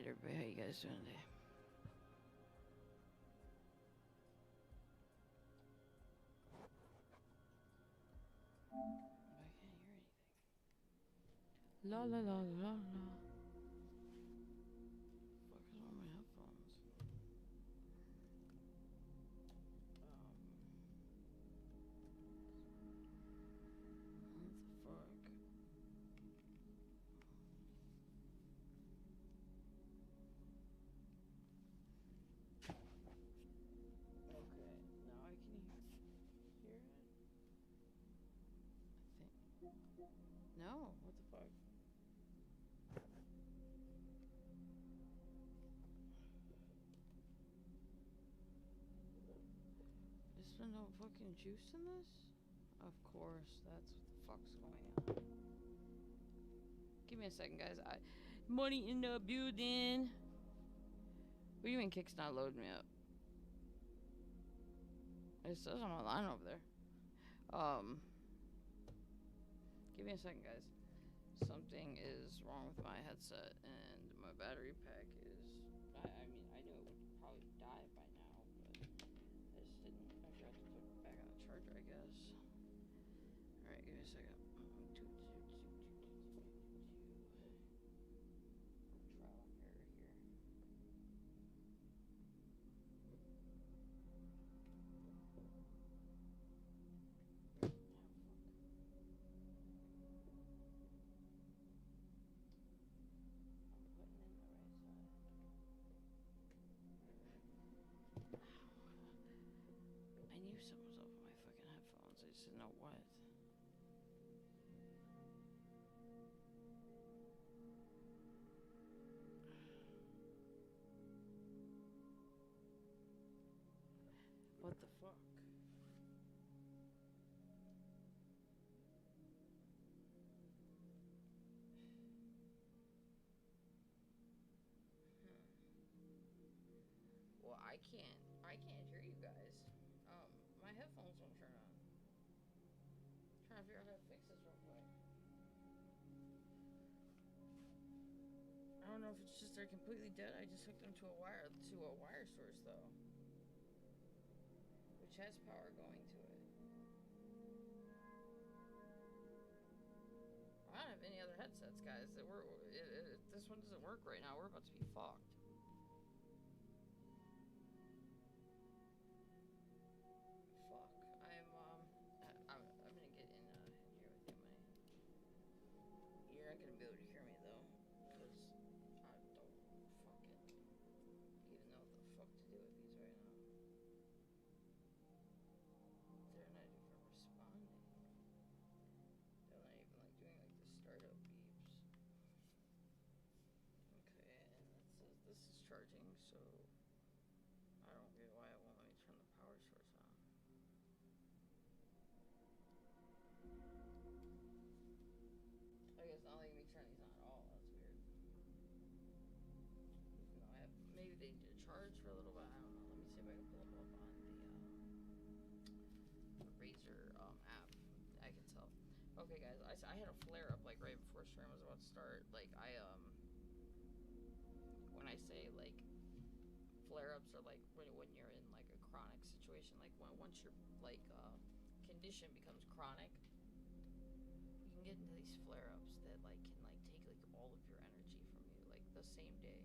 Alright, everybody, how you guys doing today? I can't hear anything. La la la la la. What is wrong with my headphones? What the fuck? Okay, now I can hear it. I think. No, what the fuck? Is there no fucking juice in this? Of course, that's what the fuck's going on. Give me a second, guys. Money in the building. What do you mean Kick's not loading me up? It says I'm online over there. Give me a second, guys. Something is wrong with my headset, and my battery pack is... I mean, I knew it would probably die by now, but I just didn't... I forgot to put it back on the charger, I guess. Alright, give me a second. Trial and error here. I knew something was up with my fucking headphones. I just didn't know what. What the fuck? Well, I can't hear you guys. My headphones won't turn on. I'm trying to figure out how to fix this real quick. I don't know if it's just they're completely dead. I just hooked them to a wire source though, which has power going to it. I don't have any other headsets, guys. If this one doesn't work right now, we're about to be fucked. Fuck. I'm gonna get in here with you, man. You're not gonna be able to hear me though, because I don't fucking even know what the fuck to do with these right now. They're not even responding. They're not even like doing like the startup beeps. Okay, and it says this is charging, so I don't get why it won't let me turn the power source on. I guess not letting me turn these on at all. That's weird. Even though I have, maybe they need to charge for a little bit. I don't know. Let me see if I can pull them up on the Razer app. I can tell. Okay, guys. I had a flare up like right before stream was about to start. Like when I say like flare ups are like when you're in like a chronic situation, like once your like condition becomes chronic. You can get into these flare-ups that like can like take like all of your energy from you like the same day,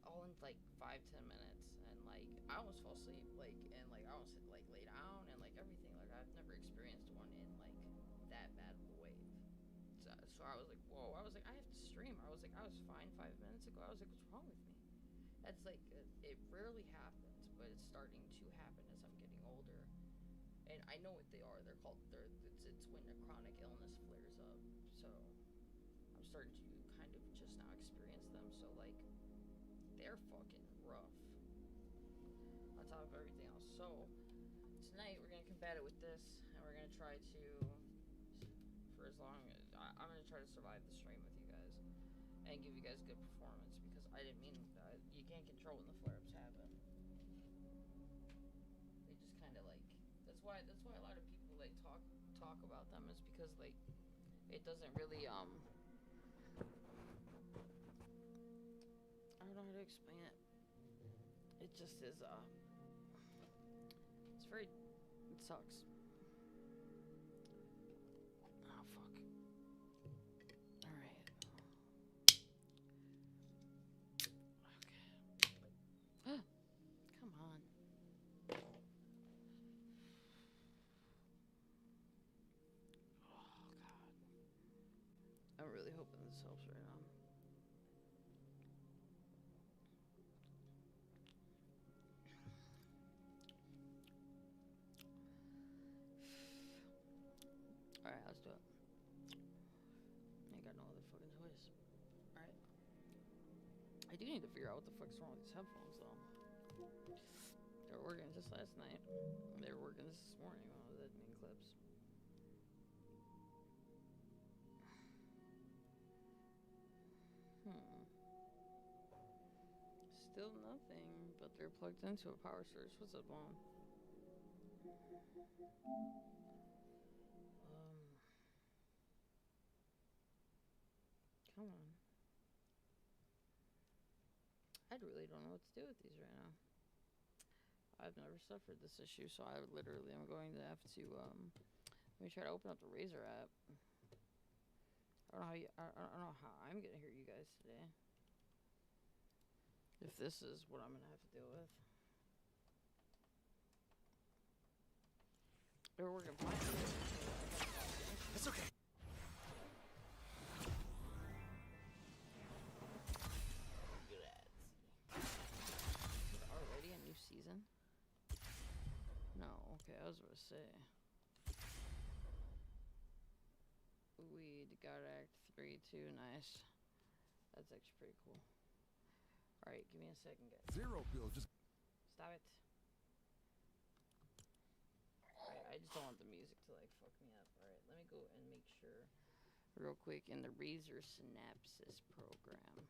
all in like 5-10 minutes, and like I almost fall asleep, like, and like I almost like lay down and like everything. Like I've never experienced one in like that bad of a wave. So I was like, whoa. I was like, I have to stream. I was like, I was fine 5 minutes ago. I was like, what's wrong with me? That's like it rarely happens, but it's starting to happen as I'm getting older. And I know what they are. They're called. It's when a chronic illness flares up. So I'm starting to kind of just now experience them. So like, they're fucking rough. On top of everything else. So tonight we're gonna combat it with this, and we're gonna try to, for as long as I'm gonna try to survive the stream with you guys, and give you guys good performance, because I didn't mean that. You can't control when the flare-ups happen. They just kind of like. That's why a lot of people like talk about them, is because like it doesn't really know how to explain it. It just is, it's very, it sucks. Oh, fuck. Alright. Okay. Come on. Oh, God. I'm really hoping this helps right now. Alright, let's do it. Ain't got no other fucking choice. Alright. I do need to figure out what the fuck's wrong with these headphones, though. They were working just last night. They were working this morning when I was editing clips. Still nothing, but they're plugged into a power source. What's up, Mom? Come on. I really don't know what to do with these right now. I've never suffered this issue, so I literally am going to have to, let me try to open up the Razer app. I don't know how I'm gonna hear you guys today. If this is what I'm gonna have to deal with. They're working fine. It's okay. Good ads. Is it already a new season? No, okay, I was gonna say. We got Act 3 too, nice. That's actually pretty cool. Alright, give me a second, guys. Zero Bill just... Stop it. Alright, I just don't want the music to, like, fuck me up. Alright, let me go and make sure real quick in the Razer Synapses program.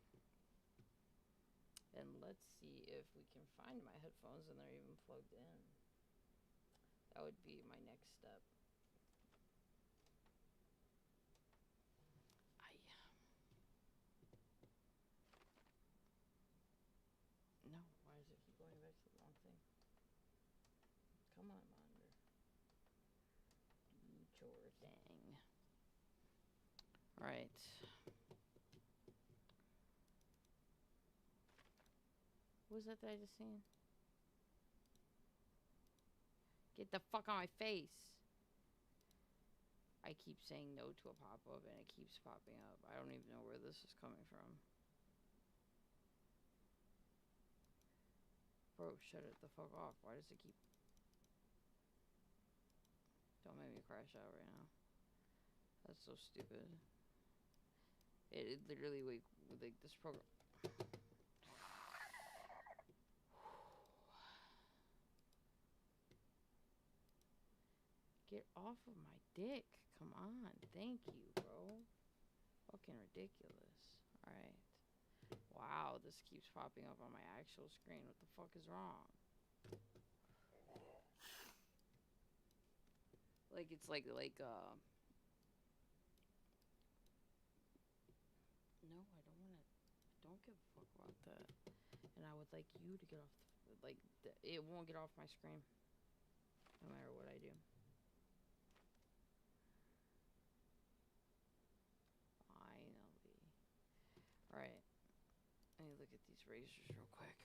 And let's see if we can find my headphones and they're even plugged in. That would be my next step. No, why does it keep going back to the wrong thing? Come on, monitor. Do your thing. Alright. What was that I just seen? Get the fuck on my face! I keep saying no to a pop-up and it keeps popping up. I don't even know where this is coming from. Bro, shut it the fuck off. Why does it keep... Don't make me crash out right now. That's so stupid. It literally, like this program... Get off of my dick. Come on. Thank you, bro. Fucking ridiculous. Alright. Wow, this keeps popping up on my actual screen. What the fuck is wrong? Like, it's like, no, I don't give a fuck about that. And I would like you to get off, it won't get off my screen. No matter what I do. Finally. Alright. Let me look at these razors real quick. It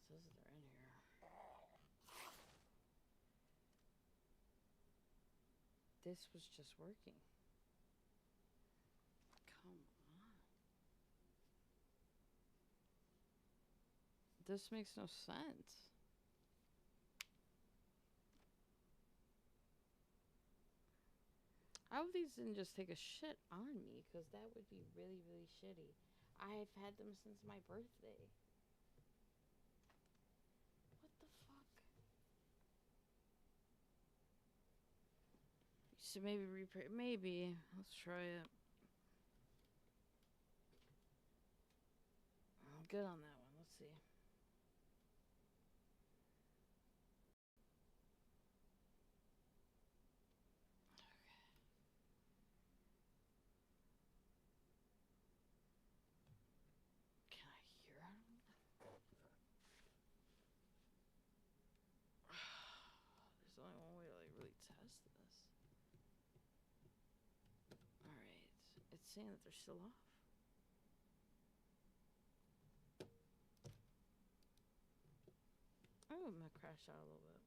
says that they're in here. This was just working. Come on. This makes no sense. I hope these didn't just take a shit on me, because that would be really, really shitty. I've had them since my birthday. What the fuck? So maybe repair. Maybe. Let's try it. I'm good on that one. Let's see. saying that they're still off. Oh, I'm gonna crash out a little bit.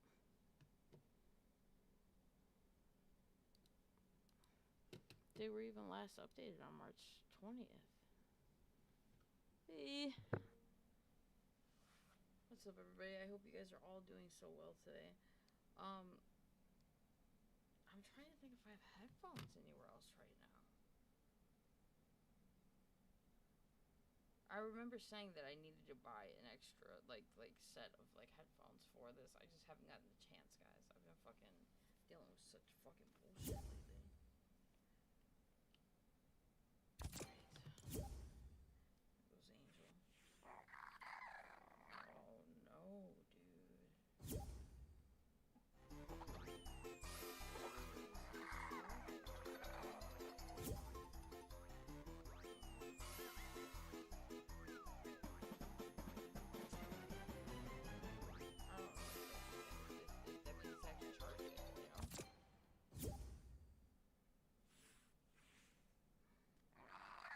They were even last updated on March 20th. Hey. What's up, everybody? I hope you guys are all doing so well today. I'm trying to think if I have headphones anywhere else right now. I remember saying that I needed to buy an extra like set of like headphones for this. I just haven't gotten the chance, guys. I've been fucking dealing with such fucking bullshit lately. Right. There goes Angel. Oh no, dude.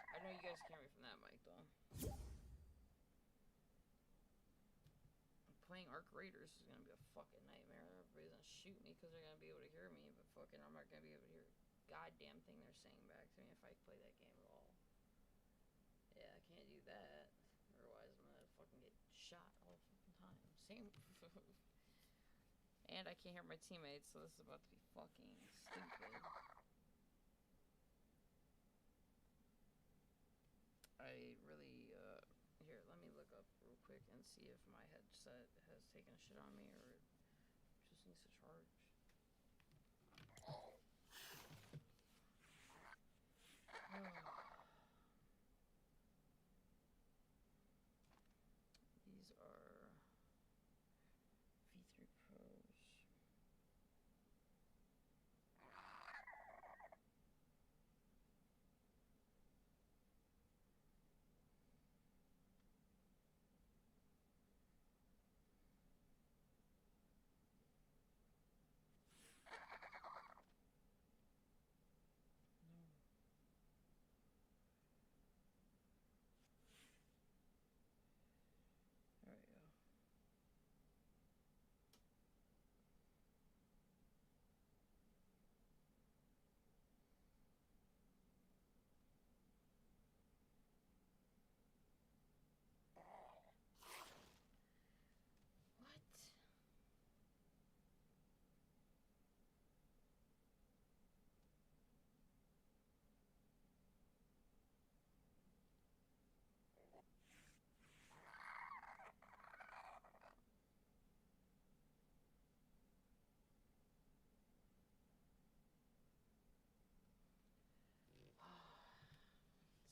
I know you guys can hear me from that mic though. Playing Arc Raiders is gonna be a fucking nightmare. Everybody's gonna shoot me because they're gonna be able to hear me, but fucking I'm not gonna be able to hear a goddamn thing they're saying back to me if I play that game at all. Yeah, I can't do that. Otherwise I'm gonna fucking get shot all fucking time. Same. And I can't hear my teammates, so this is about to be fucking stupid. I really, here, let me look up real quick and see if my headset has taken a shit on me or just needs to charge. These are V3 Pros. There we go. What?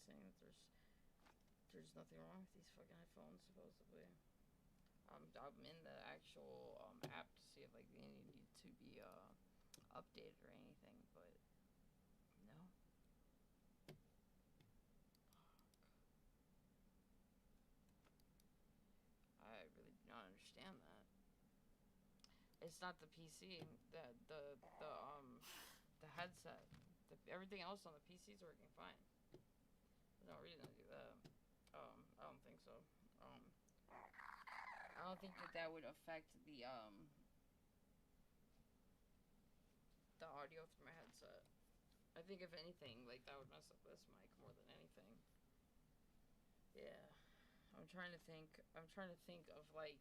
Saying that there's nothing wrong with these fucking headphones, supposedly. I'm in the actual app to see if like they need to be updated or anything, but no. I really do not understand that. It's not the PC, the headset. Everything else on the PC is working fine. There's no reason to do that. I don't think so. I don't think that would affect the audio through my headset. I think if anything, like that would mess up this mic more than anything. Yeah. I'm trying to think of like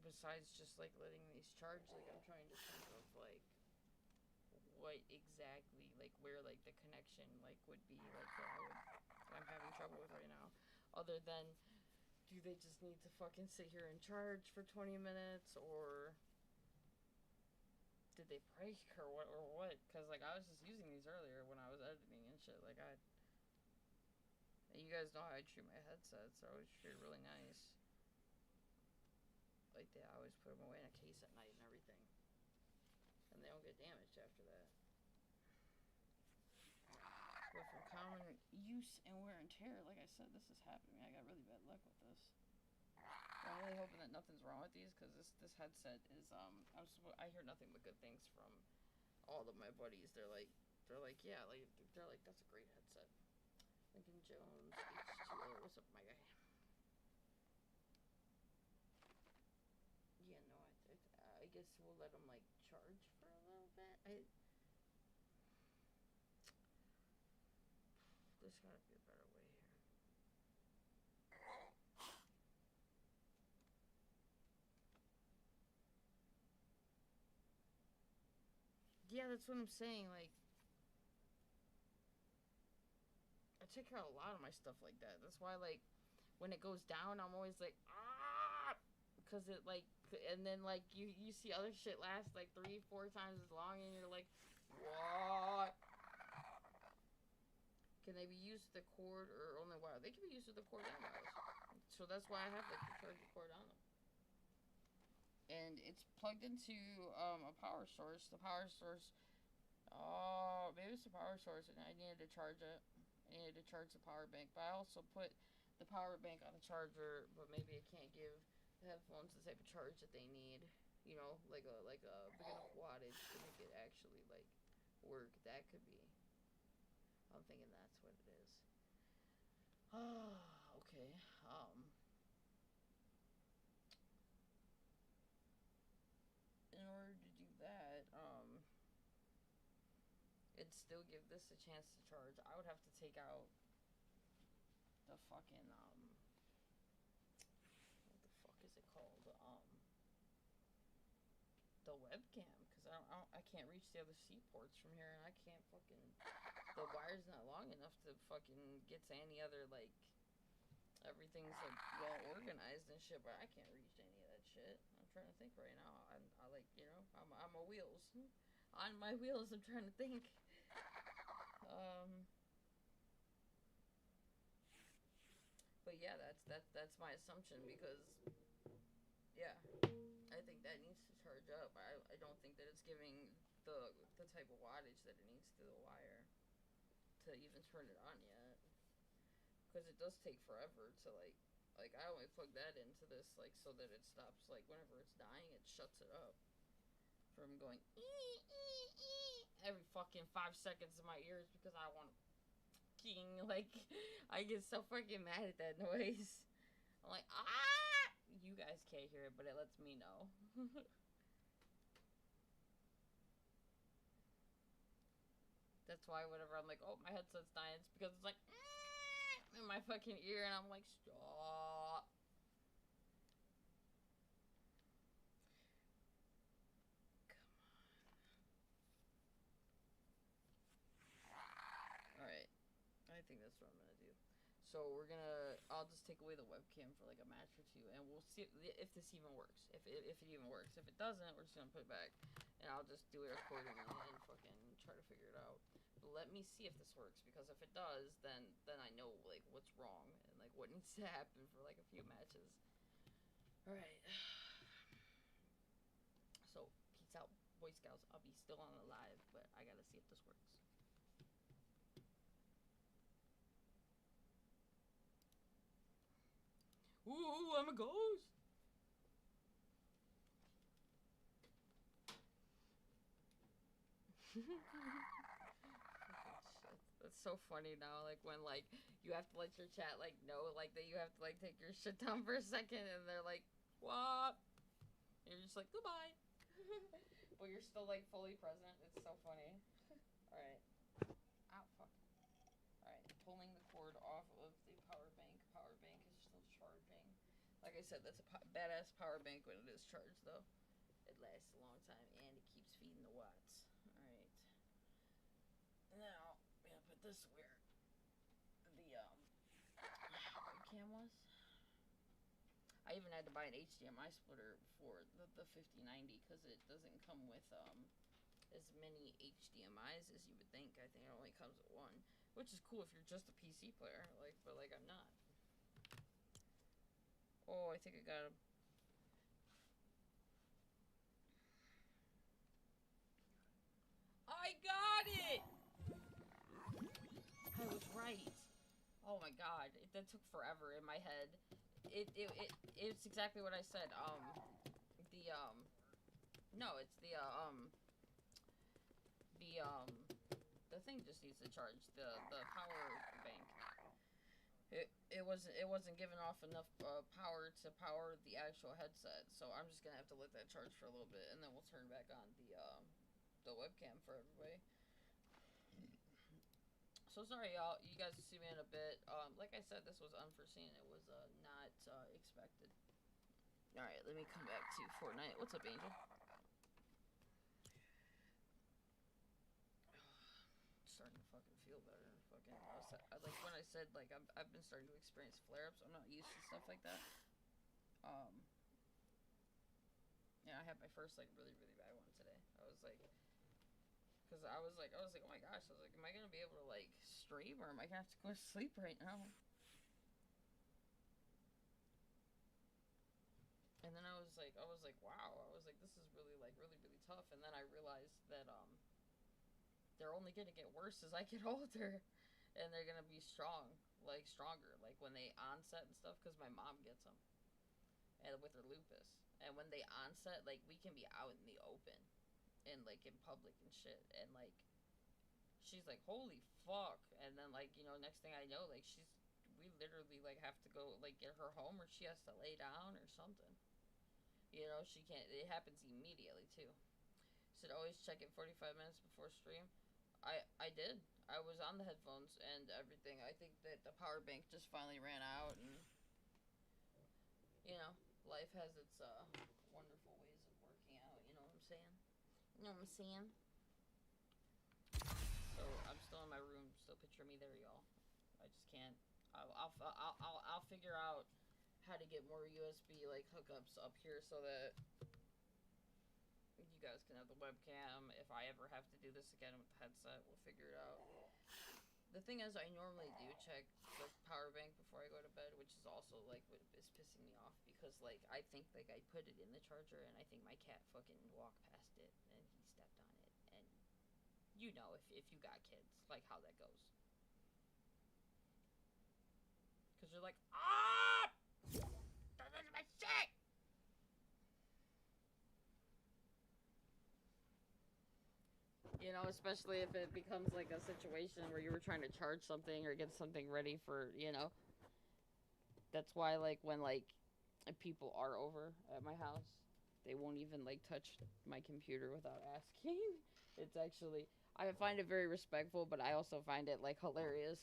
besides just like letting these charge, like I'm trying to think of like what exactly like where like the connection like would be like that I'm having trouble with right now. Other than do they just need to fucking sit here and charge for 20 minutes or did they break or what? Cuz like I was just using these earlier when I was editing and shit. Like you guys know how I treat my headsets. They're always treated really nice. Like I always put them away in a case at night and everything. And they don't get damaged after that. But from common use and wear and tear, like I said, this is happening. I got really bad luck with this. I'm really hoping that nothing's wrong with these because this headset is I hear nothing but good things from all of my buddies. They're like they're like, yeah, like they're like, that's a great headset. Lincoln Jones H2O. What's up, my guy? Yeah, no, I guess we'll let them like charge for a little bit. There's gotta be a better way here. Yeah, that's what I'm saying. Like, I take care of a lot of my stuff like that. That's why, like, when it goes down, I'm always like, ah, because it like, and then like you see other shit last like 3-4 times as long, and you're like, what? Can they be used with the cord or only wire? They can be used with the cord and wires. So that's why I have like the charger cord on them. And it's plugged into a power source. The power source, oh, maybe it's the power source, and I needed to charge it. I needed to charge the power bank, but I also put the power bank on the charger. But maybe it can't give the headphones the type of charge that they need. You know, like a big enough wattage to make it actually like work. That could be. I'm thinking that's what it is. Okay. In order to do that, it'd still give this a chance to charge. I would have to take out the fucking what the fuck is it called? The webcam, because I can't reach the other C ports from here, and I can't fucking, the wire's not long enough to fucking get to any other, like, everything's like well organized and shit, but I can't reach any of that shit. I'm trying to think right now. I like, you know, I'm a wheels. On my wheels, I'm trying to think. But yeah, that's my assumption, because yeah, I think that needs to charge up. I don't think that it's giving the type of wattage that it needs to the wire to even turn it on yet, because it does take forever to like I only plug that into this like so that it stops, like whenever it's dying, it shuts it up from going every fucking 5 seconds in my ears, because I want to like, I get so fucking mad at that noise. I'm like, ah! You guys can't hear it, but it lets me know. That's why whenever I'm like, oh, my headset's dying, it's because it's like in my fucking ear, and I'm like, stop. Alright, I think that's what I'm gonna do. So I'll just take away the webcam for like a match or two, and we'll see if this even works. If it even works. If it doesn't, we're just gonna put it back, and I'll just do it accordingly and fucking try to figure it out. But let me see if this works, because if it does, then I know like what's wrong and like what needs to happen for like a few matches. All right. So peace out, Boy Scouts. I'll be still on the live, but I gotta see if this works. Ooh, I'm a ghost. That's so funny now. Like when like you have to let your chat like know like that you have to like take your shit down for a second, and they're like, what? And you're just like, goodbye. But you're still like fully present. It's so funny. All right. Ow, fuck. All right, pulling the cord off of the power bank. Power bank is still charging. Like I said, that's a badass power bank when it is charged, though. It lasts a long time, and it keeps feeding the watts. Alright. Now, I'm gonna put this where the webcam was. I even had to buy an HDMI splitter for the 5090, because it doesn't come with as many HDMIs as you would think. I think it only comes with one, which is cool if you're just a PC player, like, but like I'm not. Oh, I think I got him. I got it! I was right. Oh my god, that took forever in my head. It's exactly what I said. No, it's the thing just needs to charge. The power bank. It wasn't giving off enough power to power the actual headset, so I'm just gonna have to let that charge for a little bit, and then we'll turn back on the webcam for everybody. So sorry, y'all. You guys will see me in a bit. Like I said, this was unforeseen. It was not expected. All right, let me come back to Fortnite. What's up, Angel? Starting to fucking feel better. Fucking, like when I said like I've been starting to experience flare-ups. I'm not used to stuff like that. Yeah, I had my first like really bad one today. I was like, because I was like, oh my gosh. I was like, am I gonna be able to like stream, or am I gonna have to go to sleep right now? And then I was like, wow. I was like, this is really tough. And then I realized that they're only gonna get worse as I get older, and they're gonna be stronger, like when they onset and stuff. Because my mom gets them, and with her lupus, and when they onset, like we can be out in the open, and like in public and shit, and like she's like, holy fuck. And then like, you know, next thing I know, like we literally like have to go like get her home, or she has to lay down or something. You know, she can't. It happens immediately too. Should always check it 45 minutes before stream. I did. I was on the headphones and everything. I think that the power bank just finally ran out, and you know, life has its wonderful ways of working out. You know what I'm saying? You know what I'm saying? So I'm still in my room. Still picture me there, y'all. I just can't. I'll figure out how to get more USB like hookups up here so that you guys can have the webcam. If I ever have to do this again with the headset, we'll figure it out. The thing is, I normally do check the power bank before I go to bed, which is also like what is pissing me off, because like I think like I put it in the charger, and I think my cat fucking walked past it and he stepped on it, and you know, if you got kids, like how that goes. Because you're like, ah, that is my shit. You know, especially if it becomes like a situation where you were trying to charge something or get something ready for, you know. That's why, like, when like people are over at my house, they won't even like touch my computer without asking. It's actually, I find it very respectful, but I also find it like hilarious.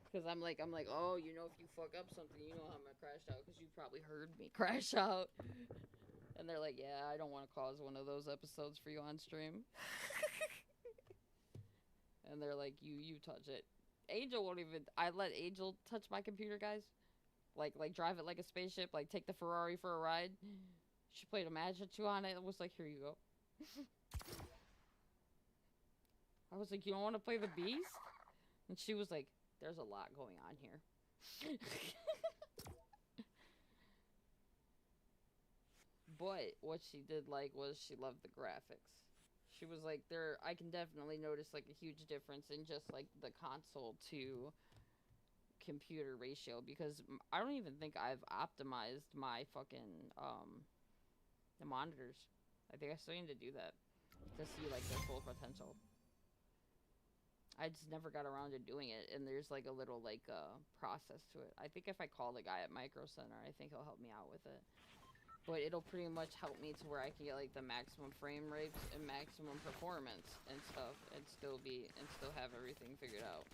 Because I'm like, oh, you know, if you fuck up something, you know how I'm gonna crash out, because you probably heard me crash out. And they're like, yeah, I don't want to cause one of those episodes for you on stream. And they're like, you touch it. Angel won't even, I let Angel touch my computer, guys. Like drive it like a spaceship, like take the Ferrari for a ride. She played a Magic 2 on it and was like, here you go. I was like, you don't want to play the Beast? And she was like, there's a lot going on here. But what she did like was she loved the graphics. She was like, I can definitely notice like a huge difference in just like the console to computer ratio, because I don't even think I've optimized my fucking the monitors. I think I still need to do that to see like their full potential. I just never got around to doing it, and there's like a little like process to it. I think if I call the guy at Micro Center, I think he'll help me out with it. But it'll pretty much help me to where I can get like the maximum frame rates and maximum performance and stuff, and still have everything figured out.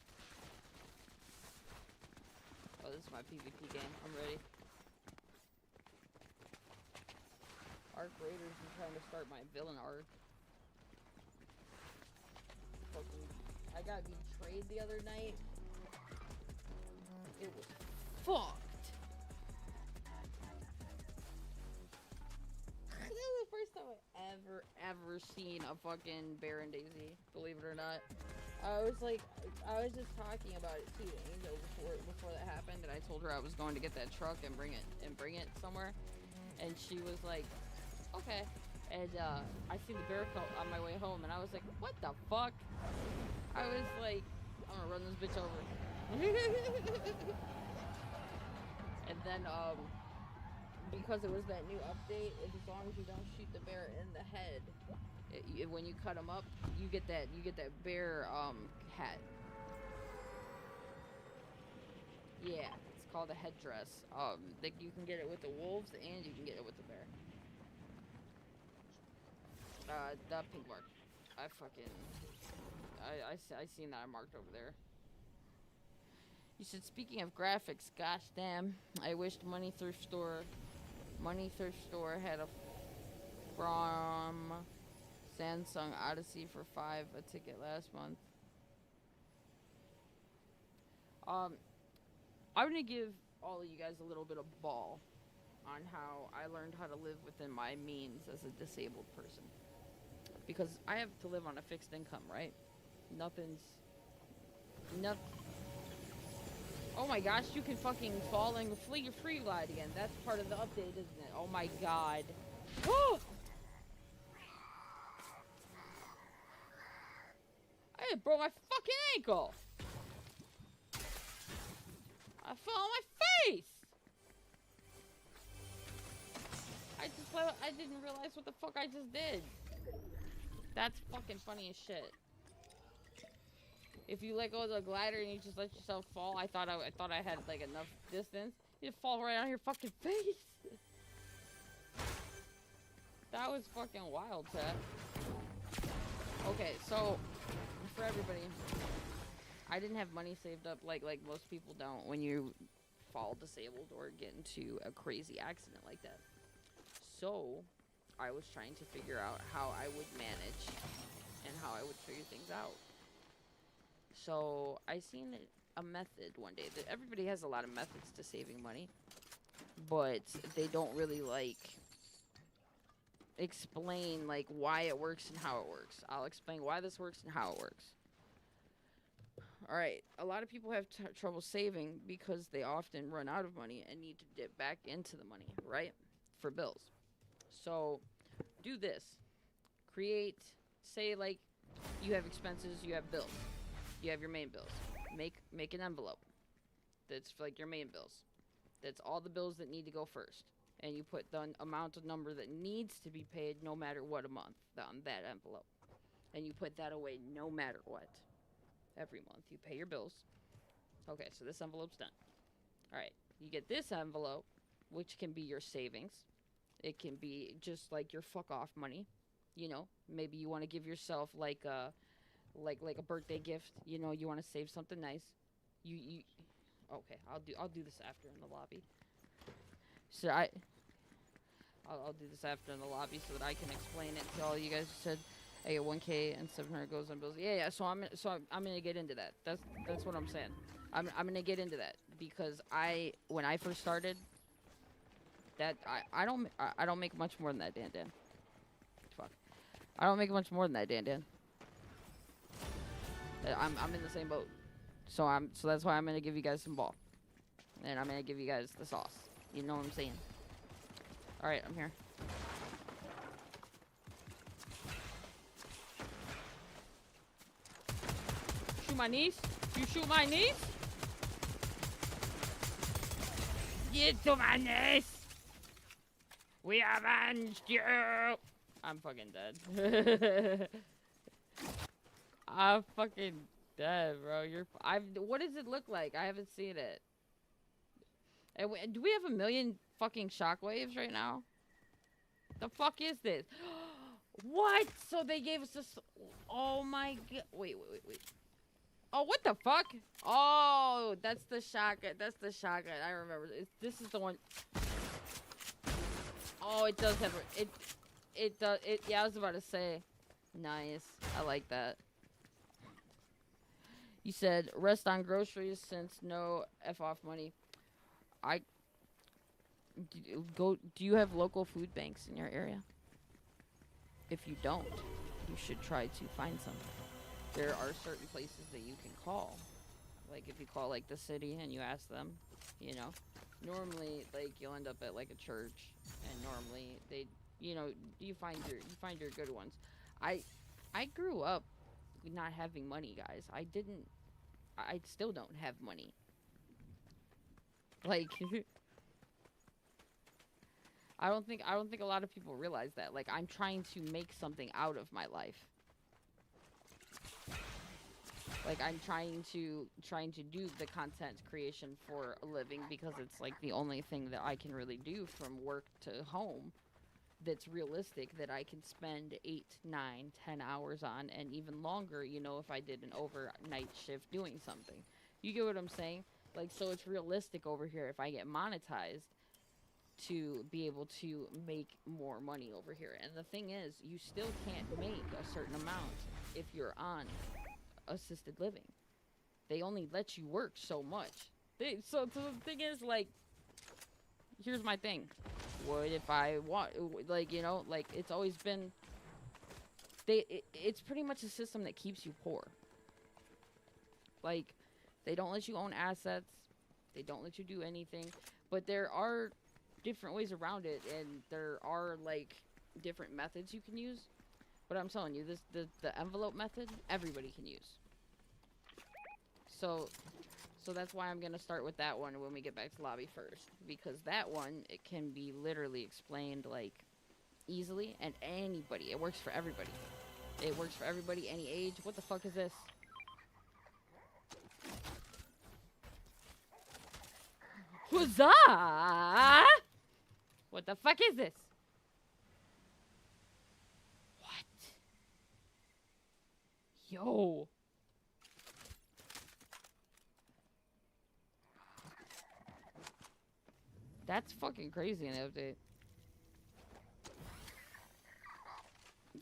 Oh, this is my PvP game. I'm ready. Arc Raiders is trying to start my villain arc. Fucking, I got betrayed the other night. It was fucked. That was the first time I ever seen a fucking Baron Daisy, believe it or not. I was just talking about it to Angel before that happened, and I told her I was going to get that truck and bring it somewhere, and she was like, okay. And I see the bear cult on my way home, and I was like, what the fuck? I was like, I'm gonna run this bitch over. And then because it was that new update, as long as you don't shoot the bear in the head, when you cut him up, you get that bear hat. Yeah, it's called a headdress. Like you can get it with the wolves and you can get it with the bear. The pink mark. I seen that I marked over there. You said, speaking of graphics, gosh damn, I wished Money Thrift Store had a from Samsung Odyssey for $5 a ticket last month. I'm gonna give all of you guys a little bit of ball on how I learned how to live within my means as a disabled person. Because I have to live on a fixed income, right? Nothing. Oh my gosh, you can fucking fall and free glide again. That's part of the update, isn't it? Oh my god. Woo! I just broke my fucking ankle. I fell on my face. I didn't realize what the fuck I just did. That's fucking funny as shit. If you let go of the glider and you just let yourself fall, I thought I had like enough distance. You fall right on your fucking face. That was fucking wild, chat. Okay, so for everybody, I didn't have money saved up like most people don't when you fall disabled or get into a crazy accident like that. So I was trying to figure out how I would manage and how I would figure things out. So I seen a method one day that everybody has a lot of methods to saving money, but they don't really like explain like why it works and how it works. I'll explain why this works and how it works. All right, a lot of people have trouble saving because they often run out of money and need to dip back into the money, right? For bills. So do this. Create, say like you have expenses, you have bills. You have your main bills. Make an envelope that's like your main bills. That's all the bills that need to go first. And you put the amount of number that needs to be paid no matter what a month on that envelope. And you put that away no matter what. Every month you pay your bills. Okay, so this envelope's done. Alright, you get this envelope, which can be your savings. It can be just like your fuck off money. You know, maybe you want to give yourself like a birthday gift. You know, you want to save something nice. You okay, I'll do this after in the lobby. So I'll do this after in the lobby so that I can explain it to all you guys who said I get 1K and 700 goes on bills. Yeah, so I'm gonna get into that. That's what I'm saying. I'm gonna get into that because when I first started, that I don't make much more than that, Dan. Fuck, I don't make much more than that, Dan. I'm in the same boat, so that's why I'm gonna give you guys some ball, and I'm gonna give you guys the sauce. You know what I'm saying? All right, I'm here. Shoot my niece? You shoot my niece? Get to my niece! We avenged you! I'm fucking dead. I'm fucking dead, bro. What does it look like? I haven't seen it. And do we have 1 million fucking shockwaves right now? The fuck is this? What? So they gave us this. Oh my god. Wait. Oh, what the fuck? Oh, that's the shotgun. That's the shotgun. I remember. This is the one. Oh, it does have it does. Yeah, I was about to say. Nice. I like that. You said rest on groceries since no F off money. Do you have local food banks in your area? If you don't, you should try to find some. There are certain places that you can call. Like if you call like the city and you ask them, you know, normally like you'll end up at like a church, and normally they, you know, you find your good ones. I grew up not having money, guys. I still don't have money. Like I don't think a lot of people realize that. Like, I'm trying to make something out of my life. Like, I'm trying to do the content creation for a living because it's like the only thing that I can really do from work to home that's realistic, that I can spend 8, 9, 10 hours on, and even longer, you know, if I did an overnight shift doing something. You get what I'm saying? Like, so it's realistic over here if I get monetized to be able to make more money over here. And the thing is, you still can't make a certain amount if you're on assisted living. They only let you work so much. So the thing is, like, here's my thing. What if I want, like, you know, like, it's always been, it's pretty much a system that keeps you poor. Like, they don't let you own assets. They don't let you do anything. But there are different ways around it, and there are, like, different methods you can use. But I'm telling you, the envelope method, everybody can use. So that's why I'm going to start with that one when we get back to lobby first. Because that one, it can be literally explained, like, easily. And anybody. It works for everybody. It works for everybody, any age. What the fuck is this? Huzzah! What the fuck is this? What? Yo. That's fucking crazy in the update.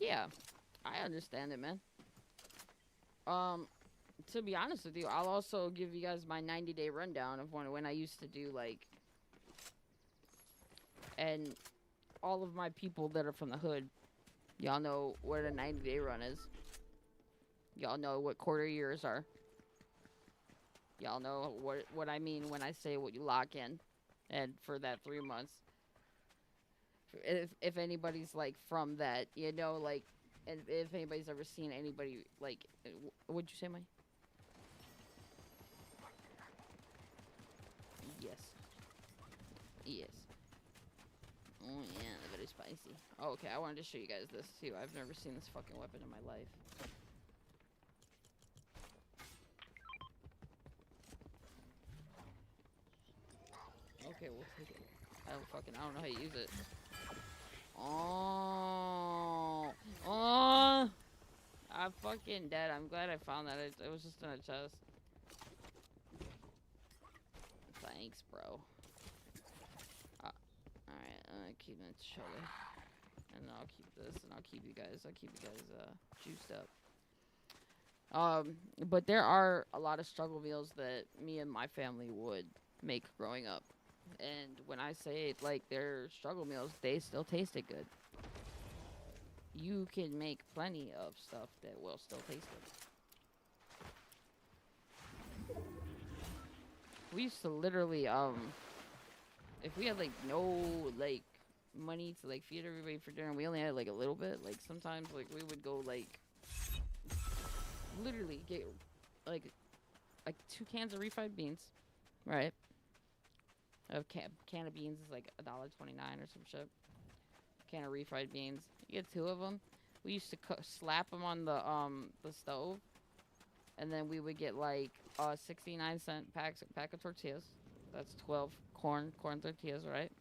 Yeah, I understand it, man. To be honest with you, I'll also give you guys my 90-day rundown of when I used to do, like, and all of my people that are from the hood, y'all know what a 90-day run is. Y'all know what quarter years are. Y'all know what I mean when I say what you lock in. And for that 3 months, if anybody's, like, from that, you know, like, and if anybody's ever seen anybody, like, what'd you say, Mike? Yes. Yes. Oh, yeah, very spicy. Oh, okay, I wanted to show you guys this, too. I've never seen this fucking weapon in my life. Okay, we'll take it. I don't know how you use it. Oh. I'm fucking dead. I'm glad I found that. It was just in a chest. Thanks, bro. Alright, I'm gonna keep it chilly. And then I'll keep this, and I'll keep you guys juiced up. But there are a lot of struggle meals that me and my family would make growing up. And when I say, like, they're struggle meals, they still tasted good. You can make plenty of stuff that will still taste good. We used to literally, if we had, like, no, like, money to, like, feed everybody for dinner, we only had, like, a little bit, like, sometimes, like, we would go, like, literally get, like 2 cans of refried beans, right? A can of beans is like $1.29 or some shit. Can of refried beans. You get 2 of them. We used to slap them on the stove, and then we would get like 69-cent pack of tortillas. That's 12 corn tortillas, right?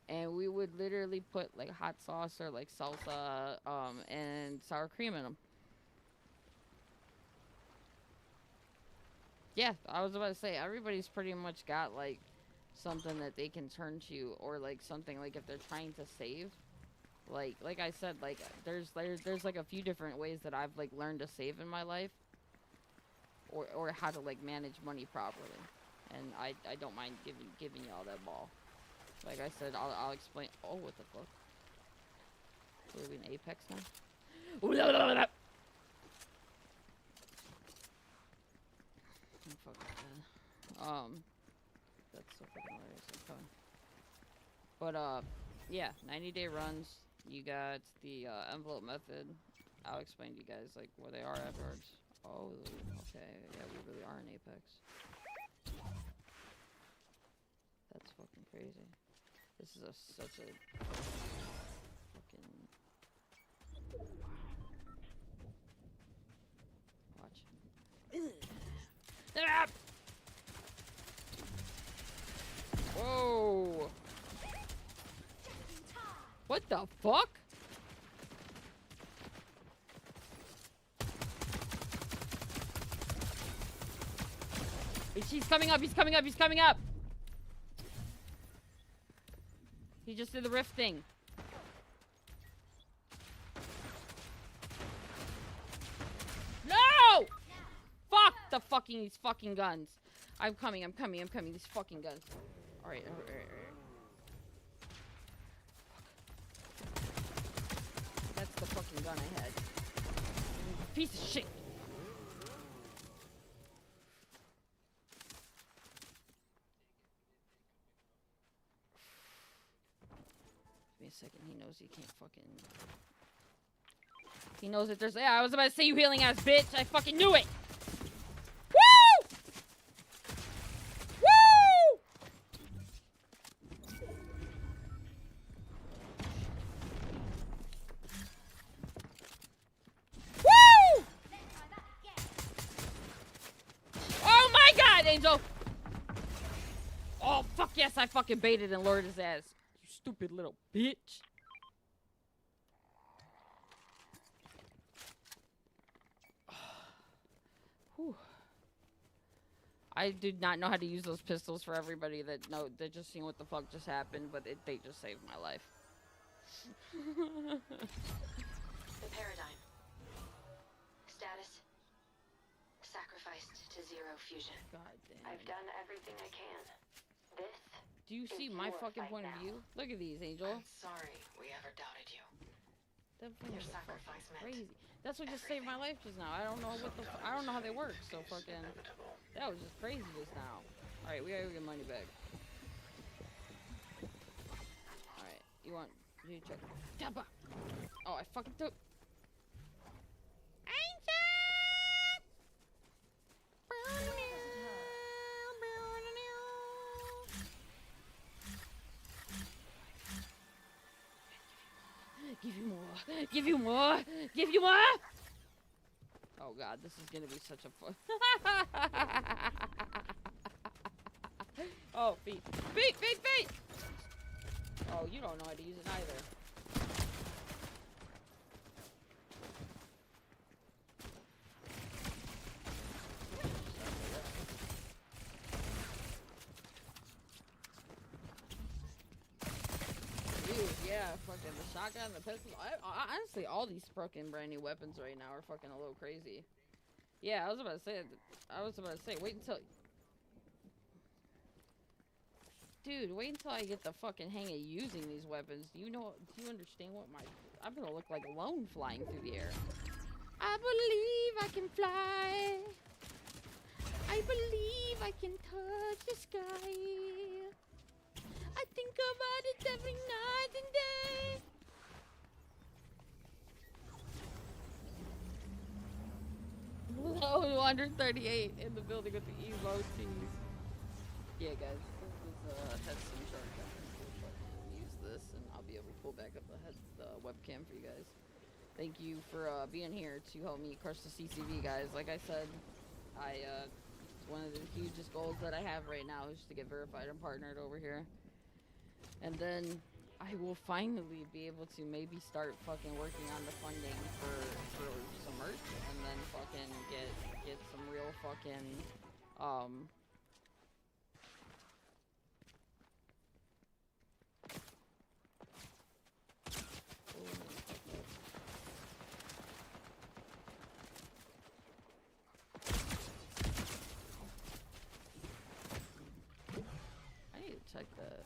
And we would literally put like hot sauce or like salsa and sour cream in them. Yeah, I was about to say, everybody's pretty much got, like, something that they can turn to, or, like, something, like, if they're trying to save. Like I said, like, there's like, a few different ways that I've, like, learned to save in my life. Or how to, like, manage money properly. And I don't mind giving y'all that ball. Like I said, I'll explain. Oh, what the fuck? Are we in Apex now? That's so fucking hilarious. Okay. But, yeah, 90-day runs. You got the, envelope method. I'll explain to you guys, like, where they are afterwards. Oh, okay. Yeah, we really are in Apex. That's fucking crazy. This is such a fucking... Watch. Ah! Whoa! What the fuck? He's coming up, he's coming up, he's coming up! He just did the rift thing. No! Fuck these fucking guns. I'm coming, these fucking guns. Alright. That's the fucking gun I had. Piece of shit. Give me a second. He knows he can't fucking... He knows that there's... Yeah, I was about to say, you healing ass bitch. I fucking knew it. Woo! Woo! Woo! Oh my god, Angel! Oh, fuck yes, I fucking baited and lured his ass. You stupid little bitch. Whew. I did not know how to use those pistols for everybody that they're just seeing what the fuck just happened, but they just saved my life. The paradigm. Status. Sacrificed to zero fusion. God damn. I've done everything I can. This. Do you see my fucking point of view? Look at these, Angel. I'm sorry we ever doubted you. That thing Your is sacrifice meant crazy. That's what just saved my life just now. I don't know what the I don't know how they work. So fucking that was just crazy just now. All right, we gotta get money back. All right, you check. Jump up. Oh, I fucking took. Give you more. Give you more. Give you more. Oh god, this is gonna be such a fun. Oh, feet. Feet, feet, feet! Oh, you don't know how to use it either. Yeah, fucking the shotgun, the pistol. Honestly, all these fucking brand new weapons right now are fucking a little crazy. Yeah, I was about to say, wait until... Dude, wait until I get the fucking hang of using these weapons. Do you understand what I'm gonna look like alone flying through the air. I believe I can fly. I believe I can touch the sky. I think about it every night and day. Level 138 in the building with the emotes. Yeah, guys, this is head sim shark. Use this, and I'll be able to pull back up the webcam for you guys. Thank you for being here to help me crush the CCV, guys. Like I said, it's one of the hugest goals that I have right now is to get verified and partnered over here. And then I will finally be able to maybe start fucking working on the funding for some merch, and then fucking get some real fucking I need to check that.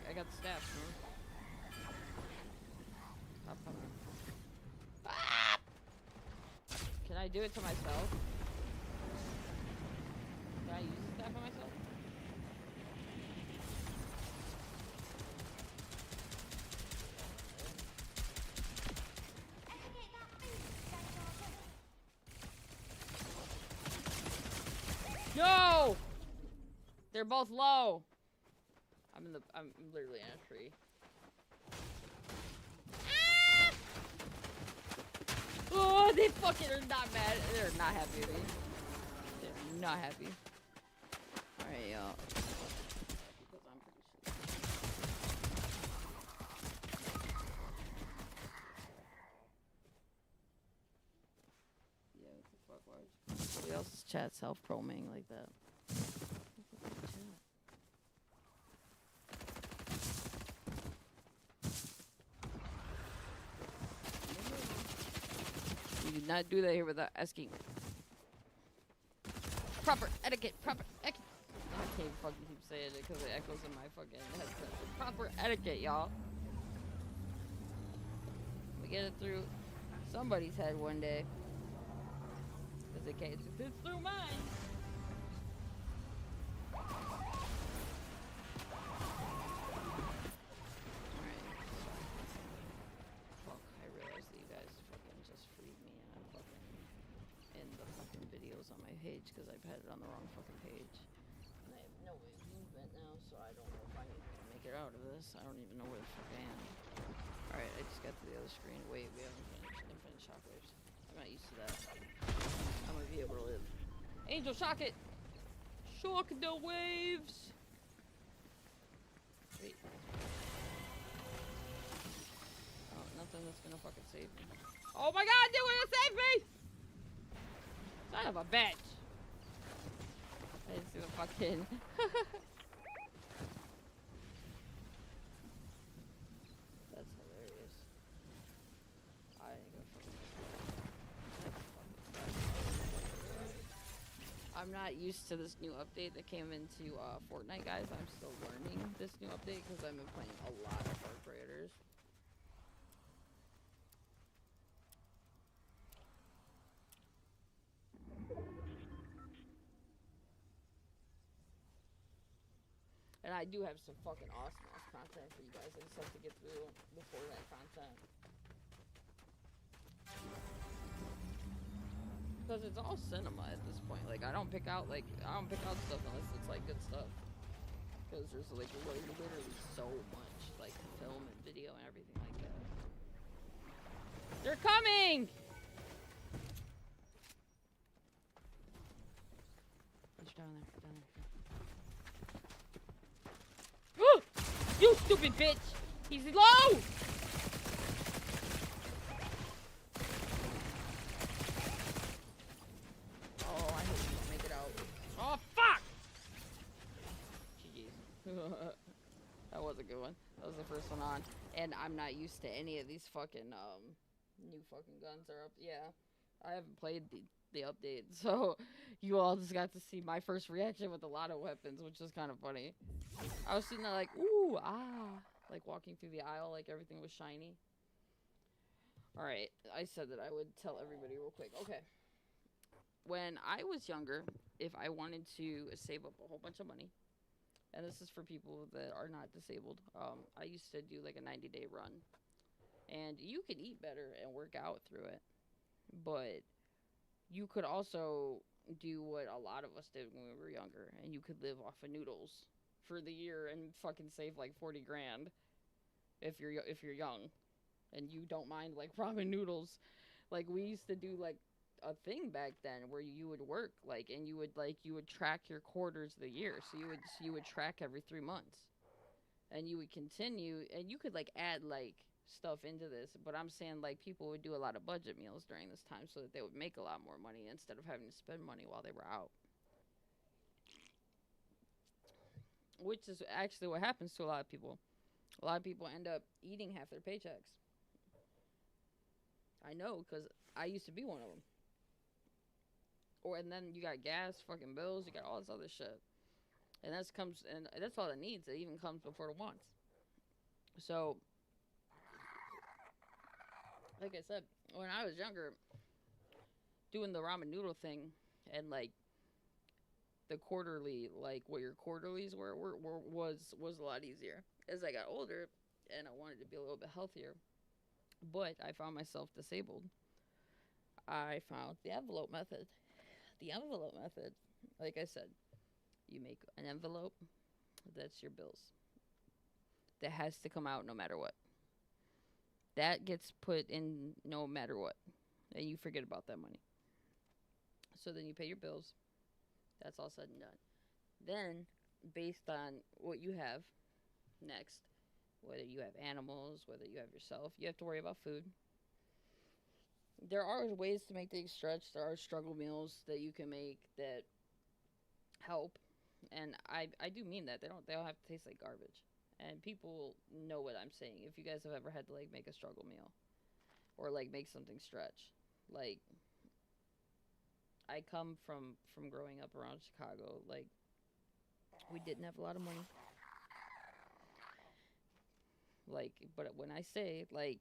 I got the staff, man. Ah! Can I do it to myself? Can I use the staff on myself? No! They're both low. I'm literally in a tree. Ah! Oh, they fucking are not mad. They're not happy with me. They're not happy. Alright, y'all. Because I'm pretty sure. Yeah, what the fuck, why? Somebody else's chat self-proming like that. You did not do that here without asking. Proper etiquette, proper etiquette. I can't fucking keep saying it because it echoes in my fucking headset. Proper etiquette, y'all. We get it through somebody's head one day. Because it can't fit through mine. On my page because I've had it on the wrong fucking page. And I have no way of movement now, so I don't know if I'm even gonna make it out of this. I don't even know where the fuck I am. Alright, I just got to the other screen. Wait, we haven't finished infinite shockwaves. I'm not used to that. I'm gonna be able to live. Angel, shock it! Shock the waves! Wait. Oh, nothing that's gonna fucking save me. Oh my god, they're gonna save me! Son of a bitch! I didn't see the fucking... That's hilarious. I ain't gonna fucking... I'm not used to this new update that came into Fortnite, guys. I'm still learning this new update because I've been playing a lot of Dark Raiders. And I do have some fucking awesome ass content for you guys. I just have to get through before that content. Because it's all cinema at this point. Like I don't pick out stuff unless it's like good stuff. Because there's like literally so much like film and video and everything like that. They're coming! Push down there, down there. You stupid bitch! He's low! Oh, I hope you don't make it out. Oh, fuck! GG's. That was a good one. That was the first one on. And I'm not used to any of these fucking, new fucking guns are up. Yeah. I haven't played the update, so you all just got to see my first reaction with a lot of weapons, which is kind of funny. I was sitting there like, ooh, ah, like walking through the aisle like everything was shiny. Alright, I said that I would tell everybody real quick. Okay. When I was younger, if I wanted to save up a whole bunch of money, and this is for people that are not disabled, I used to do like a 90-day run. And you can eat better and work out through it. But you could also do what a lot of us did when we were younger, and you could live off of noodles for the year and fucking save like 40 grand if you're young and you don't mind like ramen noodles. Like we used to do like a thing back then where you would work like and you would track your quarters of the year. So you would track every 3 months. And you would continue and you could like add like stuff into this, but I'm saying like people would do a lot of budget meals during this time so that they would make a lot more money instead of having to spend money while they were out. Which is actually what happens to a lot of people. A lot of people end up eating half their paychecks. I know, because I used to be one of them. And then you got gas, fucking bills, you got all this other shit. And that's all it needs. It even comes before the wants. So, like I said, when I was younger, doing the ramen noodle thing and like the quarterly, like what your quarterlies was a lot easier. As I got older and I wanted to be a little bit healthier, but I found myself disabled. I found the envelope method. The envelope method Like I said, you make an envelope. That's your bills. That has to come out no matter what. That gets put in no matter what. And you forget about that money. So then you pay your bills. That's all said and done. Then, based on what you have next, whether you have animals, whether you have yourself, you have to worry about food. There are ways to make things stretch. There are struggle meals that you can make that help, and I do mean that they don't have to taste like garbage. And people know what I'm saying. If you guys have ever had to like make a struggle meal or like make something stretch, like I come from growing up around Chicago, like we didn't have a lot of money. Like, but when I say like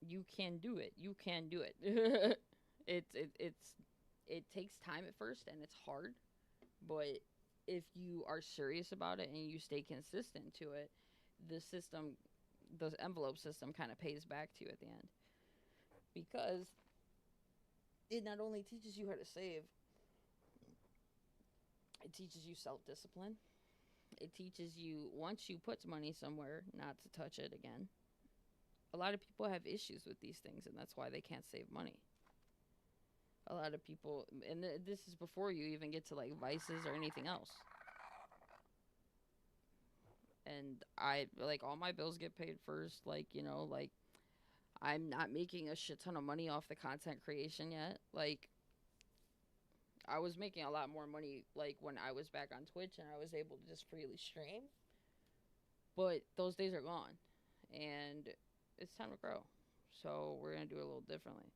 you can do it, you can do it. It takes time at first and it's hard, but if you are serious about it and you stay consistent to it, the system, the envelope system, kind of pays back to you at the end, because it not only teaches you how to save, it teaches you self-discipline. It teaches you, once you put money somewhere, not to touch it again. A lot of people have issues with these things, and that's why they can't save money. A lot of people, and this is before you even get to like vices or anything else. And I, like, all my bills get paid first. Like, you know, like, I'm not making a shit ton of money off the content creation yet. Like, I was making a lot more money, like, when I was back on Twitch and I was able to just freely stream. But those days are gone. And it's time to grow. So we're going to do it a little differently.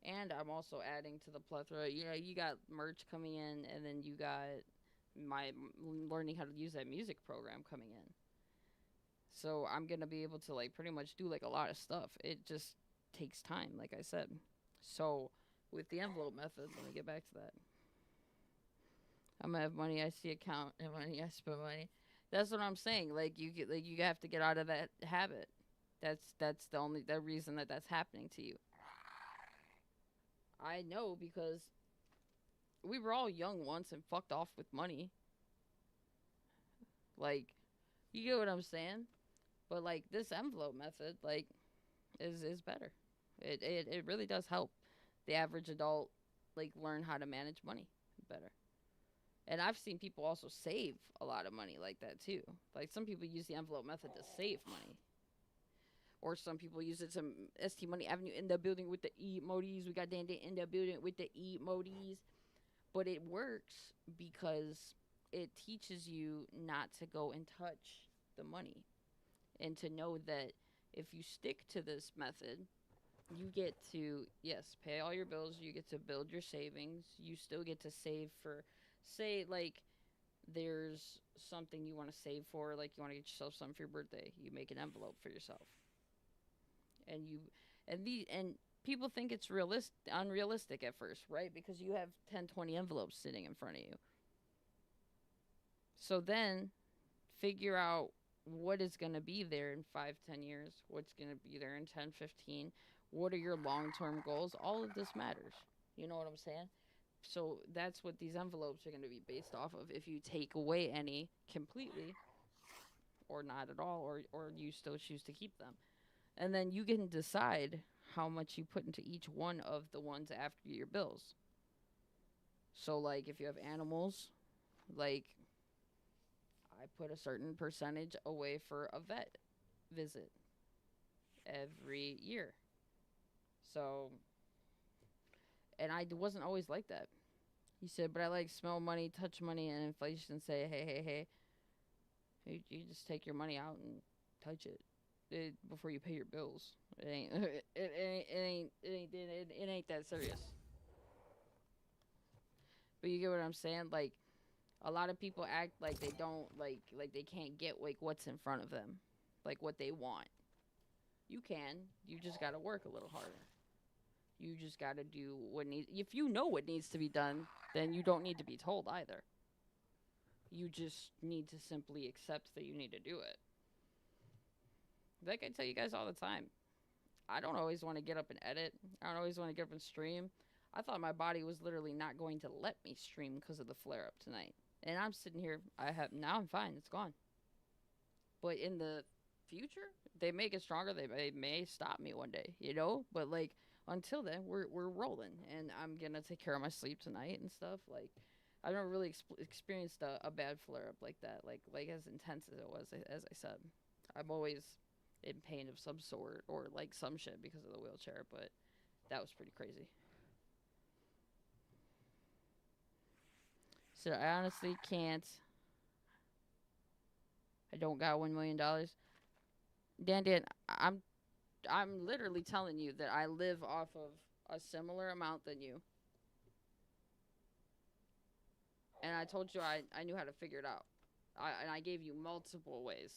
And I'm also adding to the plethora. You know, you got merch coming in, and then you got my learning how to use that music program coming in. So I'm going to be able to, like, pretty much do, like, a lot of stuff. It just takes time, like I said. So with the envelope method, let me get back to that. I'm going to have money I see account and money I spend money. That's what I'm saying. Like, you have to get out of that habit. That's the reason that that's happening to you. I know, because we were all young once and fucked off with money. Like, you get what I'm saying? But like this envelope method, like, is better. It really does help the average adult, like, learn how to manage money better. And I've seen people also save a lot of money like that too. Like, some people use the envelope method to save money. Or some people use it to ST Money Avenue in the building with the emojis. We got Dan in the building with the emojis. But it works because it teaches you not to go and touch the money. And to know that if you stick to this method, you get to, yes, pay all your bills. You get to build your savings. You still get to save for, say, like, there's something you want to save for. Like, you want to get yourself something for your birthday. You make an envelope for yourself. And people think it's unrealistic at first, right? Because you have 10, 20 envelopes sitting in front of you. So then figure out what is going to be there in 5, 10 years, what's going to be there in 10, 15. What are your long-term goals? All of this matters. You know what I'm saying? So that's what these envelopes are going to be based off of. If you take away any completely, or not at all, or you still choose to keep them. And then you can decide how much you put into each one of the ones after your bills. So, like, if you have animals, like, I put a certain percentage away for a vet visit every year. So, and I wasn't always like that. He said, but I like smell money, touch money, and inflation say, hey. You just take your money out and touch it. Before you pay your bills. It ain't that serious. But you get what I'm saying? Like, a lot of people act like they don't, like they can't get, like, what's in front of them, like what they want. You can. You just gotta work a little harder. You just gotta do what needs. If you know what needs to be done, then you don't need to be told either. You just need to simply accept that you need to do it. Like I tell you guys all the time, I don't always want to get up and edit. I don't always want to get up and stream. I thought my body was literally not going to let me stream because of the flare up tonight. And I'm sitting here. Now I'm fine. It's gone. But in the future, they make it stronger. They may stop me one day, you know. But like until then, we're rolling, and I'm gonna take care of my sleep tonight and stuff. Like I've never really experienced a bad flare up like that, like as intense as it was. As I said, I'm always in pain of some sort or like some shit because of the wheelchair, but that was pretty crazy. So I honestly can't. I don't got $1 million. Dan, I'm literally telling you that I live off of a similar amount than you. And I told you I knew how to figure it out. And I gave you multiple ways.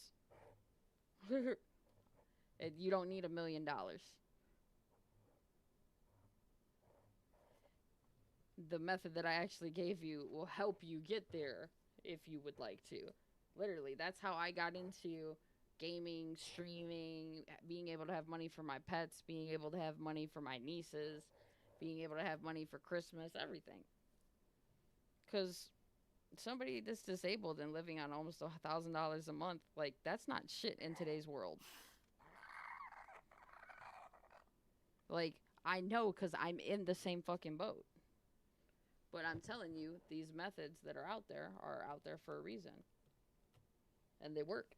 And you don't need $1 million. The method that I actually gave you will help you get there if you would like to. Literally, that's how I got into gaming, streaming, being able to have money for my pets, being able to have money for my nieces, being able to have money for Christmas, everything. Because somebody that's disabled and living on almost $1,000 a month, like, that's not shit in today's world. Like, I know because I'm in the same fucking boat. But I'm telling you, these methods that are out there for a reason. And they work.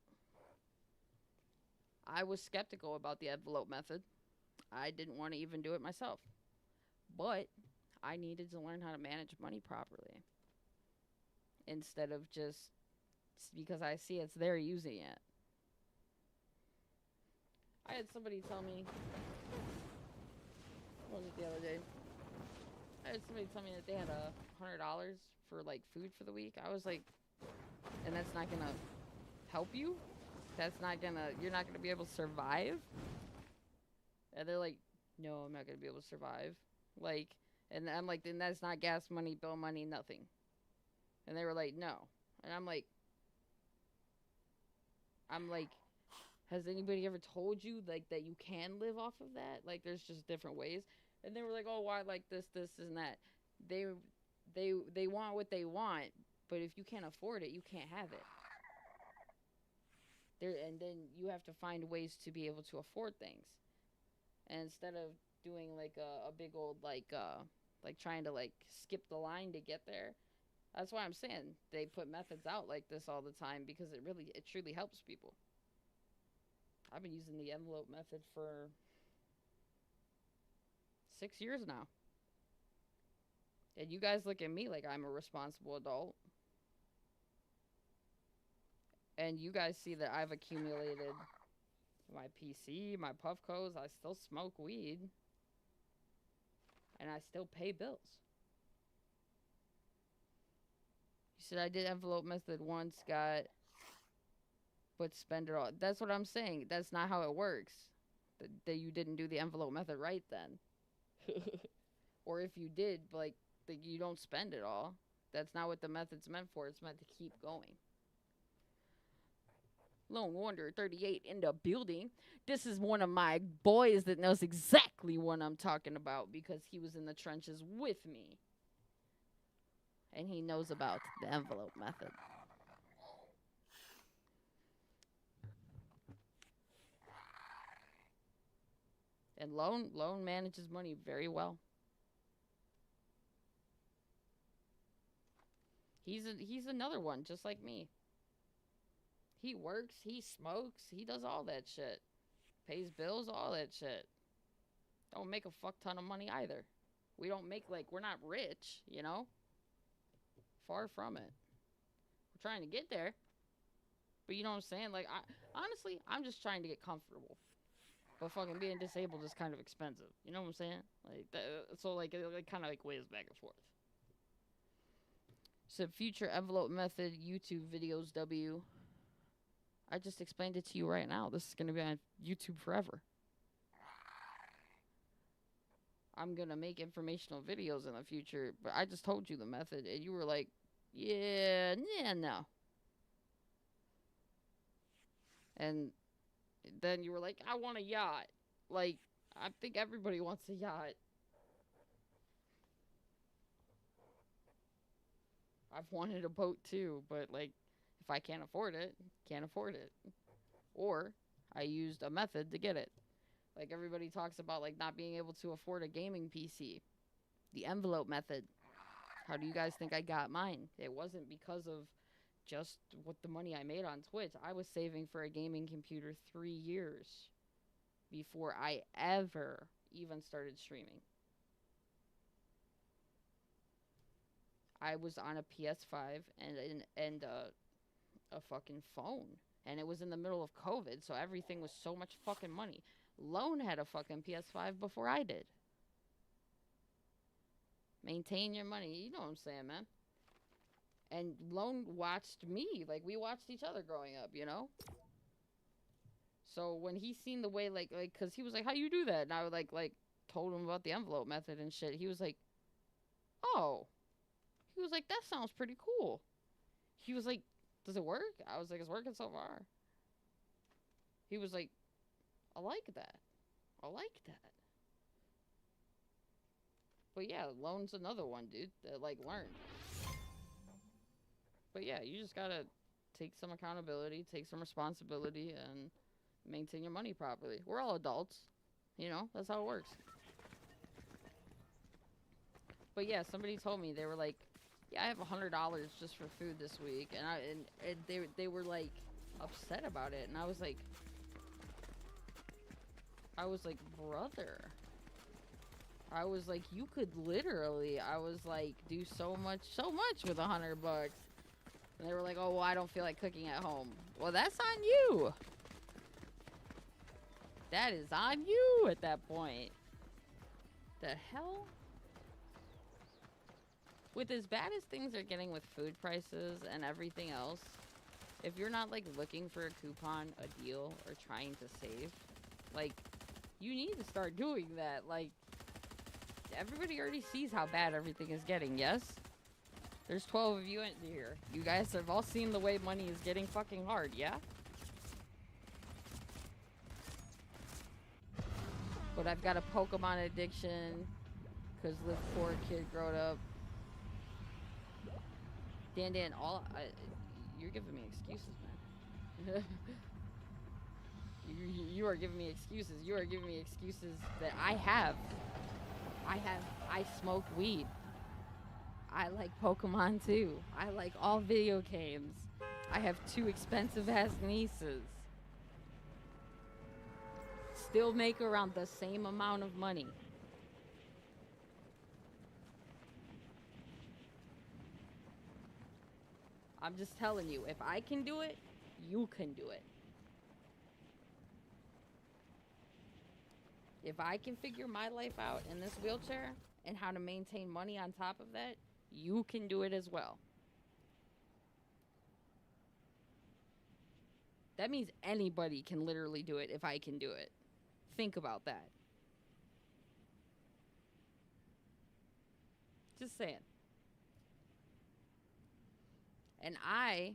I was skeptical about the envelope method. I didn't want to even do it myself. But I needed to learn how to manage money properly. Instead of just because I see it's there using it. I had somebody tell me, what was it the other day? I had somebody tell me that they had $100 for like food for the week. I was like, and that's not gonna help you? You're not gonna be able to survive? And they're like, no, I'm not gonna be able to survive. Like, and I'm like, then that's not gas money, bill money, nothing. And they were like, no. And I'm like, has anybody ever told you like that you can live off of that? Like, there's just different ways. And they were like, oh, why like this, and that? They want what they want, but if you can't afford it, you can't have it. And then you have to find ways to be able to afford things. And instead of doing like a big old like trying to like skip the line to get there, that's why I'm saying they put methods out like this all the time because it truly helps people. I've been using the envelope method for 6 years now. And you guys look at me like I'm a responsible adult. And you guys see that I've accumulated my PC, my Puffcos. I still smoke weed. And I still pay bills. You said I did envelope method once, but spend it all. That's what I'm saying. That's not how it works. That you didn't do the envelope method right then. Or if you did, like, you don't spend it all. That's not what the method's meant for. It's meant to keep going. Lone Wonder 38 in the building. This is one of my boys that knows exactly what I'm talking about because he was in the trenches with me. And he knows about the envelope method. And Lone manages money very well. He's another one just like me. He works, he smokes, he does all that shit. Pays bills, all that shit. Don't make a fuck ton of money either. We don't make, like, we're not rich, you know? Far from it. We're trying to get there. But you know what I'm saying? Like, honestly, I'm just trying to get comfortable. But fucking being disabled is kind of expensive. You know what I'm saying? Like, so, like, it kind of, like, weighs back and forth. So, future envelope method, YouTube videos, W. I just explained it to you right now. This is going to be on YouTube forever. I'm going to make informational videos in the future, but I just told you the method, and you were like, yeah, no. And then you were like, I want a yacht. Like, I think everybody wants a yacht. I've wanted a boat too, but like, if I can't afford it, can't afford it. Or I used a method to get it. Like everybody talks about like not being able to afford a gaming PC. The envelope method. How do you guys think I got mine? It wasn't because of just what the money I made on Twitch. I was saving for a gaming computer 3 years before I ever even started streaming. I was on a PS5 and a fucking phone, and it was in the middle of COVID, so everything was so much fucking money. Lone had a fucking PS5 before I did. Maintain your money, you know what I'm saying, man. And Lone watched me, like we watched each other growing up, you know. So when he seen the way, like, cause he was like, "How you do that?" And I would like told him about the envelope method and shit. He was like, "Oh," he was like, "That sounds pretty cool." He was like, "Does it work?" I was like, "It's working so far." He was like, "I like that. I like that." But yeah, Lone's another one, dude, that like learned. But yeah, you just gotta take some accountability, take some responsibility, and maintain your money properly. We're all adults, you know. That's how it works. But yeah, somebody told me, they were like, "Yeah, I have $100 just for food this week," and they were like upset about it, and I was like, brother. I was like, you could literally, I was like, do so much with $100. And they were like, "Oh, well, I don't feel like cooking at home." Well, that's on you. That is on you at that point. The hell? With as bad as things are getting with food prices and everything else, if you're not like looking for a coupon, a deal, or trying to save, like, you need to start doing that. Like, everybody already sees how bad everything is getting, yes? There's 12 of you in here. You guys have all seen the way money is getting fucking hard, yeah? But I've got a Pokemon addiction, because this poor kid growed up. Dan, you're giving me excuses, man. You are giving me excuses. You are giving me excuses that I have. I smoke weed. I like Pokemon too. I like all video games. I have 2 expensive ass nieces. Still make around the same amount of money. I'm just telling you, if I can do it, you can do it. If I can figure my life out in this wheelchair and how to maintain money on top of that, you can do it as well. That means anybody can literally do it if I can do it. Think about that. Just saying. And I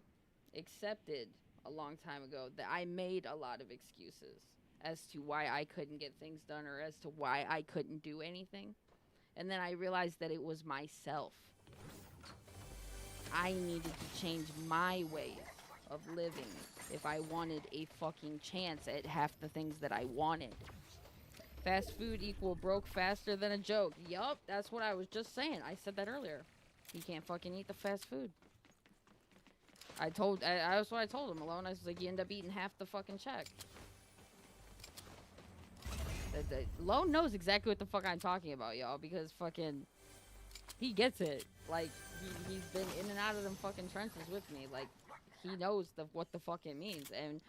accepted a long time ago that I made a lot of excuses as to why I couldn't get things done or as to why I couldn't do anything. And then I realized that it was myself. I needed to change my way of living if I wanted a fucking chance at half the things that I wanted. Fast food equal broke faster than a joke. Yup, that's what I was just saying. I said that earlier. You can't fucking eat the fast food. That's what I told him, Malone. I was like, you end up eating half the fucking check. Lone knows exactly what the fuck I'm talking about, y'all, because fucking he gets it. Like, he's been in and out of them fucking trenches with me. Like, he knows what the fuck it means. And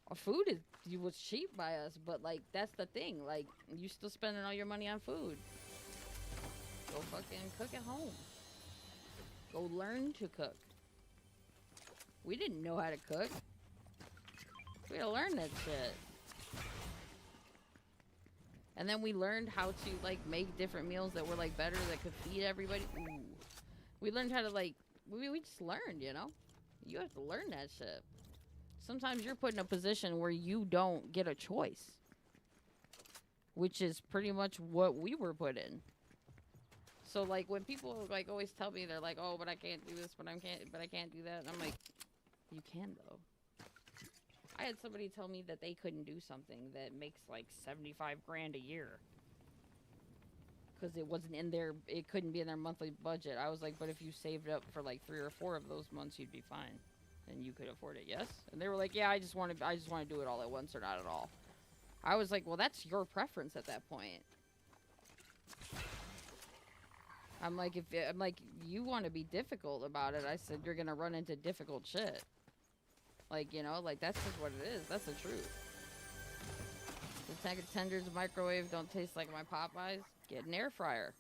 our food was cheap by us, but like, that's the thing. Like, you still spending all your money on food. Go fucking cook at home. Go learn to cook. We didn't know how to cook. We had to learn that shit. And then we learned how to, like, make different meals that were, like, better, that could feed everybody. Ooh. We learned how to, like, we just learned, you know? You have to learn that shit. Sometimes you're put in a position where you don't get a choice. Which is pretty much what we were put in. So like when people like always tell me they're like, oh, but I can't do this, but I can't do that. And I'm like, you can though. I had somebody tell me that they couldn't do something that makes like 75 grand a year because it wasn't in their, it couldn't be in their monthly budget. I was like, but if you saved up for like 3 or 4 of those months, you'd be fine, and you could afford it. Yes. And they were like, yeah, I just want to do it all at once or not at all. I was like, well, that's your preference at that point. I'm like, you want to be difficult about it. I said, you're gonna run into difficult shit. Like, you know, like that's just what it is. That's the truth. The tank of tenders, microwave don't taste like my Popeyes. Get an air fryer.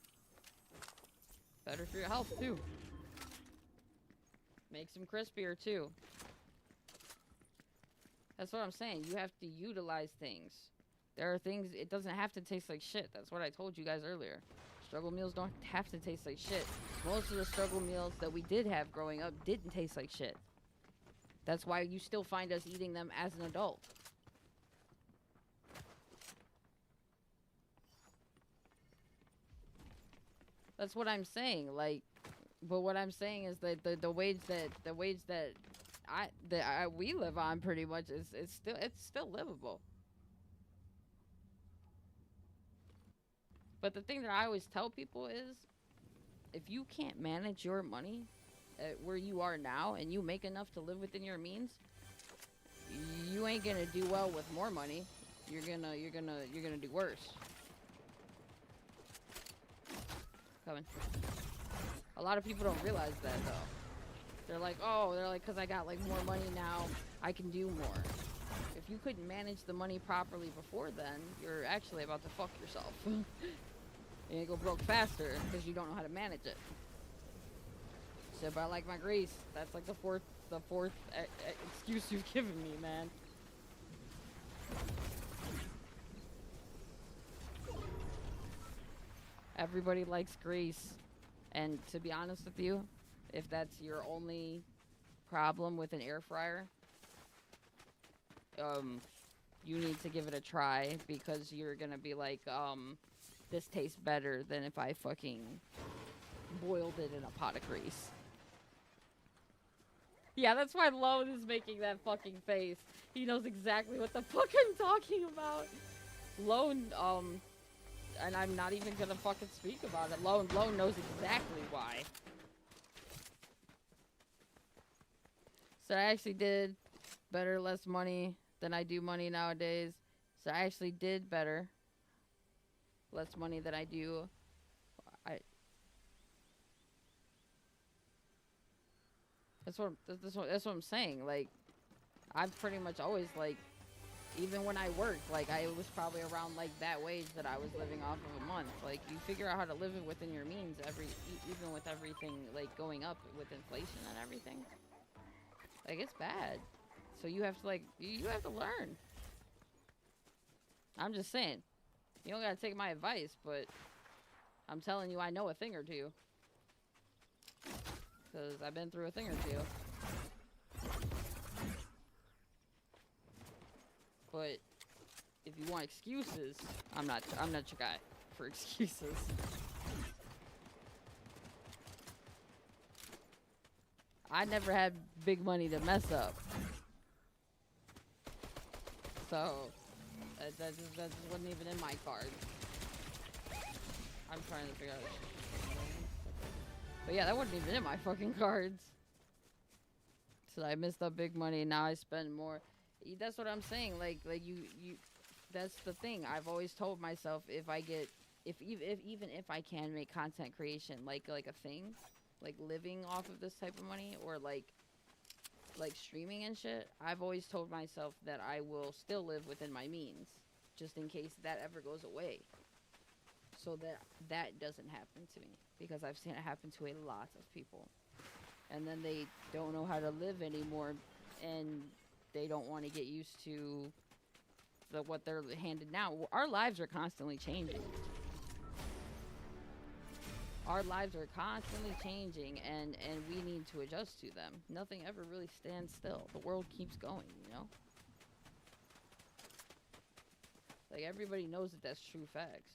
Better for your health too. Makes them crispier too. That's what I'm saying. You have to utilize things. There are things, it doesn't have to taste like shit. That's what I told you guys earlier. Struggle meals don't have to taste like shit. Most of the struggle meals that we did have growing up didn't taste like shit. That's why you still find us eating them as an adult. That's what I'm saying. Like, but what I'm saying is that the wage that we live on pretty much is it's still livable. But the thing that I always tell people is, if you can't manage your money at where you are now and you make enough to live within your means, you ain't gonna do well with more money. You're gonna do worse. Coming. A lot of people don't realize that though. They're like, cause I got like more money now, I can do more. If you couldn't manage the money properly before then, you're actually about to fuck yourself. And you go broke faster because you don't know how to manage it. So, but I like my grease. That's like the fourth excuse you've given me, man. Everybody likes grease. And to be honest with you, if that's your only problem with an air fryer, you need to give it a try, because you're gonna be like, this tastes better than if I fucking boiled it in a pot of grease. Yeah, that's why Lone is making that fucking face. He knows exactly what the fuck I'm talking about. Lone, and I'm not even gonna fucking speak about it. Lone knows exactly why. So I actually did better, less money than I do money nowadays. So I actually did better. Less money than I do. That's what I'm saying. Like, I'm pretty much always like, even when I worked, like I was probably around like that wage that I was living off of a month. Like, you figure out how to live it within your means even with everything like going up with inflation and everything. Like, it's bad. So you have to like, you have to learn. I'm just saying. You don't gotta take my advice, but I'm telling you, I know a thing or two. Because I've been through a thing or two. But if you want excuses, I'm not your guy for excuses. I never had big money to mess up. So that just wasn't even in my cards. I'm trying to figure out. But yeah, that wasn't even in my fucking cards. So I missed up big money. Now I spend more. That's what I'm saying. Like you. That's the thing. I've always told myself, even if I can make content creation like a thing, like living off of this type of money, or like streaming and shit, I've always told myself that I will still live within my means, just in case that ever goes away. So that doesn't happen to me, because I've seen it happen to a lot of people. And then they don't know how to live anymore, and they don't want to get used to what they're handed now. Our lives are constantly changing. Our lives are constantly changing, and we need to adjust to them. Nothing ever really stands still. The world keeps going, you know? Like, everybody knows that that's true facts.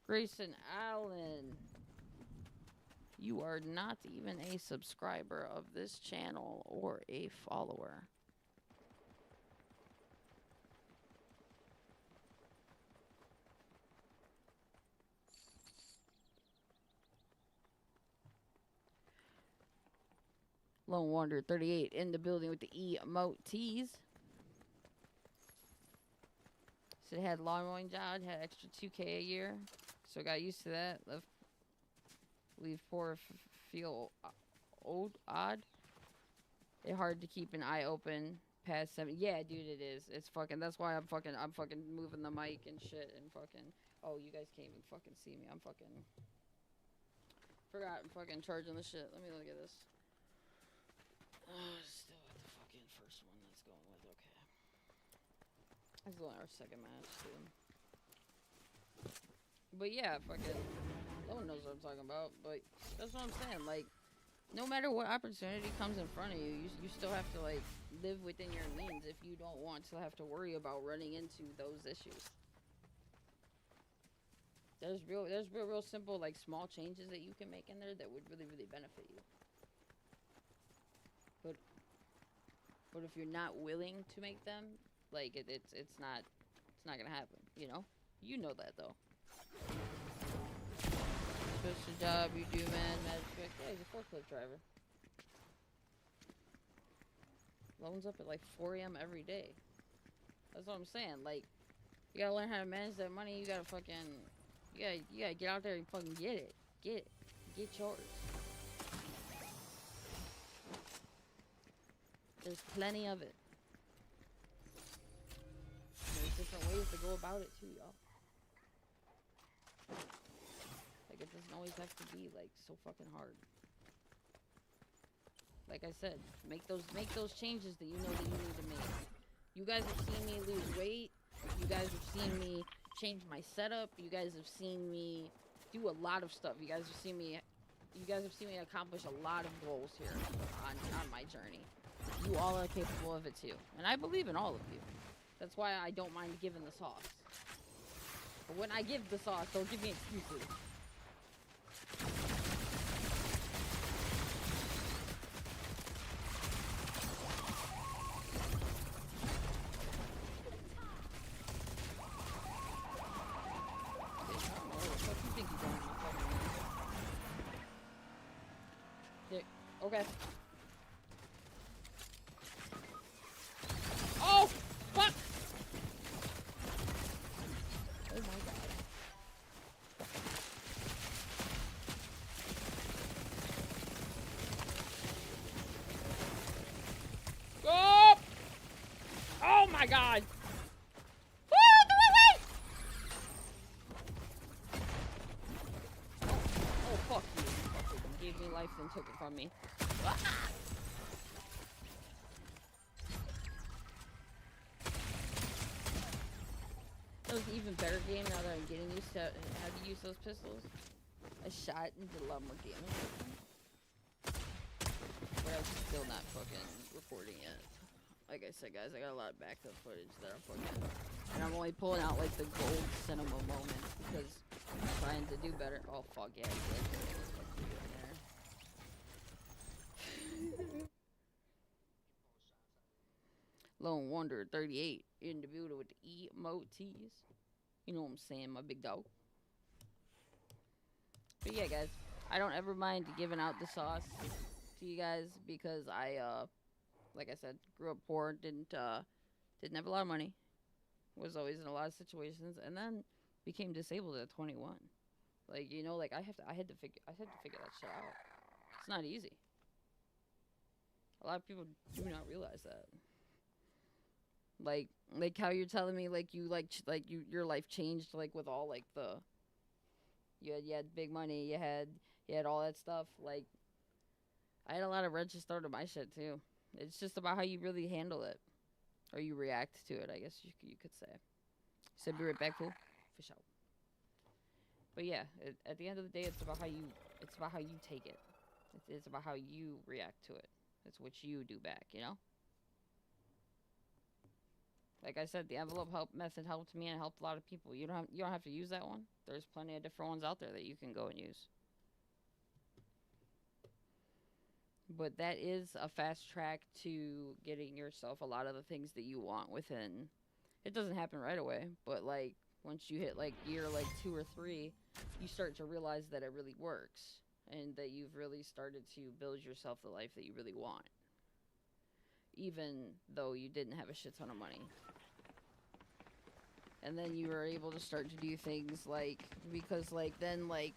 Grayson Allen. You are not even a subscriber of this channel or a follower. Lone Wanderer 38 in the building with the emotes. So it had lawn mowing job, had extra 2K a year. So got used to that. Leave poor feel odd. It's hard to keep an eye open past 7. Yeah, dude, it is. It's fucking. That's why I'm fucking moving the mic and shit and fucking. Oh, you guys can't even fucking see me. I'm fucking. Forgot I'm fucking charging the shit. Let me look at this. Still at the fucking first one that's going with. Okay. This is only our second match, too. But yeah, fucking. No one knows what I'm talking about, but that's what I'm saying. Like, no matter what opportunity comes in front of you, you still have to, like, live within your means if you don't want to have to worry about running into those issues. There's real simple, like, small changes that you can make in there that would really, really benefit you. But if you're not willing to make them, like, it's not gonna happen, you know? You know that, though. Special job you do, man. Magic. Yeah, he's a forklift driver. Loans up at like 4 a.m. every day. That's what I'm saying. Like, you gotta learn how to manage that money. You gotta fucking, you gotta get out there and fucking get it. Get yours. There's plenty of it. There's different ways to go about it too, y'all. Like, it doesn't always have to be, like, so fucking hard. Like I said, make those changes that you know that you need to make. You guys have seen me lose weight. You guys have seen me change my setup. You guys have seen me do a lot of stuff. You guys have seen me accomplish a lot of goals here on my journey. You all are capable of it too. And I believe in all of you. That's why I don't mind giving the sauce. But when I give the sauce, don't give me excuses. Okay. Oh, fuck! Oh my god. Go! Oh my god! Woo! Oh, fuck you. You gave me life and took it from me. That was an even better game now that I'm getting used to how to use those pistols. I shot and did a lot more damage. But I'm still not fucking recording yet. Like I said, guys, I got a lot of backup footage that I'm fucking... And I'm only pulling out, like, the gold cinema moments because I'm trying to do better. Oh, fuck yeah, Lone Wanderer 38 in the building with the emotes. You know what I'm saying, my big dog. But yeah, guys, I don't ever mind giving out the sauce to you guys because I, like I said, grew up poor, didn't have a lot of money, was always in a lot of situations, and then became disabled at 21. Like, you know, like I had to figure that shit out. It's not easy. A lot of people do not realize that. Like how you're telling me, like you your life changed, like with all like the you had big money, you had all that stuff. Like I had a lot of wrenches thrown to my shit too. It's just about how you really handle it, or you react to it. I guess you could say. So be right back, fool. Fish out. But yeah, at the end of the day, it's about how you take it. It's about how you react to it. It's what you do back, you know. Like I said, the envelope help method helped me and it helped a lot of people. You don't have to use that one. There's plenty of different ones out there that you can go and use. But that is a fast track to getting yourself a lot of the things that you want within. It doesn't happen right away, but like once you hit like year like 2 or 3, you start to realize that it really works and that you've really started to build yourself the life that you really want. Even though you didn't have a shit ton of money. And then you were able to start to do things like, because like then like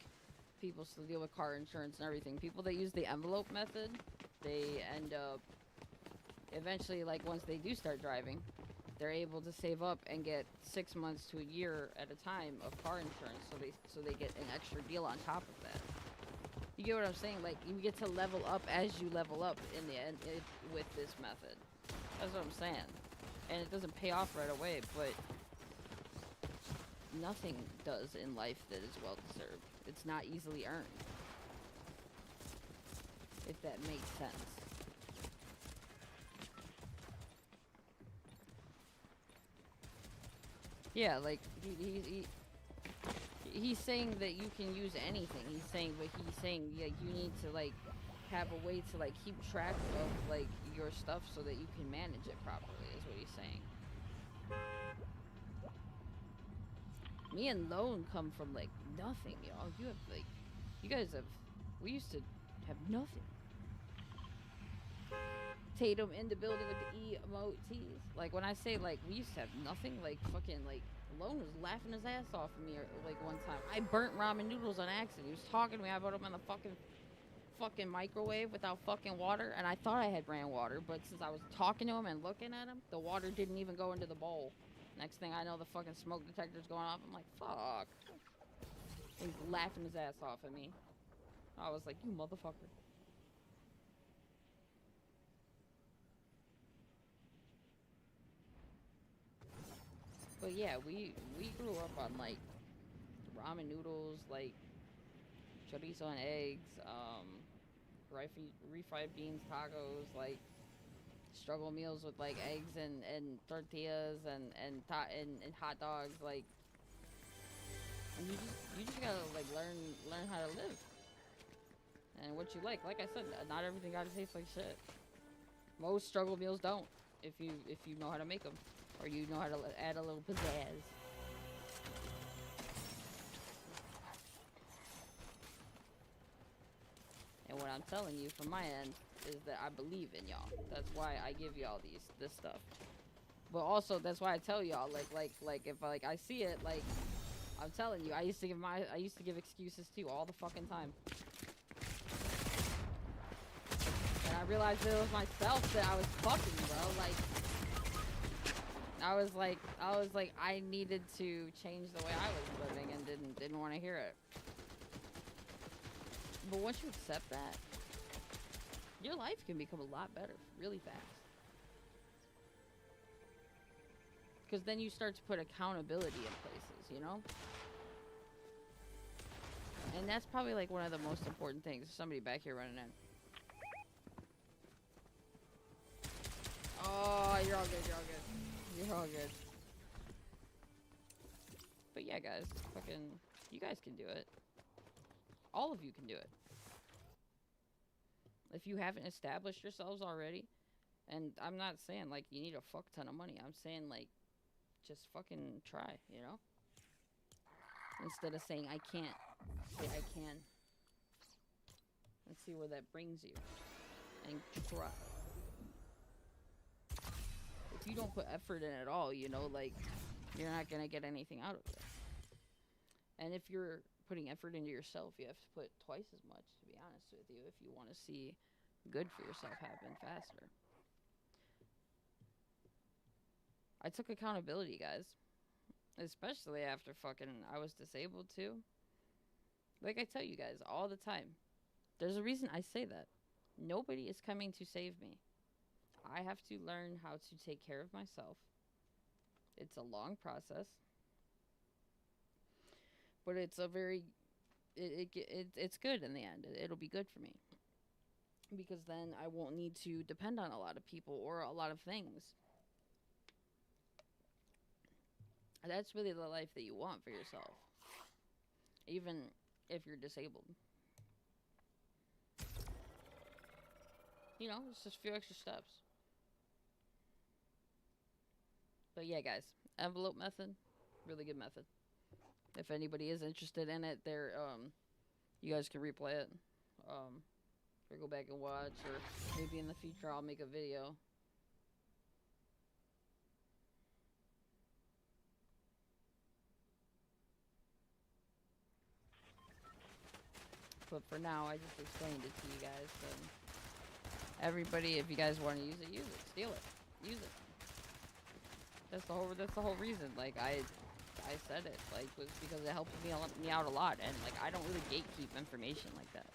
people still deal with car insurance and everything. People that use the envelope method, they end up eventually, like once they do start driving, they're able to save up and get 6 months to a year at a time of car insurance, so they get an extra deal on top of that. You get what I'm saying? Like you get to level up as you level up in the end with this method. That's what I'm saying. And it doesn't pay off right away, but nothing does in life that is well deserved. It's not easily earned. If that makes sense. Yeah, like he's saying that you can use anything. He's saying yeah, you need to like have a way to like keep track of like your stuff so that you can manage it properly. Is what he's saying. Me and Lone come from like nothing, y'all. You have like, you guys have, we used to have nothing. Tatum in the building with the emotes. Like when I say like we used to have nothing, like fucking like Lone was laughing his ass off at me like one time. I burnt ramen noodles on accident. He was talking to me. I put them in the fucking microwave without fucking water, and I thought I had ran water, but since I was talking to him and looking at him, the water didn't even go into the bowl. Next thing I know, the fucking smoke detector's going off. I'm like, fuck. He's laughing his ass off at me. I was like, you motherfucker. But yeah, we grew up on like ramen noodles, like chorizo and eggs, refried beans, tacos, like struggle meals with like eggs and tortillas and hot dogs, like, and you just gotta like learn how to live and what you like. Like I said, not everything gotta taste like shit. Most struggle meals don't, if you know how to make them, or you know how to add a little pizzazz. And what I'm telling you from my end is that I believe in y'all. That's why I give y'all this stuff. But also that's why I tell y'all like if like I see it, like I'm telling you, I used to give excuses too all the fucking time. And I realized it was myself that I was fucking, bro. Like I was like I needed to change the way I was living and didn't want to hear it. But once you accept that, your life can become a lot better really fast. Because then you start to put accountability in places, you know? And that's probably like one of the most important things. There's somebody back here running in. Oh, you're all good, you're all good. You're all good. But yeah, guys, fucking, you guys can do it. All of you can do it. If you haven't established yourselves already, and I'm not saying like you need a fuck ton of money. I'm saying like just fucking try, you know? Instead of saying I can't, say I can. And see where that brings you. And try. If you don't put effort in at all, you know, like you're not gonna get anything out of it. And if you're putting effort into yourself, you have to put twice as much, to be honest with you, if you want to see good for yourself happen faster. I took accountability, guys. Especially after fucking I was disabled too. Like I tell you guys all the time, there's a reason I say that. Nobody is coming to save me. I have to learn how to take care of myself. It's a long process. But it's a very, it's good in the end. It'll be good for me. Because then I won't need to depend on a lot of people or a lot of things. That's really the life that you want for yourself, even if you're disabled. You know, it's just a few extra steps. But yeah, guys, envelope method, really good method. If anybody is interested in it, you guys can replay it, or go back and watch, or maybe in the future I'll make a video. But for now, I just explained it to you guys. So everybody, if you guys want to use it, steal it, use it. That's the whole reason. Like I said it, like, was because it helps me out a lot, and like I don't really gatekeep information like that.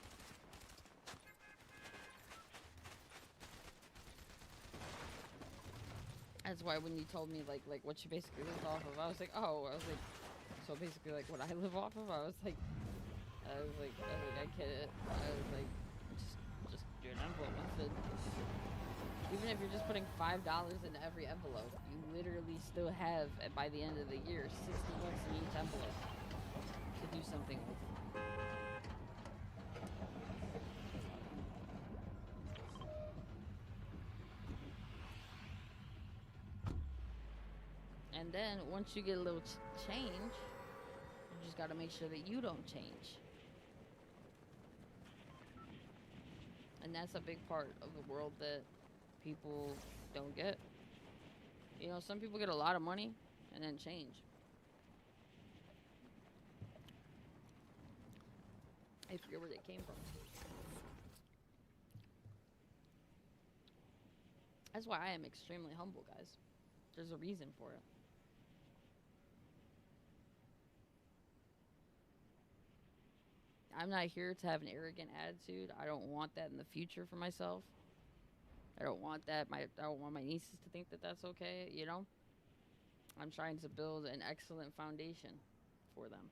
That's why when you told me like what you basically live off of, I was like, so basically like what I live off of. I was like, I get it. I was like, just do an envelope method. Even if you're just putting $5 into every envelope, you literally still have, by the end of the year, 60 bucks in each envelope to do something with. And then once you get a little change, you just got to make sure that you don't change. And that's a big part of the world that people don't get. You know, some people get a lot of money and then change. I forget where they came from. That's why I am extremely humble, guys. There's a reason for it. I'm not here to have an arrogant attitude. I don't want that in the future for myself. I don't want that. I don't want my nieces to think that that's okay, you know? I'm trying to build an excellent foundation for them.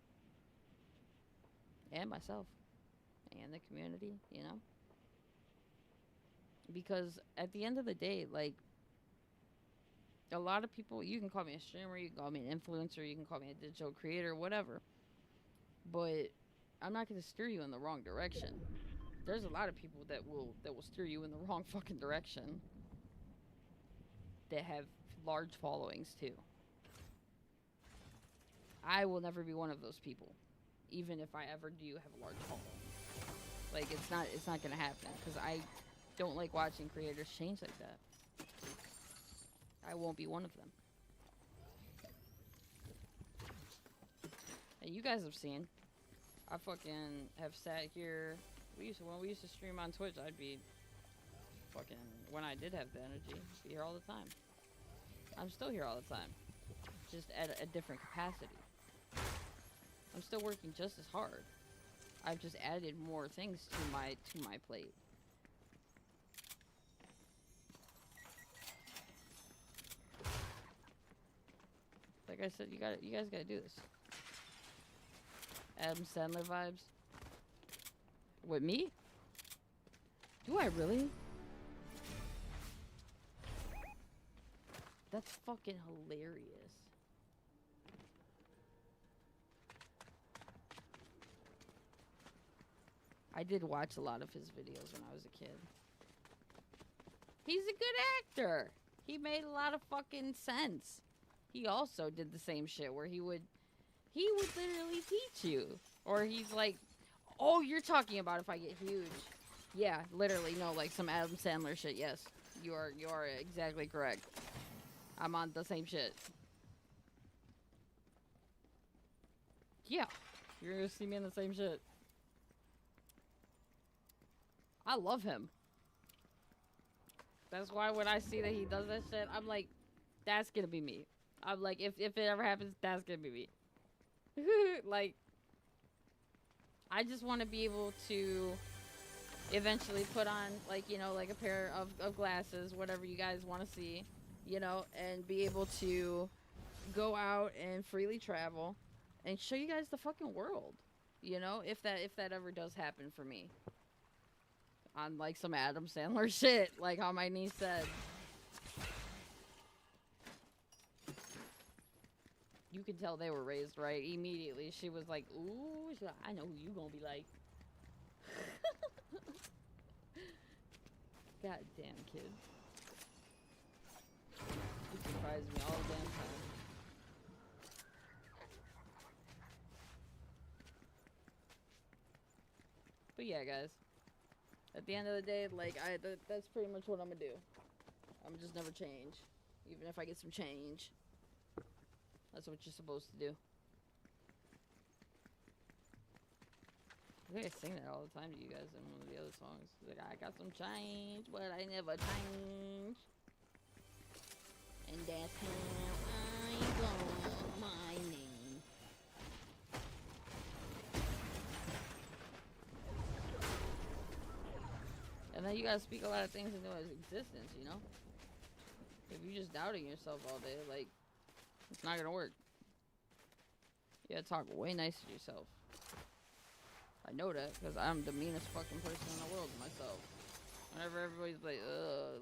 And myself. And the community, you know? Because at the end of the day, like, a lot of people, you can call me a streamer, you can call me an influencer, you can call me a digital creator, whatever. But I'm not going to steer you in the wrong direction. There's a lot of people that will steer you in the wrong fucking direction. That have large followings too. I will never be one of those people, even if I ever do have a large following. Like it's not gonna happen because I don't like watching creators change like that. I won't be one of them. And you guys have seen. I fucking have sat here. When we used to stream on Twitch, I'd be fucking, when I did have the energy, be here all the time. I'm still here all the time, just at a different capacity. I'm still working just as hard. I've just added more things to my plate. Like I said, you guys gotta do this. Adam Sandler vibes. With me? Do I really? That's fucking hilarious. I did watch a lot of his videos when I was a kid. He's a good actor. He made a lot of fucking sense. He also did the same shit where he would literally teach you. Or he's like, oh, you're talking about if I get huge. Yeah, literally, no, like some Adam Sandler shit, yes. You are exactly correct. I'm on the same shit. Yeah, you're gonna see me in the same shit. I love him. That's why when I see that he does that shit, I'm like, that's gonna be me. I'm like, if it ever happens, that's gonna be me. Like, I just want to be able to eventually put on, like, you know, like a pair of glasses, whatever you guys want to see, you know, and be able to go out and freely travel and show you guys the fucking world, you know, if that ever does happen for me. On, like, some Adam Sandler shit, like how my niece said. you can tell they were raised right. Immediately, she was like, ooh, she's like, I know who you gonna be like. Goddamn kid. He surprises me all the damn time. But yeah, guys. At the end of the day, like, that's pretty much what I'm gonna do. I'm just never change. Even if I get some change. That's what you're supposed to do. I think I sing that all the time to you guys in one of the other songs. Like, I got some change, but I never change. And that's how I go my name. And then you gotta speak a lot of things into existence, you know? If you're just doubting yourself all day, like, it's not gonna work. You gotta talk way nicer to yourself. I know that, because I'm the meanest fucking person in the world to myself. Whenever everybody's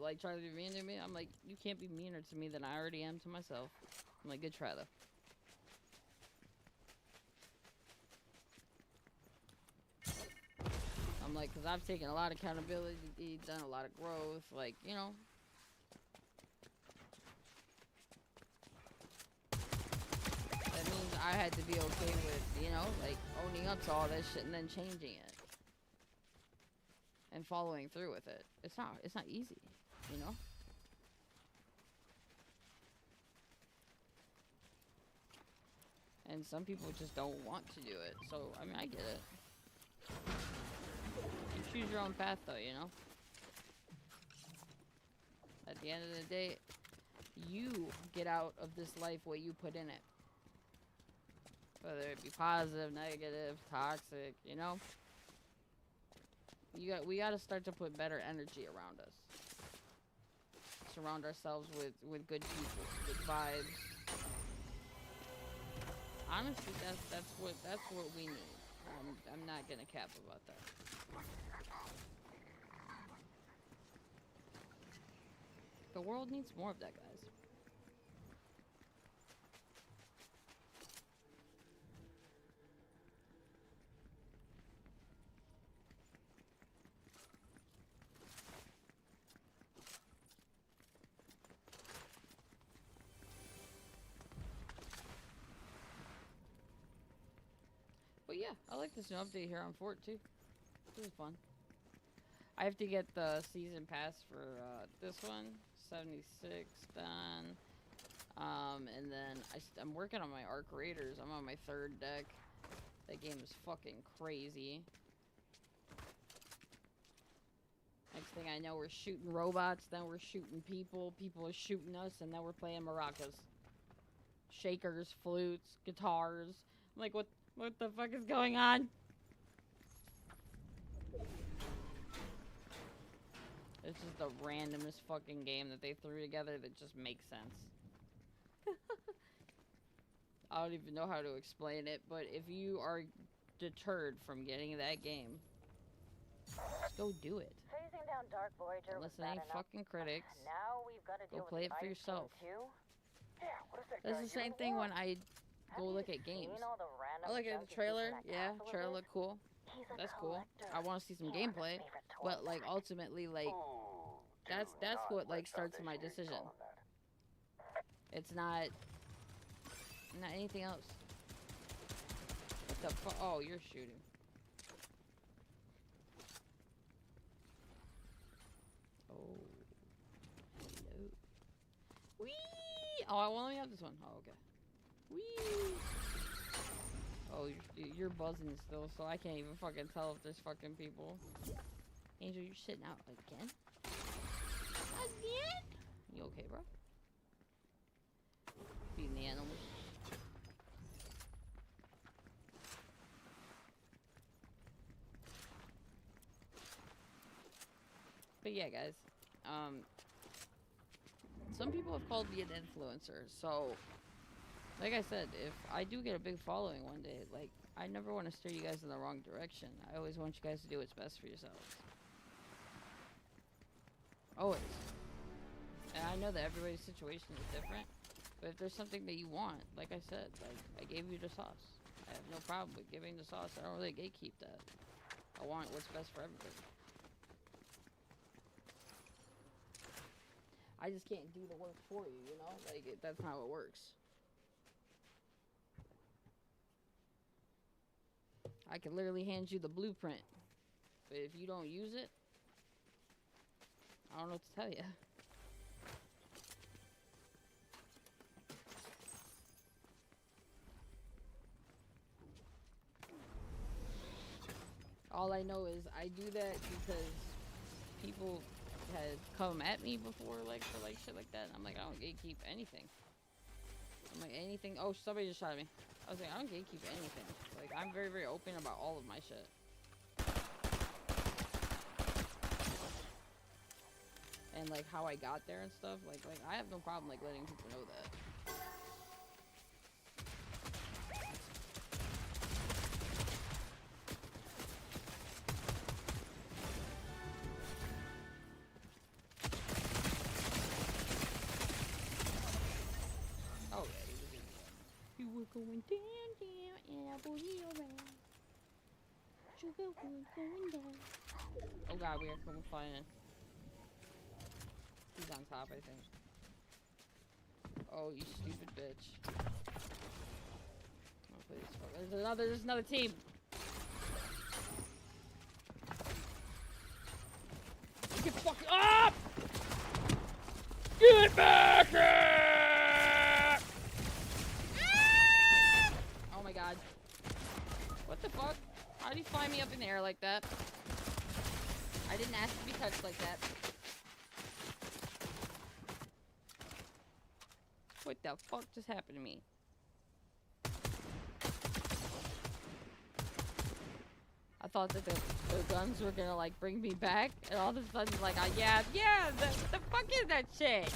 like trying to be mean to me, I'm like, you can't be meaner to me than I already am to myself. I'm like, good try though. I'm like, because I've taken a lot of accountability, done a lot of growth, like, you know. That means I had to be okay with, you know, like, owning up to all that shit and then changing it. And following through with it. It's not easy, you know? And some people just don't want to do it. So, I mean, I get it. You choose your own path, though, you know? At the end of the day, you get out of this life what you put in it. Whether it be positive, negative, toxic, you know? We gotta start to put better energy around us. Surround ourselves with good people, good vibes. Honestly, that's what we need. I'm not gonna cap about that. The world needs more of that, guys. But yeah, I like this new update here on Fort too. This is fun. I have to get the season pass for this one, 76 done. And then I'm working on my Arc Raiders. I'm on my 3rd deck. That game is fucking crazy. Next thing I know, we're shooting robots, then we're shooting people. People are shooting us, and then we're playing maracas. Shakers, flutes, guitars. I'm like, what the fuck is going on? It's just the randomest fucking game that they threw together that just makes sense. I don't even know how to explain it, but if you are deterred from getting that game, just go do it. Chasing down Dark Voyager Don't listen to any fucking critics. Now we've got to Go deal play with it for yourself. Yeah, what is that That's guy the same doing thing when what? I go look at games. I look at the trailer, yeah, trailer look cool. That's cool. I want to see some gameplay, but like ultimately, like that's what like starts my decision. It's not anything else. What the fuck? Oh, you're shooting. Oh, hello. Whee! Oh, I only have this one. Oh, okay. Whee! Oh, you're buzzing still, so I can't even fucking tell if there's fucking people. Angel, you're sitting out again? Again? You okay, bro? Feeding the animals. But yeah, guys. Some people have called me an influencer, so like I said, if I do get a big following one day, like, I never want to steer you guys in the wrong direction. I always want you guys to do what's best for yourselves. Always. And I know that everybody's situation is different, But if there's something that you want, like I said, like I gave you the sauce. I have no problem with giving the sauce. I don't really gatekeep that. I want what's best for everybody. I just can't do the work for you, you know? Like, that's not how it works. I can literally hand you the blueprint. But if you don't use it, I don't know what to tell you. All I know is I do that because people had come at me before, like, for, like, shit like that. And I'm like, I don't gatekeep anything. I'm like, anything. Oh, somebody just shot at me. I was like, I don't gatekeep anything. Like, I'm very, very open about all of my shit. And, like, how I got there and stuff. Like, I have no problem, like, letting people know that. Oh, yeah, he was in there. You were going down, down, and I booty around. Sugar was going down. Oh, God, we are coming flying in. He's on top, I think. Oh, you stupid bitch. Oh, please. There's another team. Get fucking up! Get back here! Ah! Oh my god. What the fuck? How did he fly me up in the air like that? I didn't ask to be touched like that. What the fuck just happened to me? I thought that the guns were gonna like bring me back, and all of a sudden like, yeah, the fuck is that shit?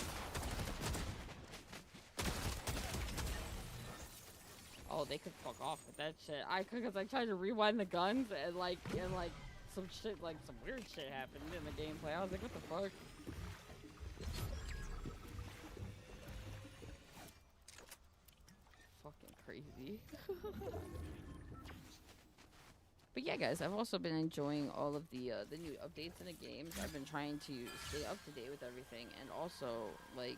Oh, they could fuck off with that shit. Cause I tried to rewind the guns and like some shit, like some weird shit happened in the gameplay. I was like, what the fuck? Fucking crazy. But yeah, guys, I've also been enjoying all of the new updates in the games. I've been trying to stay up to date with everything, and also like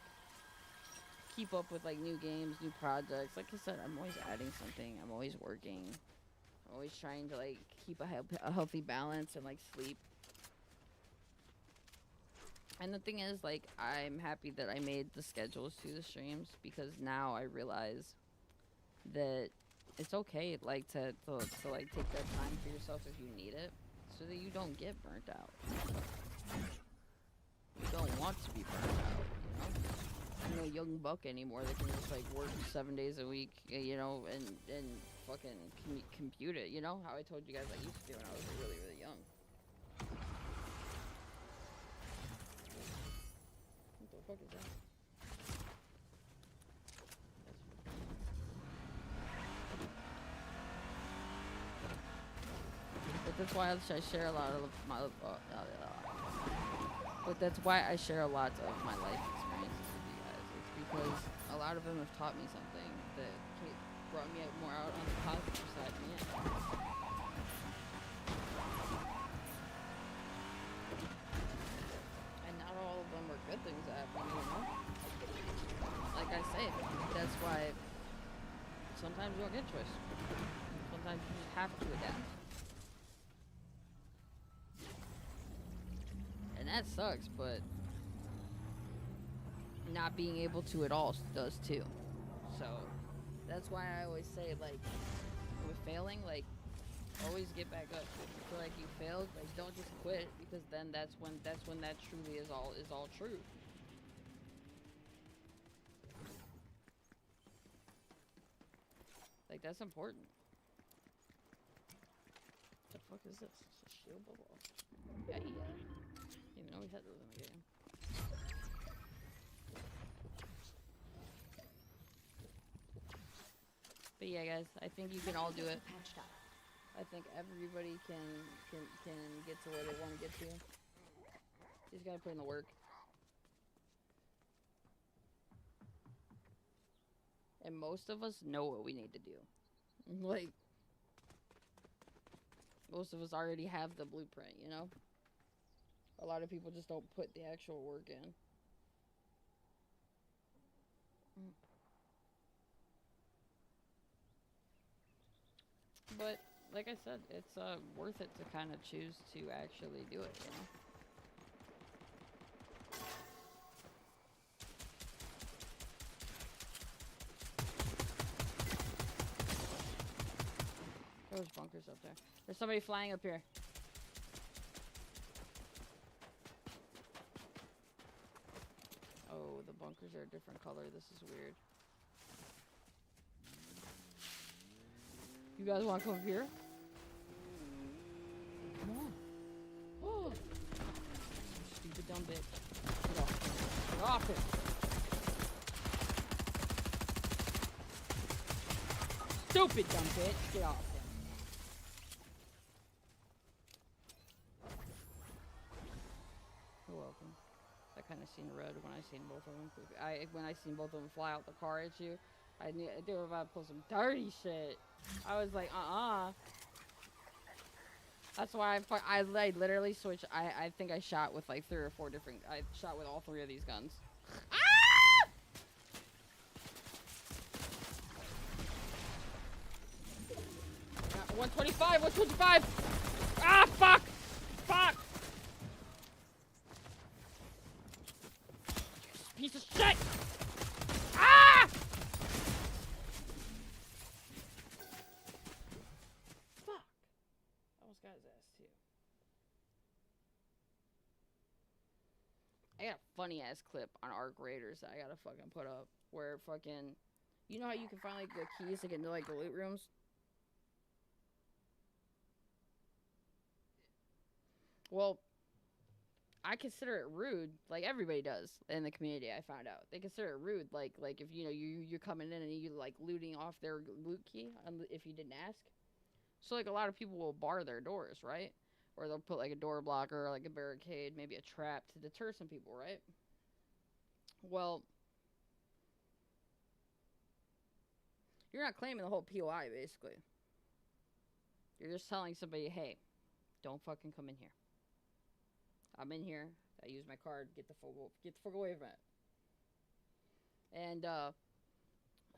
keep up with like new games, new projects. Like I said, I'm always adding something. I'm always working. I'm always trying to like keep a healthy balance and like sleep. And the thing is, like, I'm happy that I made the schedules to the streams, because now I realize that it's okay, like, to like, take that time for yourself if you need it, so that you don't get burnt out. You don't want to be burnt out, you know? I'm no young buck anymore that can just, like, work 7 days a week, you know, and fucking compute it, you know? How I told you guys I used to do when I was really, really young. What the fuck is that? But that's why I share a lot of my. But that's why I share a lot of my life experiences with you guys. It's because a lot of them have taught me something that brought me more out on the positive side of me. And not all of them are good things that happen, you know? Like I say, that's why sometimes you don't get a choice. Sometimes you just have to adapt. And that sucks, but not being able to at all does too. So that's why I always say, like, with failing, like, always get back up. If you feel like you failed, like, don't just quit, because then that's when that truly is all true. Like, that's important. What the fuck is this? It's a shield bubble. Yeah. Didn't even know we had those in the game. But yeah, guys, I think you can all do it. I think everybody can get to where they want to get to. You just gotta put in the work. And most of us know what we need to do. Like, most of us already have the blueprint, you know? A lot of people just don't put the actual work in. But, like I said, it's worth it to kind of choose to actually do it, you know? There's bunkers up there. There's somebody flying up here. Oh, the bunkers are a different color. This is weird. You guys want to come up here? Come on. Oh! Stupid dumb bitch. Get off. Get off it. Stupid dumb bitch. Get off him. You're welcome. I kind of seen red when I seen both of them. When I seen both of them fly out the car at you, I knew they were about to pull some dirty shit. I was like, That's why I literally switched. I think I shot with like 3 or 4 different. I shot with all 3 of these guns. Ah! 125, 125. Ah, fuck, fuck. Piece of shit. Ah! Fuck. Almost got his ass too. I got a funny ass clip on Arc Raiders that I gotta fucking put up. Where fucking, you know how you can find like the keys to get into like the loot rooms? Well, I consider it rude, like everybody does in the community. I found out they consider it rude, like if you know you're coming in and you like looting off their loot key, if you didn't ask. So like a lot of people will bar their doors, right? Or they'll put like a door blocker, or like a barricade, maybe a trap to deter some people, right? Well, you're not claiming the whole POI basically. You're just telling somebody, hey, don't fucking come in here. I'm in here. I use my card. Get the fuck away from it. And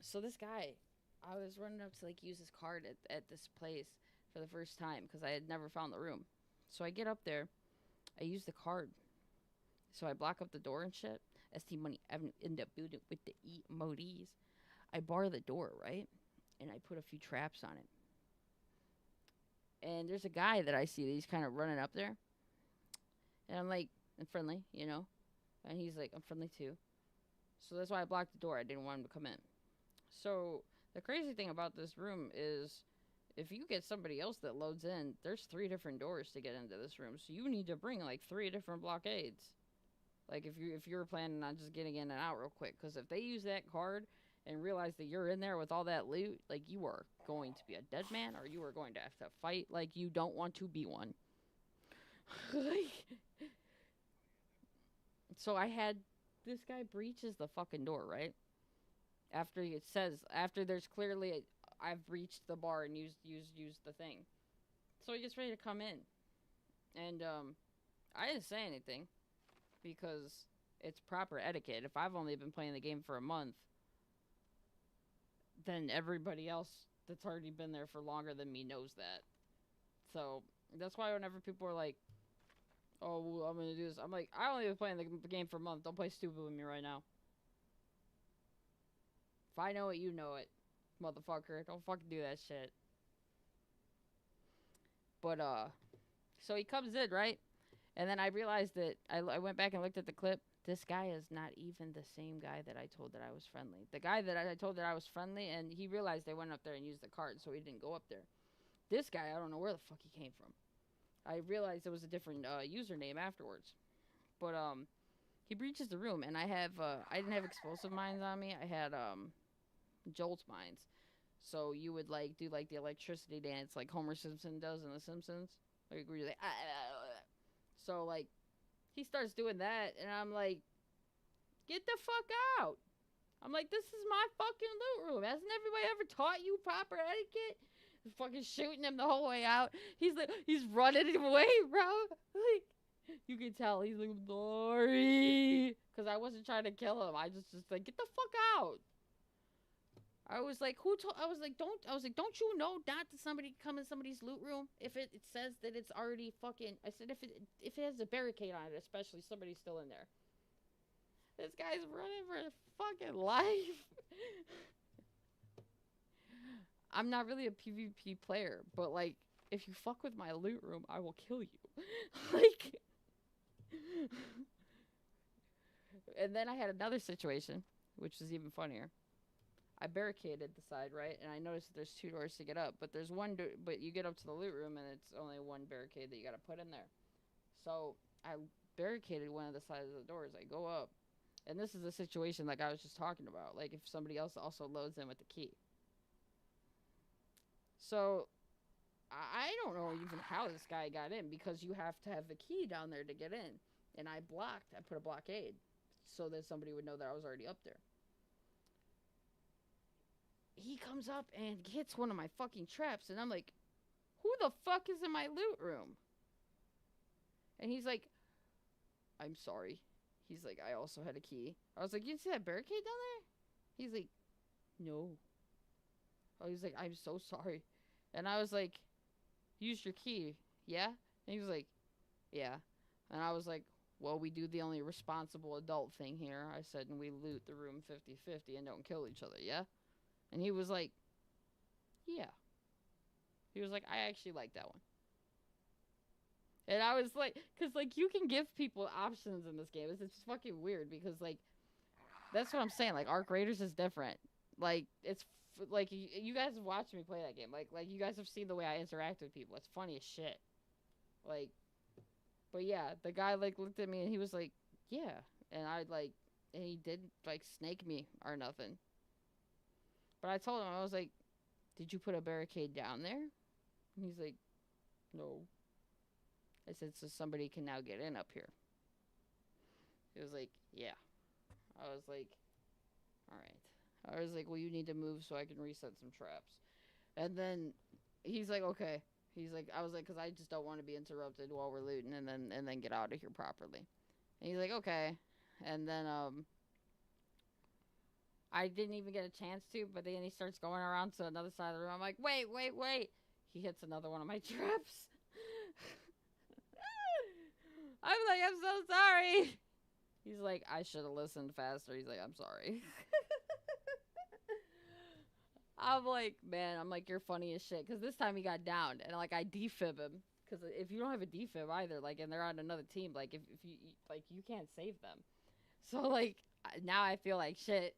so this guy, I was running up to like use his card at this place for the first time because I had never found the room. So I get up there, I use the card. So I block up the door and shit. ST money end up building with the emojis. I bar the door, right? And I put a few traps on it. And there's a guy that I see that he's kind of running up there. And I'm like, I'm friendly, you know? And he's like, I'm friendly too. So that's why I blocked the door. I didn't want him to come in. So the crazy thing about this room is if you get somebody else that loads in, there's 3 different doors to get into this room. So you need to bring like 3 different blockades. Like if you're planning on just getting in and out real quick. Because if they use that card and realize that you're in there with all that loot, like you are going to be a dead man or you are going to have to fight like you don't want to be one. So I had this guy breaches the fucking door, right? After it says, after there's clearly I've breached the bar and used the thing. So he gets ready to come in. And I didn't say anything because it's proper etiquette. If I've only been playing the game for a month, then everybody else that's already been there for longer than me knows that. So that's why whenever people are like, oh, well, I'm gonna do this, I'm like, I only been playing the game for a month. Don't play stupid with me right now. If I know it, you know it, motherfucker. Don't fucking do that shit. But so he comes in, right? And then I realized that I went back and looked at the clip. This guy is not even the same guy that I told that I was friendly. The guy that I told that I was friendly, and he realized I went up there and used the card, so he didn't go up there. This guy, I don't know where the fuck he came from. I realized it was a different username afterwards. But he breaches the room, and I didn't have explosive mines on me. I had jolt mines. So you would like do like the electricity dance like Homer Simpson does in The Simpsons. Like where you're like, so like he starts doing that, and I'm like, get the fuck out. I'm like, this is my fucking loot room. Hasn't everybody ever taught you proper etiquette? Fucking shooting him the whole way out. He's like, he's running away, bro. Like, you can tell he's like, I'm sorry, because I wasn't trying to kill him. I just like, get the fuck out. I was like, don't you know not to somebody come in somebody's loot room if it says that it's already fucking. I said if it has a barricade on it, especially somebody's still in there. This guy's running for his fucking life. I'm not really a PvP player, but like, if you fuck with my loot room, I will kill you. Like, and then I had another situation, which is even funnier. I barricaded the side, right? And I noticed that there's 2 doors to get up, but there's one but you get up to the loot room and it's only one barricade that you gotta put in there. So I barricaded one of the sides of the doors. I go up, and this is a situation like I was just talking about, like if somebody else also loads in with the key. So I don't know even how this guy got in, because you have to have the key down there to get in. And I put a blockade so that somebody would know that I was already up there. He comes up and hits one of my fucking traps, and I'm like, who the fuck is in my loot room? And he's like, I'm sorry. He's like, I also had a key. I was like, you see that barricade down there? He's like, no. Oh, he's like, I'm so sorry. And I was like, use your key, yeah? And he was like, yeah. And I was like, well, we do the only responsible adult thing here. I said, and we loot the room 50-50 and don't kill each other, yeah? And he was like, yeah. He was like, I actually like that one. And I was like, because, like, you can give people options in this game. It's fucking weird because, like, that's what I'm saying. Like, Arc Raiders is different. Like, it's, like, you guys have watched me play that game. Like, you guys have seen the way I interact with people. It's funny as shit. Like, but yeah, the guy, like, looked at me and he was like, yeah. And I, like, and he didn't, like, snake me or nothing. But I told him, I was like, did you put a barricade down there? And he's like, no. I said, so somebody can now get in up here. He was like, yeah. I was like, all right. I was like, well, you need to move so I can reset some traps. And then he's like, okay. He's like, I was like, because I just don't want to be interrupted while we're looting and then get out of here properly. And he's like, okay. And then I didn't even get a chance to, but then he starts going around to another side of the room. I'm like, wait. He hits another one of my traps. I'm like, I'm so sorry. He's like, I should have listened faster. He's like, I'm sorry. I'm like, man, I'm like, you're funny as shit. Because this time he got downed. And, like, I defib him. Because if you don't have a defib either, like, and they're on another team, like, if you, like, you can't save them. So, like, now I feel like shit.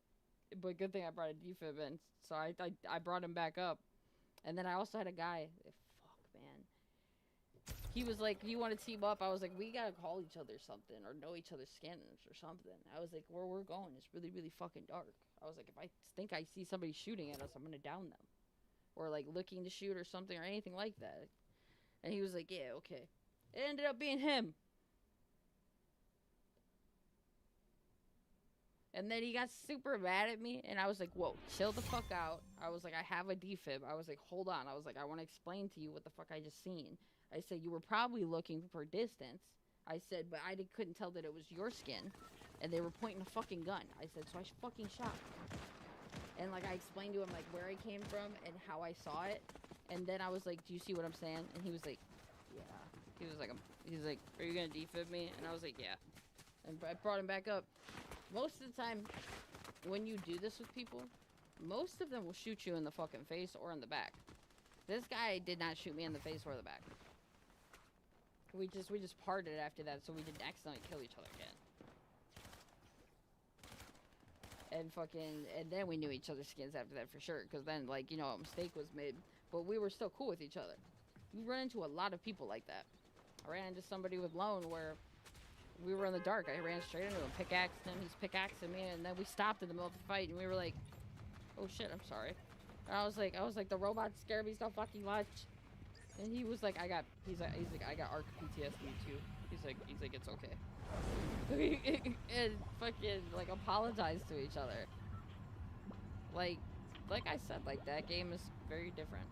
But good thing I brought a defib in. So I brought him back up. And then I also had a guy. Fuck, man. He was like, you want to team up? I was like, we gotta call each other something. Or know each other's skins or something. I was like, where we're going, it's really, really fucking dark. I was like, if I think I see somebody shooting at us, I'm gonna down them. Or, like, looking to shoot or something or anything like that. And he was like, yeah, okay. It ended up being him. And then he got super mad at me, and I was like, whoa, chill the fuck out. I was like, I have a defib. I was like, hold on. I was like, I want to explain to you what the fuck I just seen. I said, you were probably looking for distance. I said, but I couldn't tell that it was your skin. And they were pointing a fucking gun. I said, so I fucking shot. And, like, I explained to him, like, where I came from and how I saw it. And then I was like, do you see what I'm saying? And he was like, yeah. He was like, are you going to defib me? And I was like, yeah. And I brought him back up. Most of the time, when you do this with people, most of them will shoot you in the fucking face or in the back. This guy did not shoot me in the face or the back. We just parted after that, so we didn't accidentally kill each other again. And then we knew each other's skins after that for sure, because then, like, you know, a mistake was made, but we were still cool with each other. You run into a lot of people like that. I ran into somebody with Lone where we were in the dark. I ran straight into him, pickaxed him, he's pickaxing me, and then we stopped in the middle of the fight, and we were like, oh shit, I'm sorry. And I was like, the robot scared me so fucking much. And he was like, he's like, I got ARC PTSD too. He's like, it's okay. And fucking, like, apologized to each other. like I said, like that game is very different.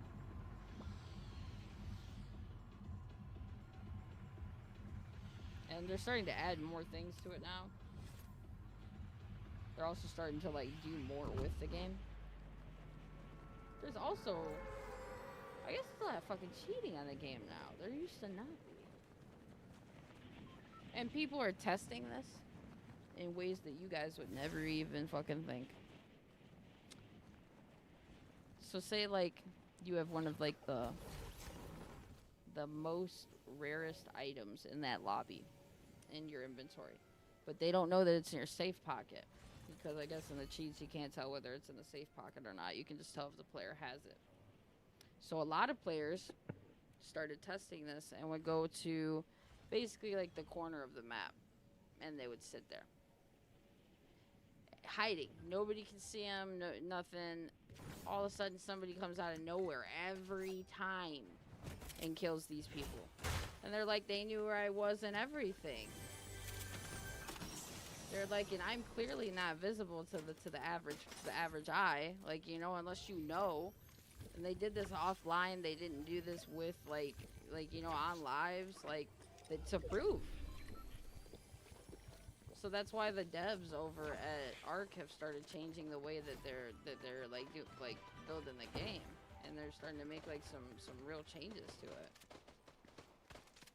And they're starting to add more things to it now. They're also starting to like do more with the game. There's also, I guess there's a lot of fucking cheating on the game now. There used to not be. And people are testing this in ways that you guys would never even fucking think. So say like you have one of like the most rarest items in that lobby in your inventory, but they don't know that it's in your safe pocket, because I guess in the cheats you can't tell whether it's in the safe pocket or not. You can just tell if the player has it. So a lot of players started testing this and would go to basically like the corner of the map, and they would sit there hiding. Nobody can see them, no, nothing. All of a sudden somebody comes out of nowhere every time and kills these people, and they're like, they knew where I was and everything. They're like, and I'm clearly not visible to the average eye, like, you know, unless you know. And they did this offline. They didn't do this with like you know, on lives, like, to prove. So that's why the devs over at Ark have started changing the way that they're like building the game, and they're starting to make like some real changes to it.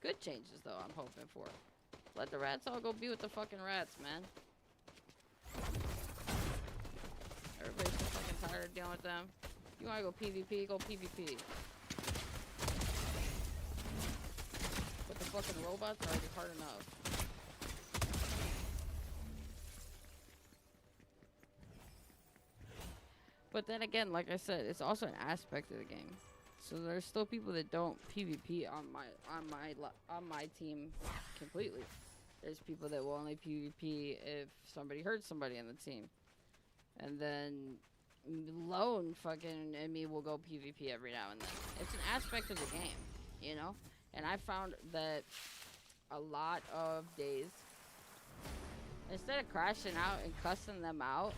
Good changes though, I'm hoping for. Let the rats all go be with the fucking rats, man. Everybody's so fucking tired of dealing with them. You wanna go PvP, go PvP. But the fucking robots are already hard enough. But then again, like I said, it's also an aspect of the game. So there's still people that don't PvP on my team completely. There's people that will only PvP if somebody hurts somebody on the team. And then Lone fucking and me will go PvP every now and then. It's an aspect of the game, you know? And I found that a lot of days, instead of crashing out and cussing them out,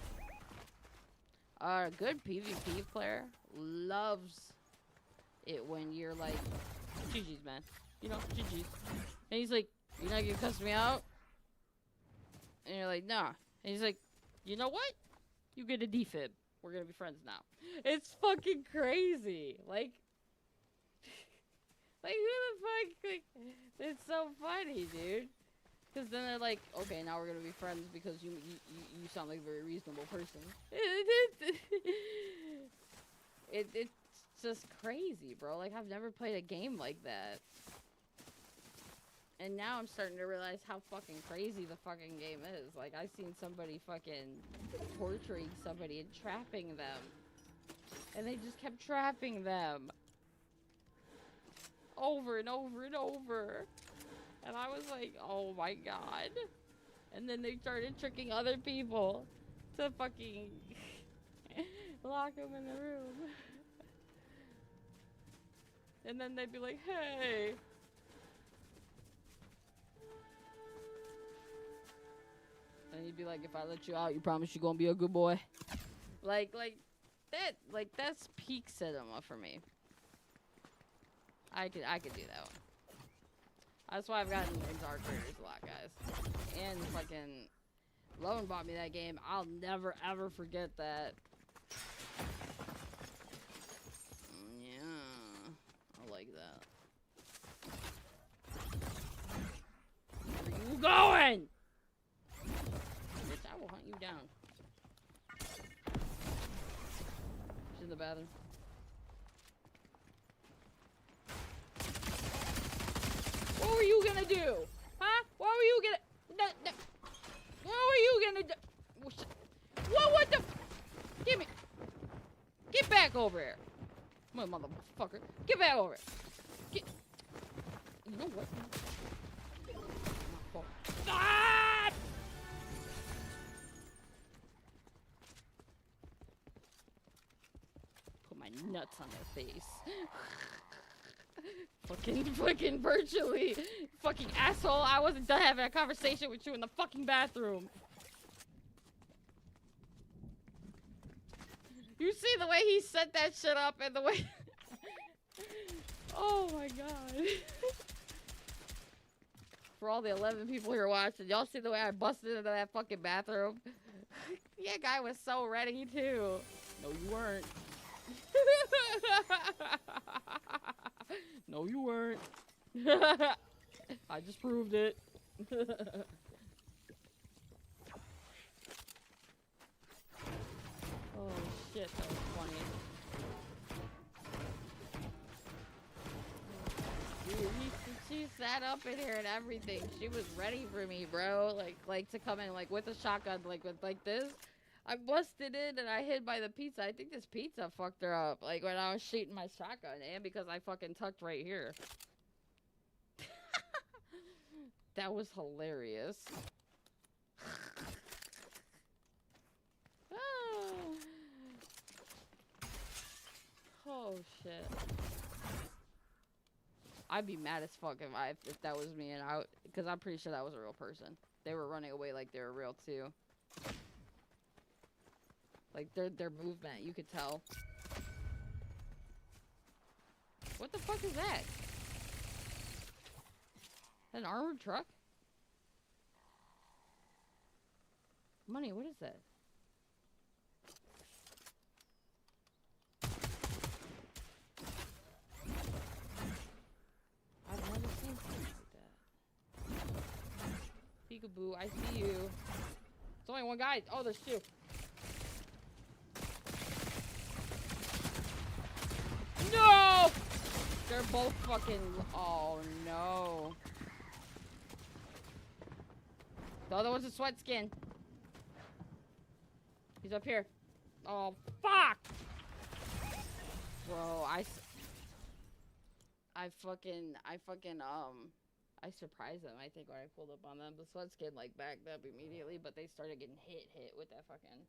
a good PvP player loves it when you're like, GG's, man. You know, GG's. And he's like, you're not gonna cuss me out? And you're like, nah. And he's like, you know what? You get a defib. We're gonna be friends now. It's fucking crazy. Like who the fuck? Like, it's so funny, dude. Because then they're like, okay, now we're gonna be friends because you sound like a very reasonable person. It's just crazy, bro. Like, I've never played a game like that. And now I'm starting to realize how fucking crazy the fucking game is. Like, I've seen somebody fucking torturing somebody and trapping them. And they just kept trapping them. Over and over and over. And I was like, oh my god. And then they started tricking other people to fucking lock them in the room. And then they'd be like, hey. And he'd be like, if I let you out, you promise you're gonna be a good boy? Like that's peak cinema for me. I could do that one. That's why I've gotten into Dark Raiders a lot, guys. And fucking Lone bought me that game. I'll never ever forget that. Yeah, I like that. Where are you going? Bitch, I will hunt you down. She's in the bathroom. What were you gonna do? Huh? What were you gonna... What were you gonna do? What the... Give me... Get back over here. Motherfucker. Get back over here. Get... You know what? Ah! Put my nuts on their face. Fucking virtually. Fucking asshole. I wasn't done having a conversation with you in the fucking bathroom. You see the way he set that shit up and the way... Oh my god. For all the 11 people here watching, y'all see the way I busted into that fucking bathroom? Yeah, guy was so ready too. No, you weren't. No, you weren't. I just proved it. Oh shit, that was funny. Dude, she sat up in here and everything. She was ready for me, bro. Like to come in like with a shotgun, like with like this. I busted in and I hid by the pizza. I think this pizza fucked her up. Like when I was shooting my shotgun, and because I fucking tucked right here. That was hilarious. Oh shit. I'd be mad as fuck if that was me and I, because I'm pretty sure that was a real person. They were running away like they were real too. Like their movement, you could tell. What the fuck is that? An armored truck? Money, what is that? I've never seen something like that. Peekaboo, I see you. It's only one guy. Oh, there's two. No! They're both fucking... Oh, no. The other one's a sweat skin. He's up here. Oh, fuck! Bro, I surprised them, I think, when I pulled up on them. The sweat skin, like, backed up immediately, but they started getting hit with that fucking...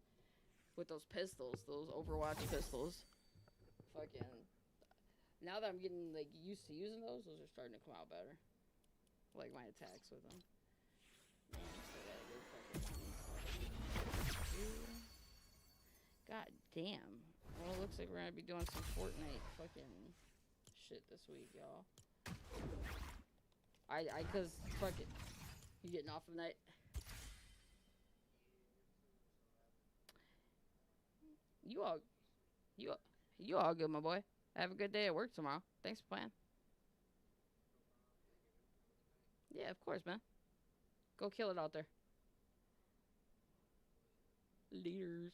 With those pistols, those Overwatch pistols. Fucking... Now that I'm getting, like, used to using those are starting to come out better. Like, my attacks with them. God damn. Well, it looks like we're gonna be doing some Fortnite fucking shit this week, y'all. Cause, fuck it. You getting off tonight? You all good, my boy. Have a good day at work tomorrow. Thanks for playing. Yeah, of course, man. Go kill it out there. Leaders.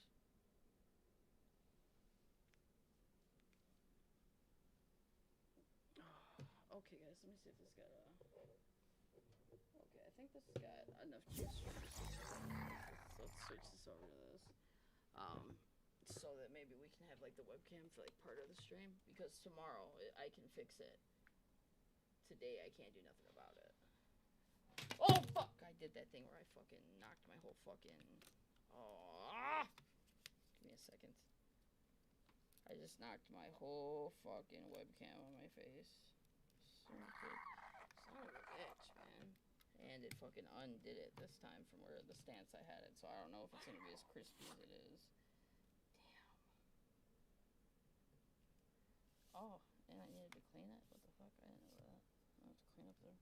Okay, guys, let me see if this got okay, I think this has got enough juice for this. So let's switch this over to this. So that maybe we can have like the webcam for like part of the stream, because tomorrow I can fix it. Today I can't do nothing about it. Oh fuck! I did that thing where I fucking knocked my whole fucking... Oh! Give me a second. I just knocked my whole fucking webcam on my face. Son of a bitch, man. And it fucking undid it this time from where the stance I had it, so I don't know if it's gonna be as crispy as it is. Damn. Oh, and I needed to clean it? What the fuck? I didn't know that. I have to clean up there.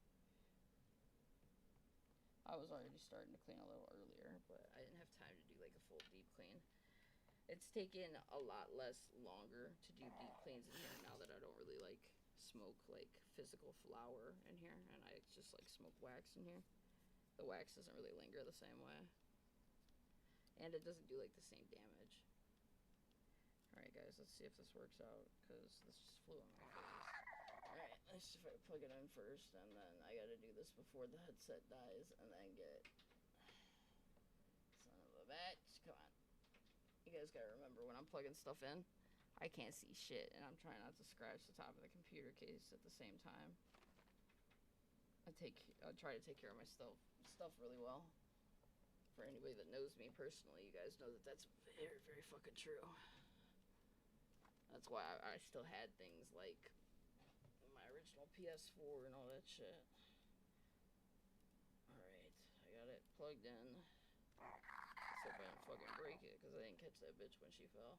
I was already starting to clean a little earlier, but I didn't have time to do like a full deep clean. It's taken a lot less longer to do deep cleans in here now that I don't really like smoke like physical flour in here, and I just like smoke wax in here. The wax doesn't really linger the same way, and it doesn't do like the same damage. Alright guys, let's see if this works out, because this just flew on my face. Alright, let's see if I plug it in first, and then I gotta do this before the headset dies, and then get... Son of a bitch, come on. You guys gotta remember, when I'm plugging stuff in, I can't see shit, and I'm trying not to scratch the top of the computer case at the same time. I try to take care of my stuff really well. For anybody that knows me personally, you guys know that that's very, very fucking true. That's why I still had things like my original PS4 and all that shit. Alright, I got it plugged in. Let's hope I didn't fucking break it, because I didn't catch that bitch when she fell.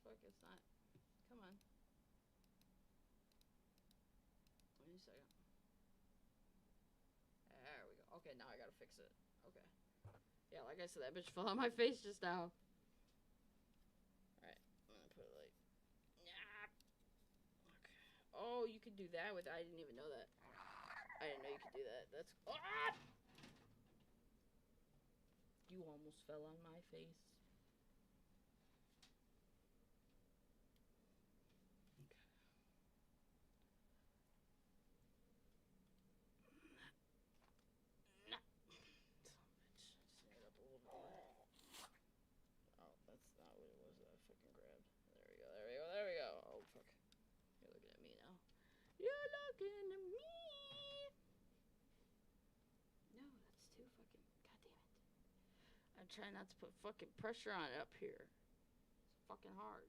fuck? It's not. Come on. Wait a second. There we go. Okay, now I gotta fix it. Okay. Yeah, like I said, that bitch fell on my face just now. Alright, I'm gonna put it like. Yeah. Okay. Oh, you could do that with. I didn't even know that. I didn't know you could do that. That's. Ah! You almost fell on my face. Oh, that's not what it was that I fucking grabbed. There we go, there we go, there we go. Oh, fuck. You're looking at me now. You're looking at me! No, that's too fucking... God damn it. I'm trying not to put fucking pressure on it up here. It's fucking hard.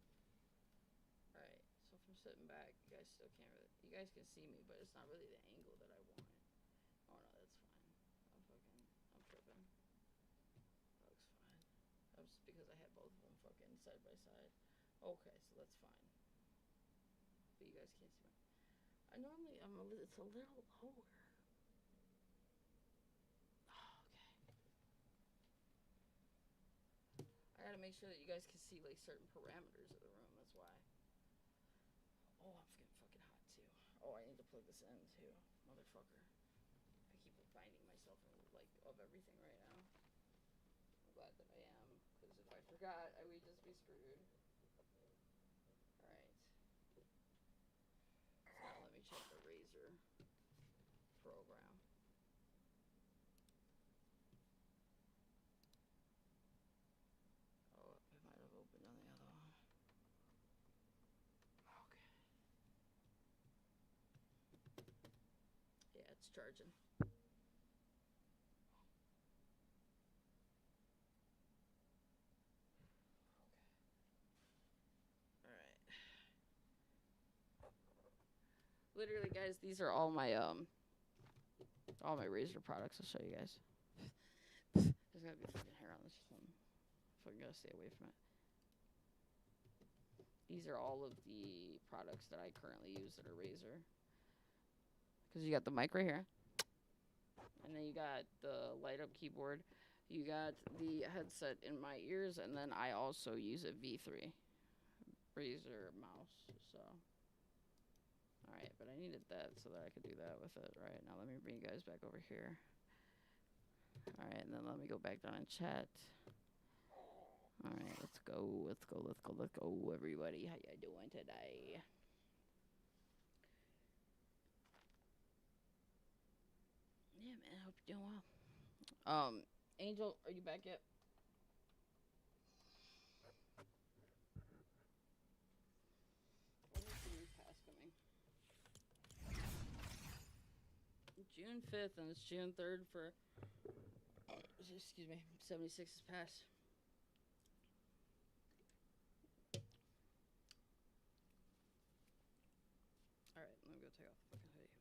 Alright, so if I'm sitting back, you guys still can't really... You guys can see me, but it's not really the angle that I want. Oh, no, that's fine. I'm tripping. That looks fine. That was because I had both of them fucking side by side. Okay, so that's fine. But you guys can't see me. It's a little lower. Oh, okay. I gotta make sure that you guys can see like certain parameters of the room. That's why. Oh, I'm getting fucking hot too. Oh, I need to plug this in too, motherfucker. I keep finding myself in like of everything right now. I'm glad that I am, because if I forgot, I would just be screwed. Alright. So now let me check the Razer program. Oh, it might have opened on the other one. Okay. Yeah, it's charging. Literally, guys, these are all my Razer products. I'll show you guys. There's gotta be fucking hair on this one. Fucking gotta stay away from it. These are all of the products that I currently use that are Razer. Because you got the mic right here, and then you got the light up keyboard. You got the headset in my ears, and then I also use a V3 Razer mouse. So. Alright, but I needed that so that I could do that with it. Right, now let me bring you guys back over here. Alright, and then let me go back down and chat. Alright, let's go, everybody. How you doing today? Yeah, man, I hope you're doing well. Angel, are you back yet? When is the new pass coming? June 5th, and it's June 3rd for, excuse me, 76's pass. Alright, let me go take off the fucking hoodie.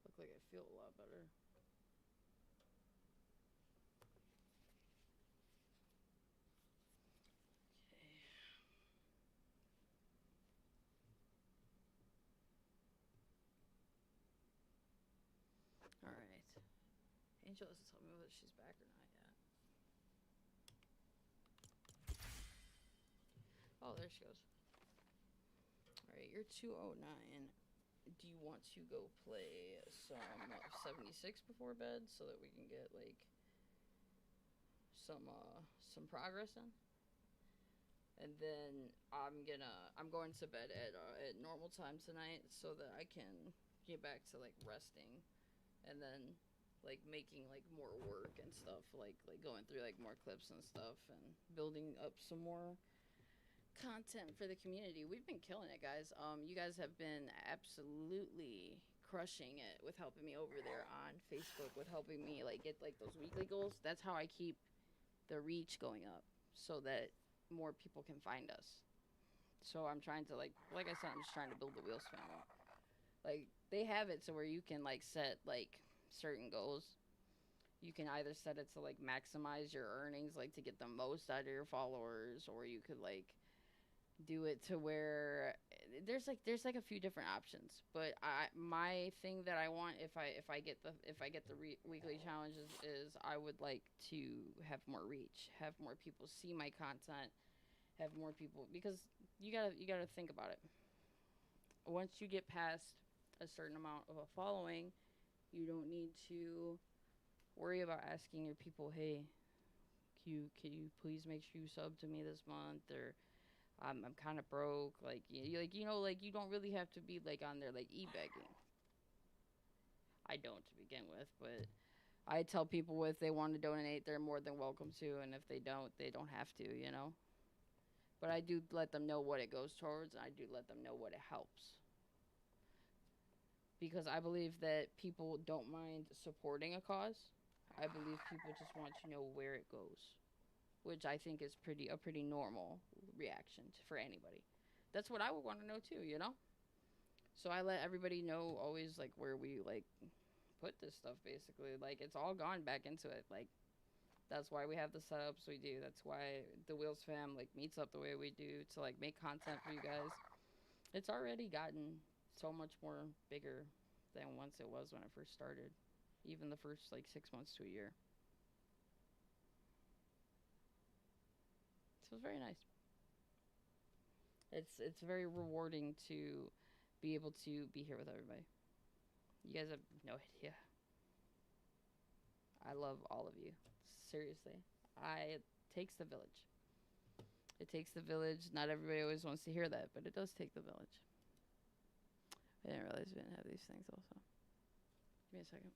Look like I feel a lot better. Okay. Alright. Angel doesn't tell me whether she's back or not yet. Oh, there she goes. Alright, you're 209. Do you want to go play some 76 before bed so that we can get like some progress in? and then I'm going to bed at normal time tonight so that I can get back to like resting, and then like making like more work and stuff, like going through like more clips and stuff, and building up some more content for the community. We've been killing it, guys. You guys have been absolutely crushing it with helping me over there on Facebook, with helping me like get like those weekly goals. That's how I keep the reach going up, so that more people can find us. So I'm trying to like I said, I'm just trying to build the Wheels family. Like they have it so where you can like set like certain goals. You can either set it to like maximize your earnings, like to get the most out of your followers, or you could like do it to where there's like a few different options. But my thing that I want, if I get the weekly challenges, is I would like to have more reach, have more people see my content, have more people, because you gotta think about it. Once you get past a certain amount of a following, you don't need to worry about asking your people, hey, can you please make sure you sub to me this month, or I'm kind of broke, like you don't really have to be like on there like e-begging. I don't to begin with, but I tell people if they want to donate, they're more than welcome to, and if they don't have to. But I do let them know what it goes towards, and I do let them know what it helps. Because I believe that people don't mind supporting a cause. I believe people just want to know where it goes, which I think is a pretty normal reaction for anybody. That's what I would want to know too. So I let everybody know always like where we like put this stuff, basically. Like it's all gone back into it. Like that's why we have the setups we do. That's why the Wheels fam like meets up the way we do to like make content for you guys. It's already gotten so much more bigger than once it was when it first started. Even the first like 6 months to a year. So it's very nice. It's very rewarding to be able to be here with everybody. You guys have no idea. I love all of you. Seriously. It takes the village. It takes the village. Not everybody always wants to hear that, but it does take the village. I didn't realize we didn't have these things also. Give me a second.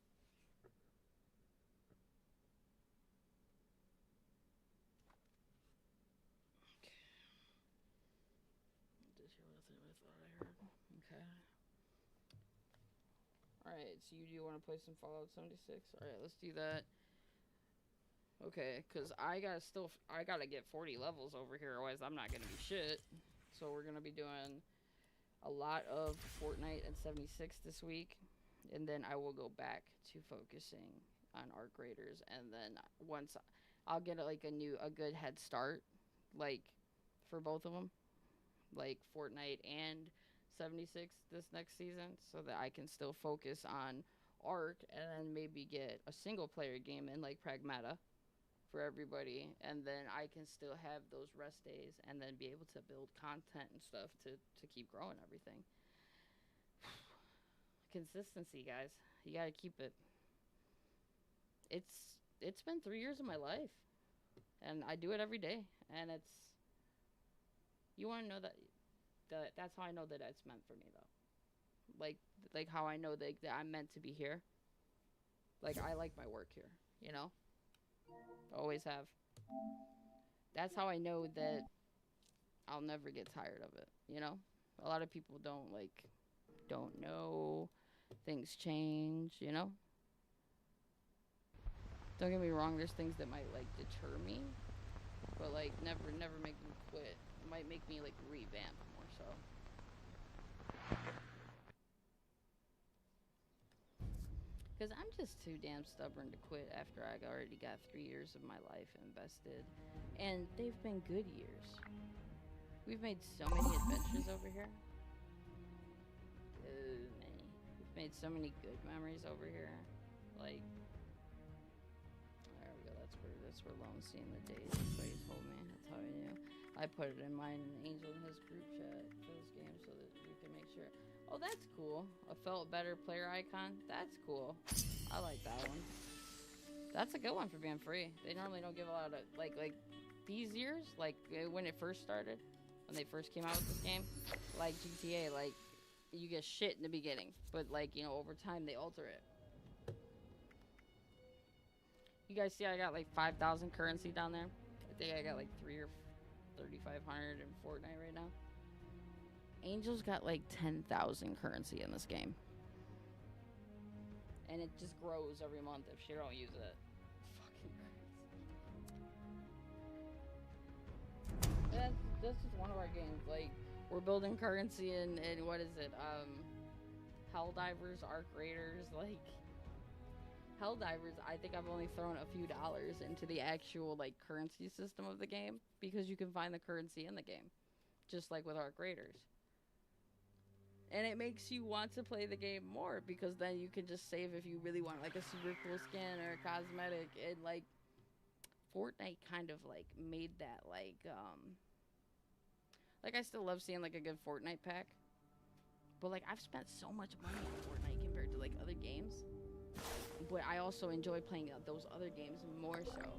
Okay. Alright, so you do want to play some Fallout 76? Alright, let's do that. Okay, because I gotta get 40 levels over here, otherwise I'm not gonna be shit. So we're gonna be doing a lot of Fortnite and 76 this week, and then I will go back to focusing on art graders, and then once I'll get like a good head start, like for both of them, like Fortnite and 76 this next season, so that I can still focus on art, and then maybe get a single player game in like Pragmata for everybody, and then I can still have those rest days and then be able to build content and stuff to keep growing everything. Consistency, guys. You gotta keep it. It's been 3 years of my life, and I do it every day, and you want to know that's how I know that it's meant for me, though. Like how I know that I'm meant to be here. Like I like my work here, always have. That's how I know that I'll never get tired of it. A lot of people don't know, things change. Don't get me wrong, there's things that might like deter me, but like never make me quit. It might make me like revamp more so. Because I'm just too damn stubborn to quit after I already got 3 years of my life invested. And they've been good years. We've made so many adventures over here. So many. We've made so many good memories over here. Like, there we go. That's where Lone seeing the days. That's what he told me. That's how I knew. I put it in mine and Angel in his group chat for this game so that we can make sure. Oh, that's cool. A felt better player icon. That's cool. I like that one. That's a good one for being free. They normally don't give a lot of like these years, like when it first started, when they first came out with this game, like GTA, like you get shit in the beginning, but like, you know, over time they alter it. You guys see I got like 5,000 currency down there? I think I got like 3 or 3,500 in Fortnite right now. Angel's got like 10,000 currency in this game. And it just grows every month if she don't use it. Fucking crazy. That's just one of our games. Like, we're building currency in what is it? Helldivers, Arc Raiders, like Helldivers, I think I've only thrown a few dollars into the actual like currency system of the game because you can find the currency in the game. Just like with Arc Raiders. And it makes you want to play the game more because then you can just save if you really want like a super cool skin or a cosmetic. And like Fortnite kind of like made that like I still love seeing like a good Fortnite pack. But like I've spent so much money on Fortnite compared to like other games. But I also enjoy playing those other games more so.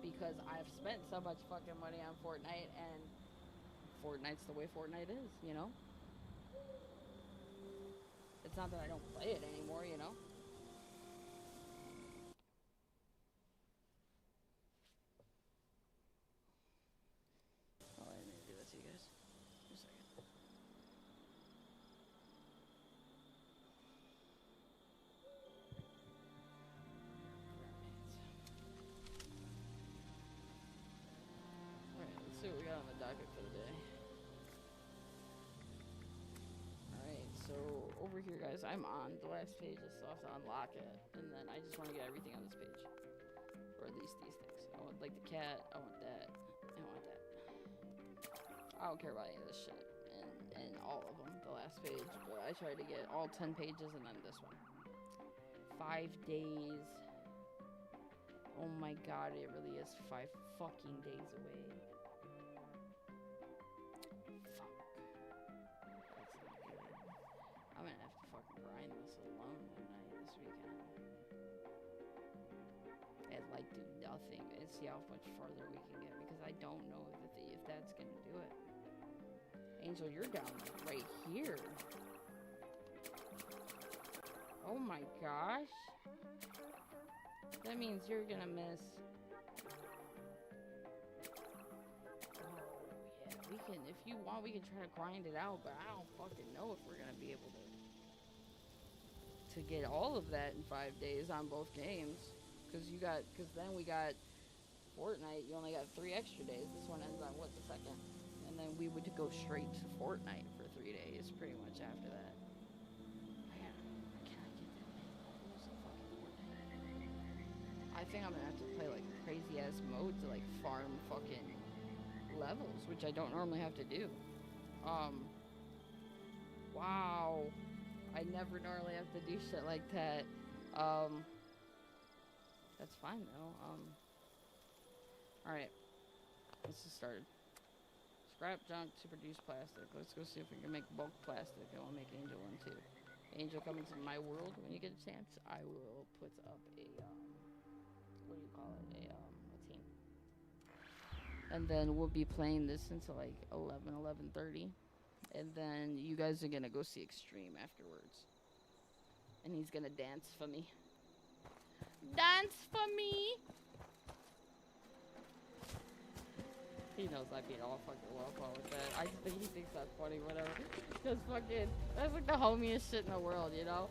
Because I've spent so much fucking money on Fortnite and Fortnite's the way Fortnite is, you know? It's not that I don't play it anymore, you know? Oh, I didn't do that to you guys. Just a second. Alright, let's see what we got on the docket for the day. So over here, guys, I'm on the last page. I still have to unlock it, and then I just want to get everything on this page, or at least these things. I want like the cat. I want that. I want that. I don't care about any of this shit, and all of them. The last page, but I tried to get all 10 pages, and then this one. 5 days. Oh my god, it really is 5 fucking days away. I'm gonna have to fucking grind this alone tonight this weekend. And like do nothing and see how much farther we can get because I don't know if that's gonna do it. Angel, you're down like right here. Oh my gosh. That means you're gonna miss. Oh yeah, we can, if you want, we can try to grind it out, but I don't fucking know if we're gonna be able to get all of that in 5 days on both games. Because then we got Fortnite, you only got 3 extra days. This one ends on, what, the 2nd? And then we would go straight to Fortnite for 3 days, pretty much after that. Can I get that fucking Fortnite? I think I'm gonna have to play, like, crazy-ass mode to, like, farm fucking levels, which I don't normally have to do. Wow. I never normally have to do shit like that. That's fine though. Alright. Let's get started. Scrap junk to produce plastic. Let's go see if we can make bulk plastic. I want to make Angel one too. Angel, come into my world when you get a chance. I will put up a, what do you call it? A team. And then we'll be playing this until like 11:30. And then you guys are gonna go see Extreme afterwards. And he's gonna dance for me. Dance for me! He knows I'd be all fucking well with that. I just think he thinks that's funny, whatever. Cause fucking, that's like the homiest shit in the world, you know?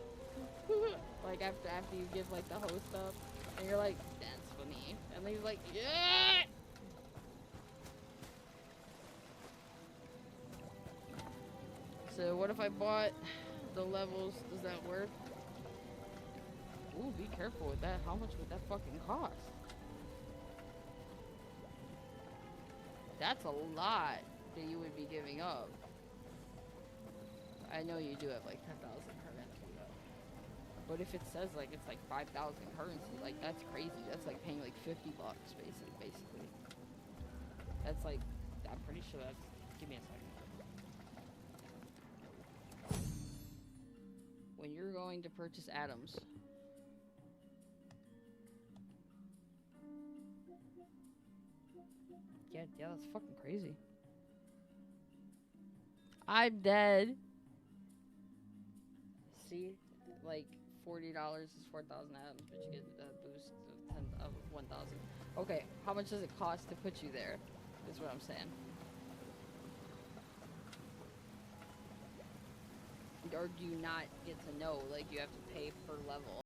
Like after you give like the host up, and you're like, dance for me. And then he's like, yeah! So what if I bought the levels? Does that work? Ooh, be careful with that. How much would that fucking cost? That's a lot that you would be giving up. I know you do have like 10,000 currency though. But if it says like it's like 5,000 currency, like that's crazy. That's like paying like $50 basically. That's like, I'm pretty sure that's, give me a second. When you're going to purchase atoms, that's fucking crazy. I'm dead. See, like $40 is 4,000 atoms, but you get a boost of 1,000. Okay, how much does it cost to put you there? Is what I'm saying. Or do you not get to know? Like you have to pay per level.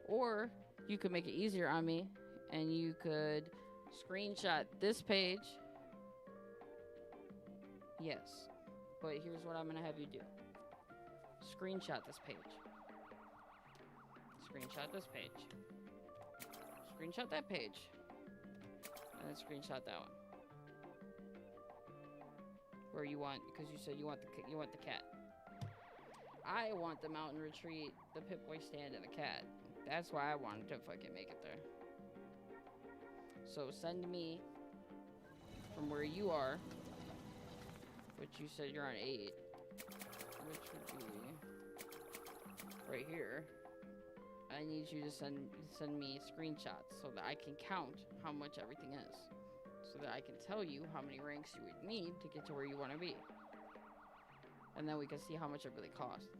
Or you could make it easier on me and you could screenshot this page. Yes. But here's what I'm going to have you do. Screenshot this page. Screenshot this page. screenshot that page. And then screenshot that one. Where you want, because you said you want the cat. I want the mountain retreat, the Pip-Boy stand, and the cat. That's why I wanted to fucking make it there. So send me from where you are, which you said you're on 8, which would be right here. I need you to send me screenshots so that I can count how much everything is, so that I can tell you how many ranks you would need to get to where you want to be, and then we can see how much it really costs.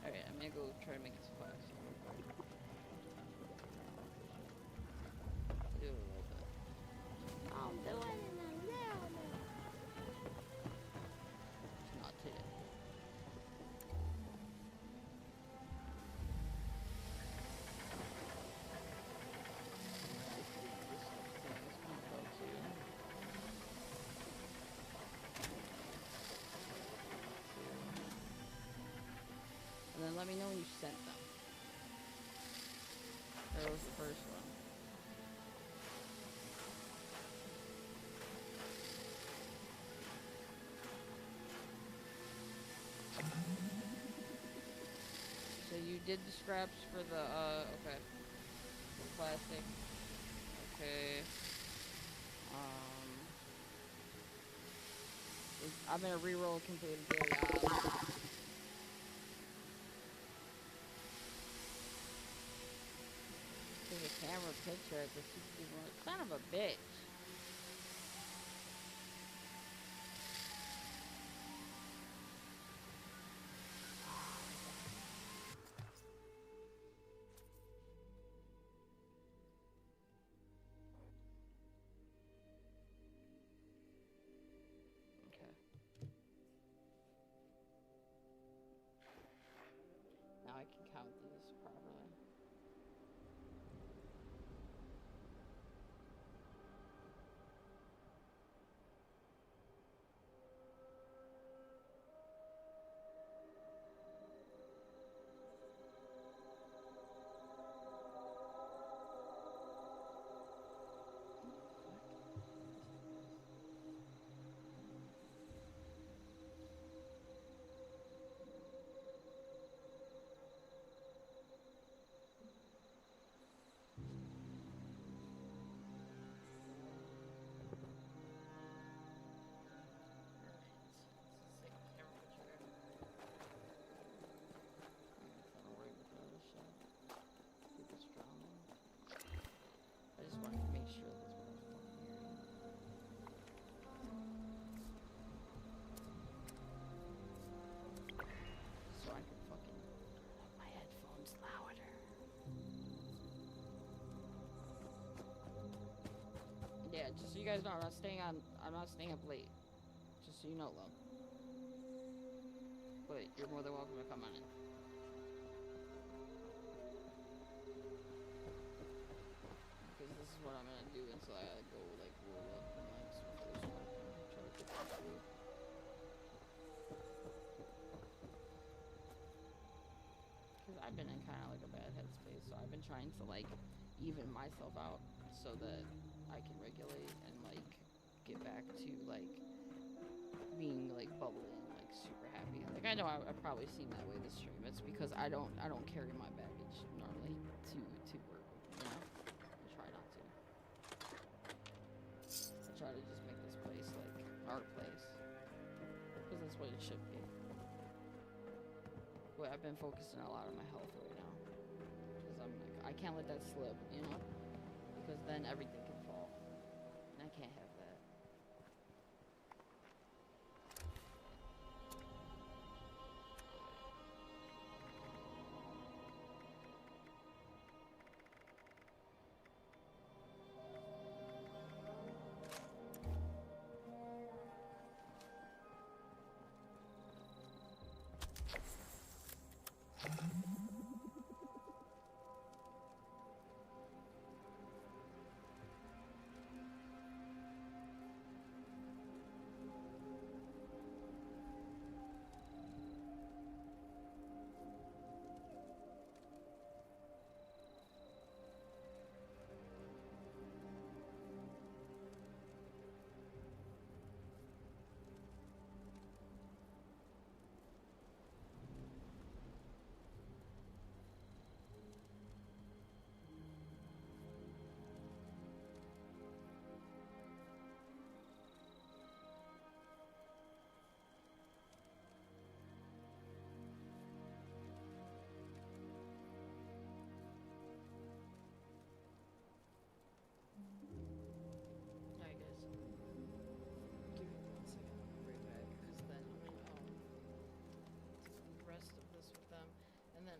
All right, I'm gonna go try to make this fast. Do it a little bit. I'm doing it now. It's not today. And then let me know when you sent them. There was the first one. So you did the scraps for the, okay. The plastic. Okay. I'm gonna re-roll completed daily odds. Take a camera picture at the CCV. Son of a bitch. Okay. Now I can count these properly. I just wanted to make sure that's what I was fucking hearing. So I can fucking have my headphones louder. Yeah, just so you guys know, I'm not staying up late. Just so you know, love. But you're more than welcome to come on in. Because this is what I'm gonna do until I go like roll up and like smoke this one and try to get some sleep. Because I've been in kind of like a bad headspace, so I've been trying to like even myself out so that I can regulate and like get back to like being like bubbly and like super happy. Like I know I've probably seemed that way this stream. It's because I don't carry my baggage normally to work with me, you know? I try not to. I try to just make this place like our place. Because that's what it should be. But I've been focusing a lot on my health right now. Because I'm like, I can't let that slip, you know? Because then everything can fall. And I can't have that.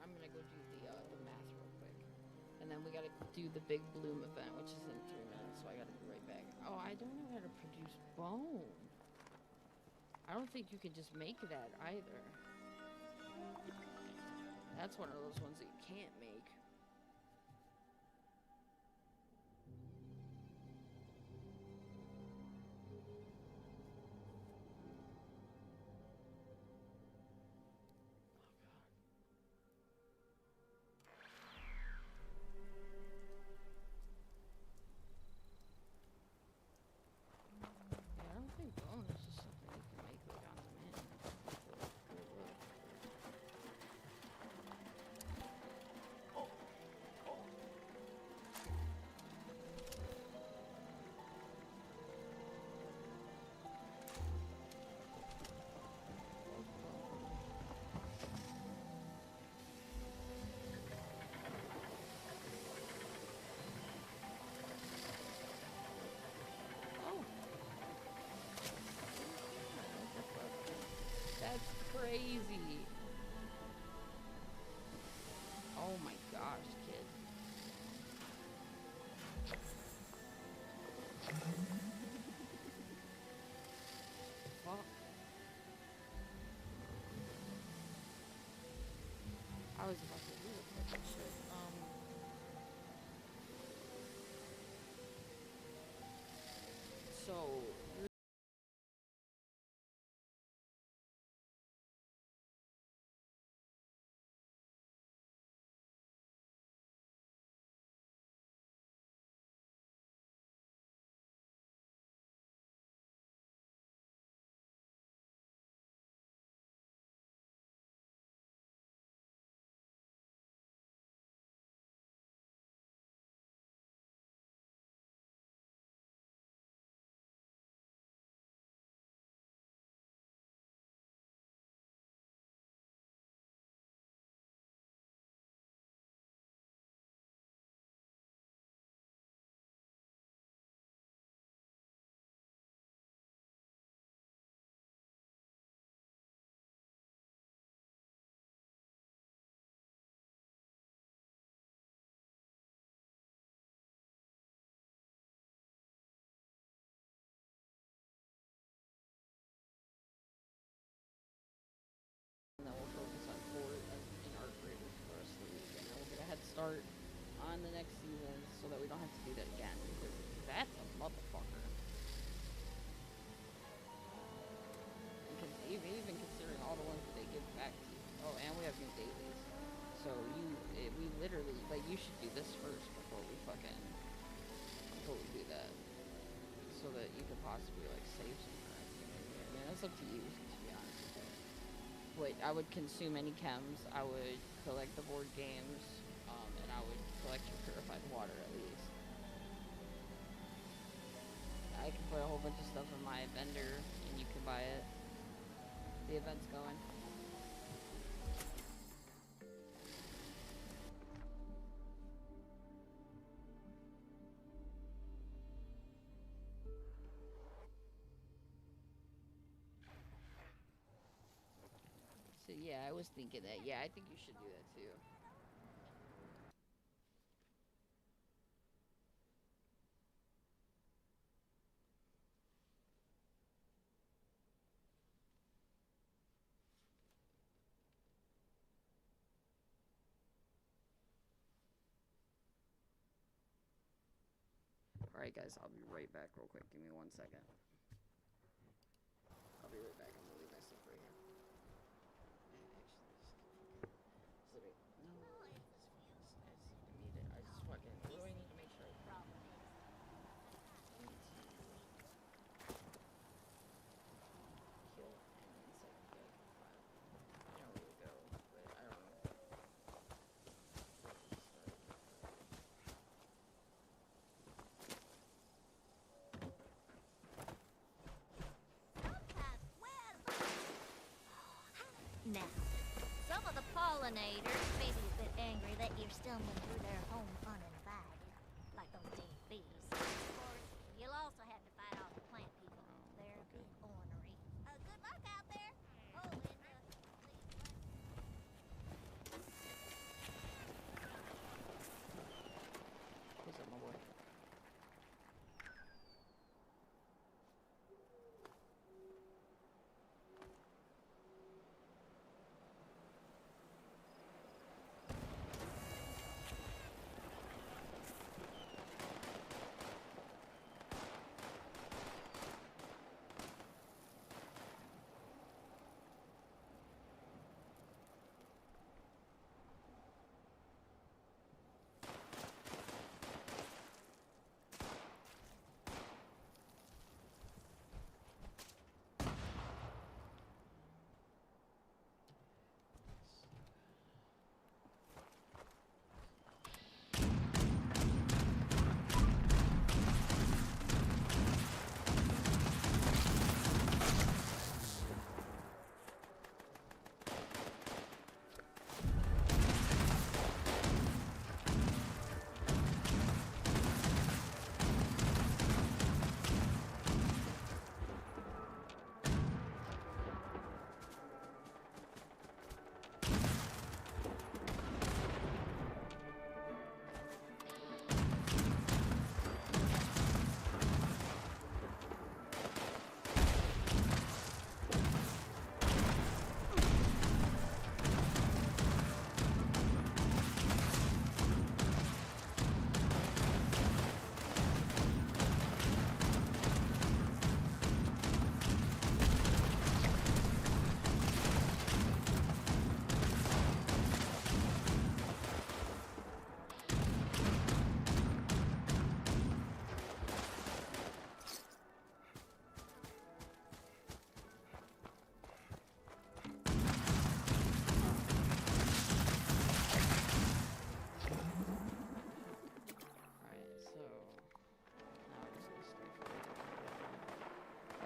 I'm gonna go do the math real quick, and then we gotta do the big bloom event, which is in 3 minutes. So I gotta be right back. Oh, I don't know how to produce bone. I don't think you can just make that either. That's one of those ones that you can't make. Yeah, I don't think bone is just something you can make like on demand. Oh, that's crazy. Oh my gosh, kid. Fuck. I was about to do it, but shit. So and then we'll focus on Fort and art grading for the rest of the week, and then we'll get a head start on the next season so that we don't have to do that again, because that's a motherfucker. And even considering all the ones that they give back to you. Oh, and we have new dailies. So we literally, like, you should do this first before we do that. So that you could possibly, like, save some currency. I mean, that's up to you, to be honest with you. But I would consume any chems, I would collect the board games, and I would collect your purified water at least. I can put a whole bunch of stuff in my vendor, and you can buy it. The event's going. So yeah, I was thinking that. Yeah, I think you should do that too. Alright guys, I'll be right back real quick. Give me 1 second. I'll be right back. I'm gonna leave my stuff right here. Actually, no, I just need it. I just fucking, what do I need to make sure I need to kill an insect to get a file. I know where to go, but I don't know. Now, some of the pollinators may be a bit angry that you're stumbling through their home uninvited, like those damn bees. Of course, you'll also have to fight off the plant people. They're a bit ornery. Good luck out there. Oh, and please.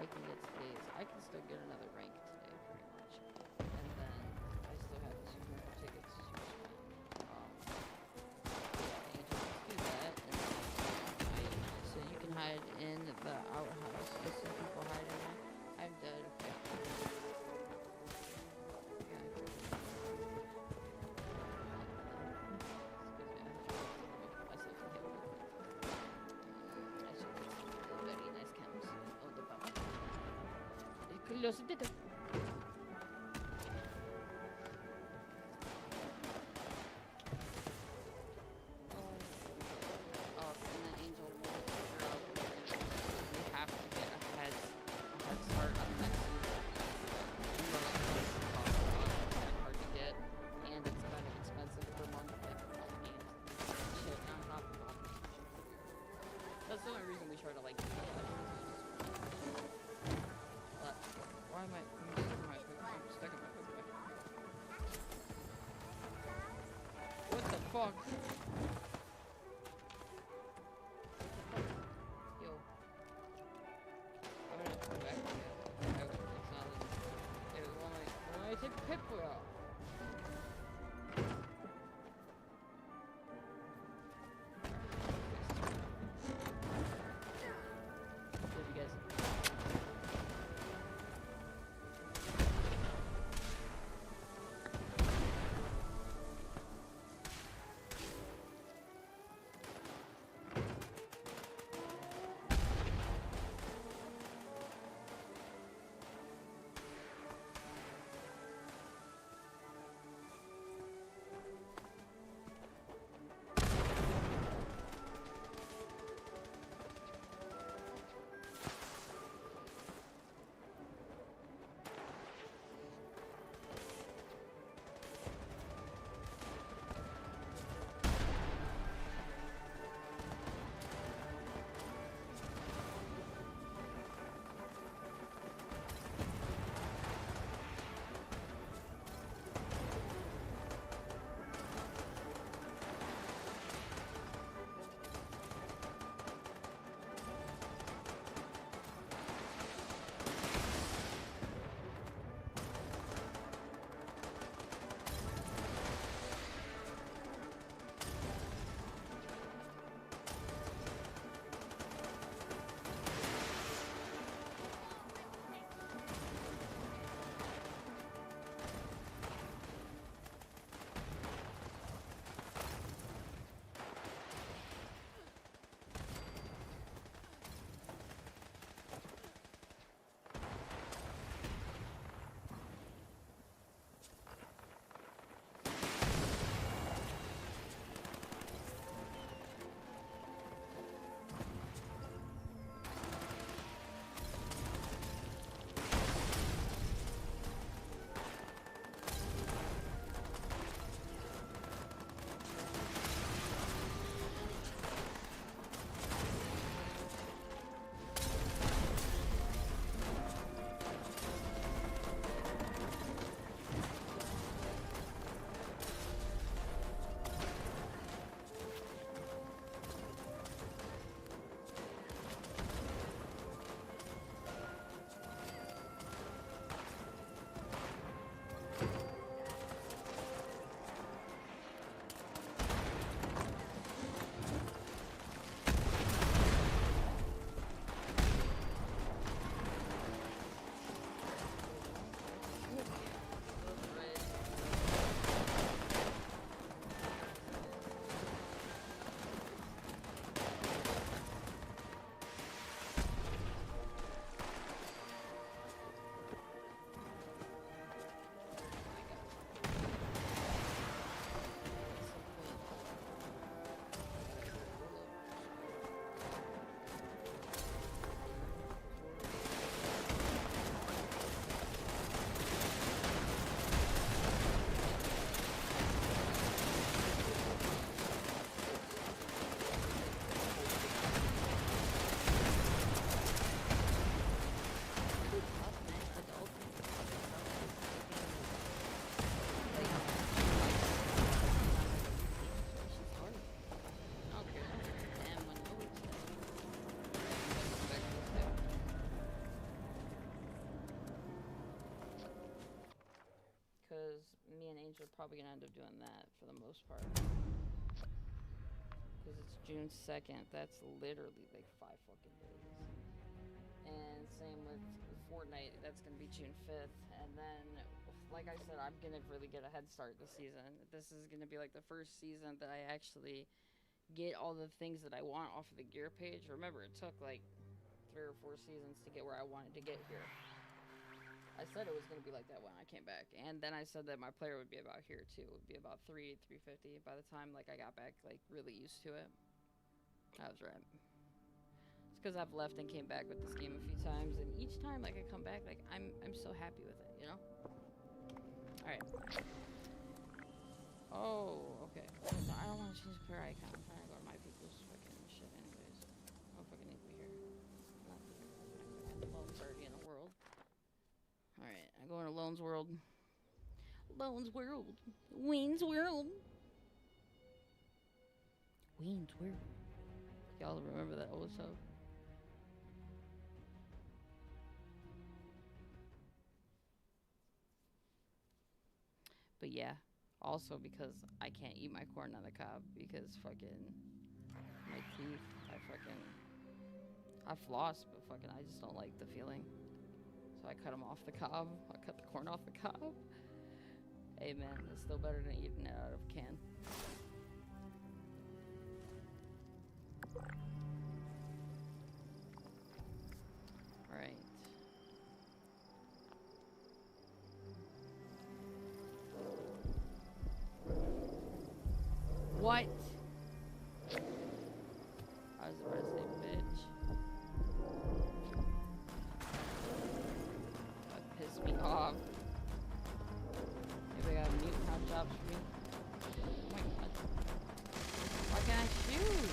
I can get today is I can still get another rank today, pretty much. And then I still have 200 tickets to spend. Yeah, Angel, let's do that. And then so you can hide in the outhouse. I see people hiding there. I'm dead. Okay. Curioso de and then Angel will figure out we have to get a head start on the next season. It's hard to get, and it's kind of expensive per month. Like all games, shit on top of all. That's the only reason we try to like. But why am I stuck in my foot? What the fuck? Yo. I'm gonna come back to it. It's not it was when I take the Pip-Boy out. Love you guys. Angel are probably gonna end up doing that for the most part. Because it's June 2nd. That's literally like 5 fucking days. And same with Fortnite. That's gonna be June 5th. And then, like I said, I'm gonna really get a head start this season. This is gonna be like the first season that I actually get all the things that I want off of the gear page. Remember, it took like 3 or 4 seasons to get where I wanted to get here. I said it was going to be like that when I came back. And then I said that my player would be about here too. It would be about 350 by the time like I got back like really used to it. I was right. It's because I've left and came back with this game a few times, and each time like I come back, like I'm so happy with it, you know? Alright. Oh, okay. No, I don't want to change the player icon. I'm trying to go to my people's fucking shit anyways. I don't fucking need to be here. Not here. The lone's already in the world. Alright, I'm going to Lone's World. Lone's World. Wayne's World. Wayne's World. Y'all remember that old show? But yeah, also because I can't eat my corn on the cob because fucking my teeth, I floss, but fucking I just don't like the feeling. So I cut them off the cob. I cut the corn off the cob. Hey man, it's still better than eating it out of a can. Alright. What? I was about to say bitch. That pissed me off. Maybe I got mute hot jobs for me. Oh my god. Why can't I shoot?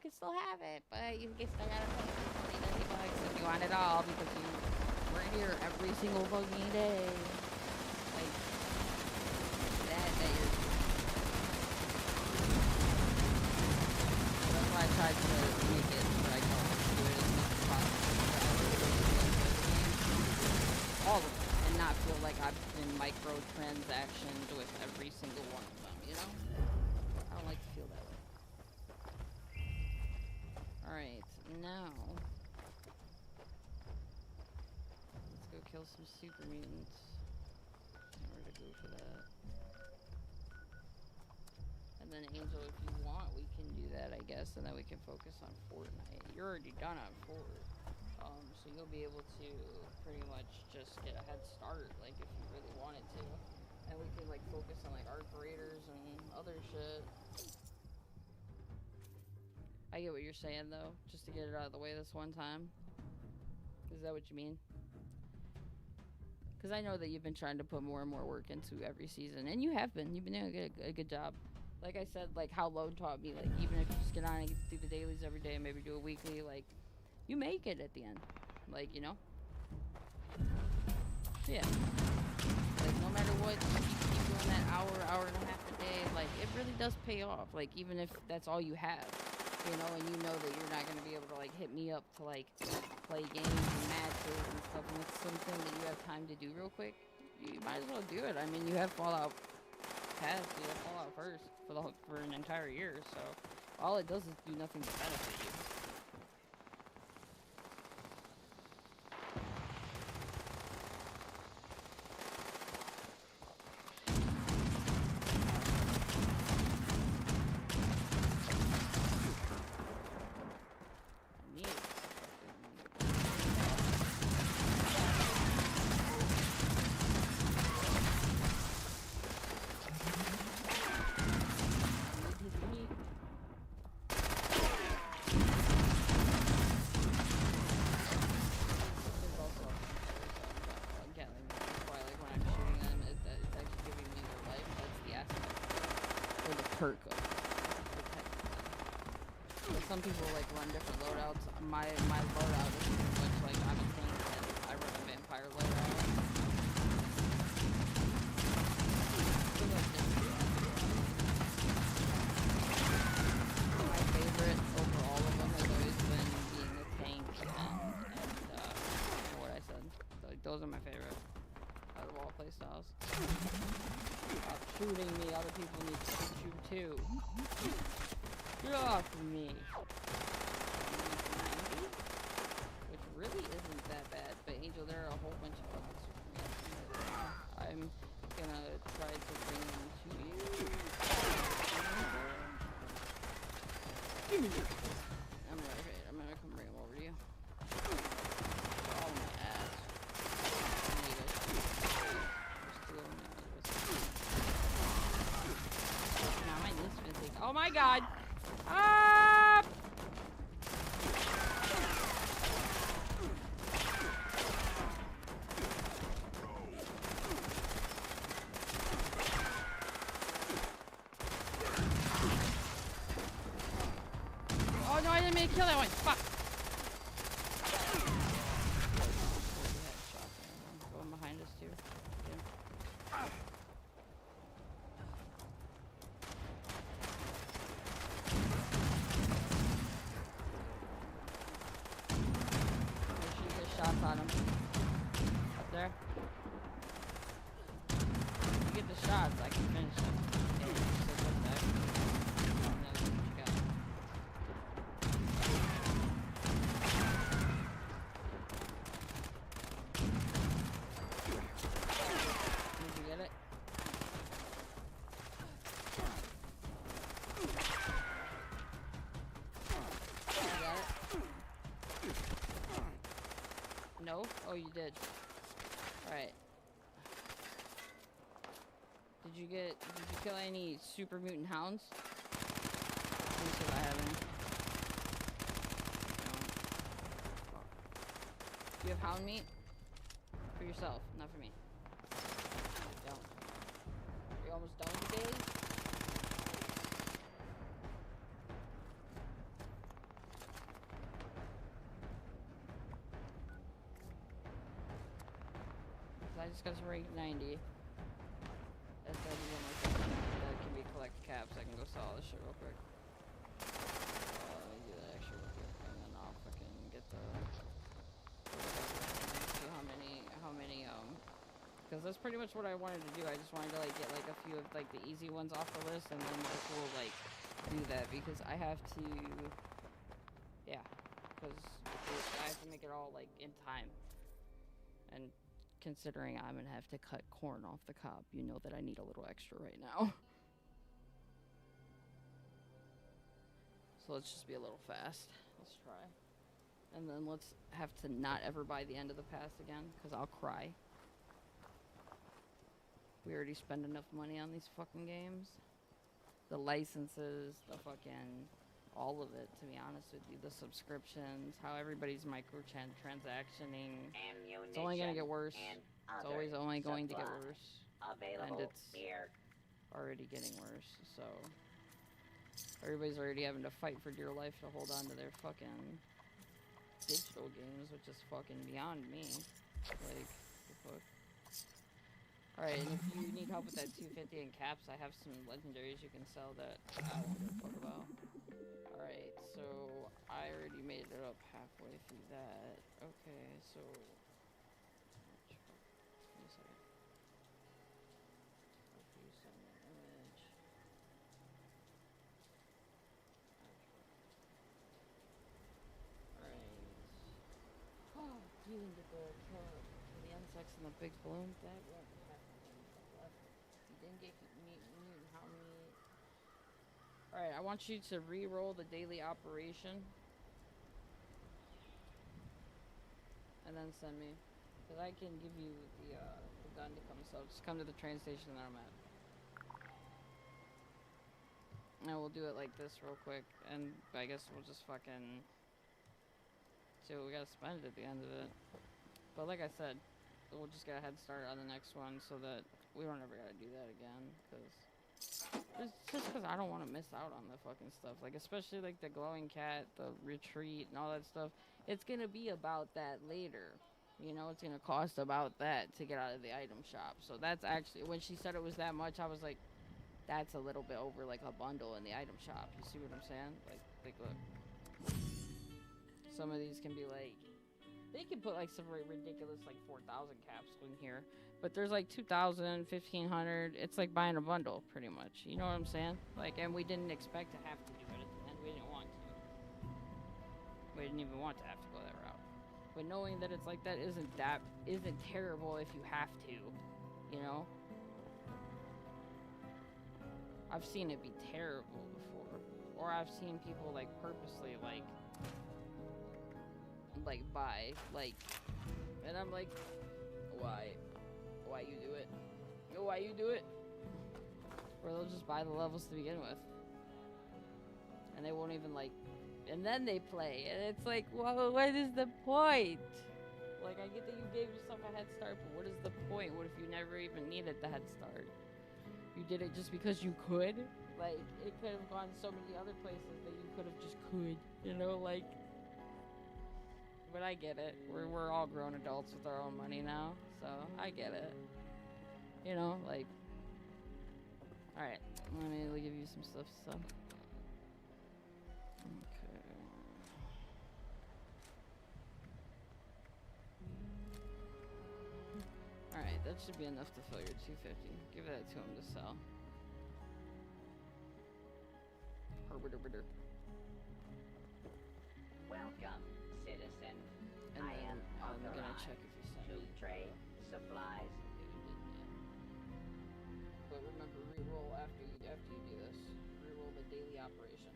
Okay, still have it, but you still gotta pay $20 if you want it all because you were here every single fucking day. Like that you're. That's why I tried to make it where I don't have to do it as much as possible. All of them, and not feel like I've been microtransactions with every single one of them, you know? I don't like to feel that way. Alright, now let's go kill some super mutants. Where to go for that? And then Angel, if you want, we can do that, I guess, and then we can focus on Fortnite. You're already done on Fort, so you'll be able to pretty much just get a head start, like if you really wanted to, and we can like focus on like Arc Raiders and other shit. I get what you're saying, though, just to get it out of the way this one time. Is that what you mean? Because I know that you've been trying to put more and more work into every season, and you have been. You've been doing a good job. Like I said, like how Lone taught me, like even if you just get on and do the dailies every day and maybe do a weekly, like you make it at the end. Like, you know? Yeah. Like no matter what, you keep doing that hour and a half a day, like it really does pay off. Like even if that's all you have. You know, and you know that you're not going to be able to, like, hit me up to, like, play games and matches and stuff, and it's something that you have time to do real quick, you might as well do it. I mean, you have Fallout Past, you have Fallout First for an entire year, so all it does is do nothing but benefit you. some people like run different loadouts. My loadout is pretty much like I'm a tank and I run a vampire loadout. My favorite over all of them has always been being a tank and what I said. Like, those are my favorite out of all playstyles. Stop shooting me. Other people need to shoot you too. Get off of me. 90, which really isn't that bad. But Angel, there are a whole bunch of fucking Superman. I'm gonna try to bring them to you. I'm gonna come bring them over to you. They're all in my ass. Now my knees gonna take. Oh my god! Ah! Oh no, I didn't mean to kill that one. Fuck. Going behind us too. Yeah. Make sure you get shots on him. Up there. If you get the shots, I can finish him. Yeah, you just sit up there. Oh, no, what you got? Did you get it? You got it? No? Oh, you did. Alright. Did you kill any super mutant hounds? Let me see if I have any. No. Fuck. Do you have hound meat? For yourself, not for me. You don't. Are you almost done with the daily? I just got to rank 90. That's that can be collect caps. I can go sell all this shit real quick. Let me do that extra real quick, and then I'll fucking get the. See how many because that's pretty much what I wanted to do. I just wanted to like get like a few of like the easy ones off the list, and then we'll like do that because I have to. Yeah, because I have to make it all like in time, and. Considering I'm gonna have to cut corn off the cob, you know that I need a little extra right now. So let's just be a little fast. Let's try. And then let's have to not ever buy the end of the pass again, because I'll cry. We already spend enough money on these fucking games. The licenses, the fucking... all of it, to be honest with you. The subscriptions, how everybody's microtransactioning. It's only gonna get worse. It's always only going to get worse. And it's already getting worse, so... everybody's already having to fight for dear life to hold on to their fucking digital games, which is fucking beyond me. Like, the fuck? Alright, and if you need help with that 250 in caps, I have some legendaries you can sell that I don't give a fuck about. Alright, so I already made it up halfway through that. Okay, so... give me a second. If you send me an image... Alright. Oh, you didn't get the insects and the big balloon. That won't happen. You didn't get mutant how many... Alright, I want you to re-roll the daily operation. And then send me. Because I can give you the gun to come, so just come to the train station that I'm at. And we'll do it like this real quick. And I guess we'll just fucking... see what we gotta spend at the end of it. But like I said, we'll just get a head start on the next one so that we don't ever gotta do that again. Because... Just because I don't want to miss out on the fucking stuff. Like, especially like the glowing cat, the retreat, and all that stuff. It's gonna be about that later. You know, it's gonna cost about that to get out of the item shop. So that's actually, when she said it was that much, I was like, that's a little bit over like a bundle in the item shop. You see what I'm saying? Like look. Some of these can be like, they can put like some ridiculous like 4,000 caps in here. But there's like 2,000, 1,500. It's like buying a bundle, pretty much. You know what I'm saying? Like, and we didn't expect to have to do it at the end. We didn't want to. We didn't even want to have to go that route. But knowing that it's like that isn't terrible if you have to. You know? I've seen it be terrible before. Or I've seen people like purposely like buy, like, and I'm like, why you do it? Why you do it? Or they'll just buy the levels to begin with, and they won't even like, and then they play, and it's like, whoa, what is the point? Like, I get that you gave yourself a head start, but what is the point? What if you never even needed the head start? You did it just because you could? Like, it could have gone so many other places that you could have just could, you know, like. But I get it. We're all grown adults with our own money now, so I get it. You know, like. All right, let me give you some stuff. So. Okay. All right, that should be enough to fill your 250. Give that to him to sell. Herbitter. Welcome, citizen. And I then am I'm gonna authorized check if you sent to me. trade supplies. But remember, re-roll after you do this. Re-roll the daily operation.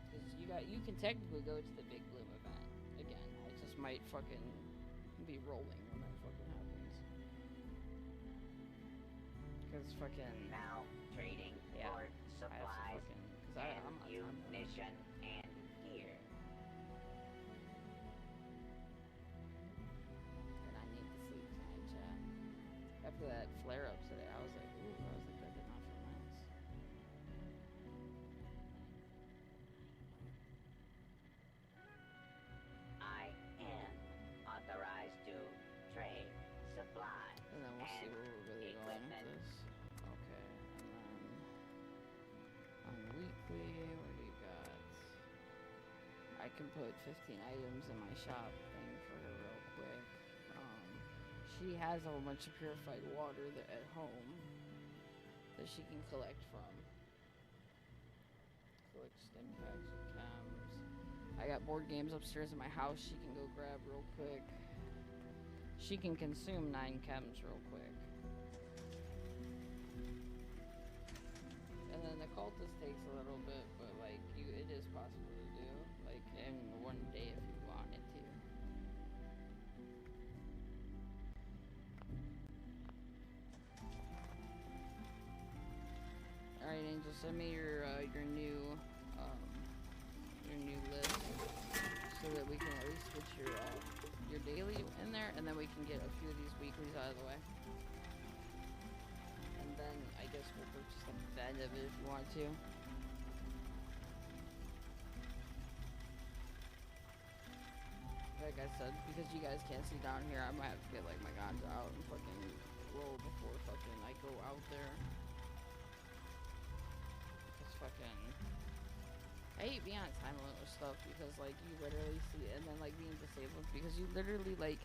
Because you can technically go to the big bloom event again. I just might fucking be rolling when that fucking happens. Because fucking Now trading yeah, for I have to supplies fucking I'm not ammunition and gear. and I need to sleep tonight, chat. After that flare up today, I was like, ooh, that did not feel nice. I am authorized to trade supplies And then we'll see where we're really going with equipment. this. Okay, and then on weekly, what do you got? I can put 15 items in my shop thing for her real quick. She has a whole bunch of purified water at home that she can collect from. Collect stim packs and chems. I got board games upstairs in my house she can go grab real quick. She can consume 9 chems real quick. And then the cultist takes a little bit, but like it is possible to do, like in one day if you wanted to. All right, Angel, send me your new list so that we can at least get your daily in there, and then we can get a few of these weeklies out of the way. And then I guess we'll purchase the end of it if you want to. Like I said, because you guys can't see down here, I might have to get like my ganja out and fucking roll before fucking I go out there. Because fucking, I hate being on time limit with stuff because like you literally see, and then like being disabled because you literally like,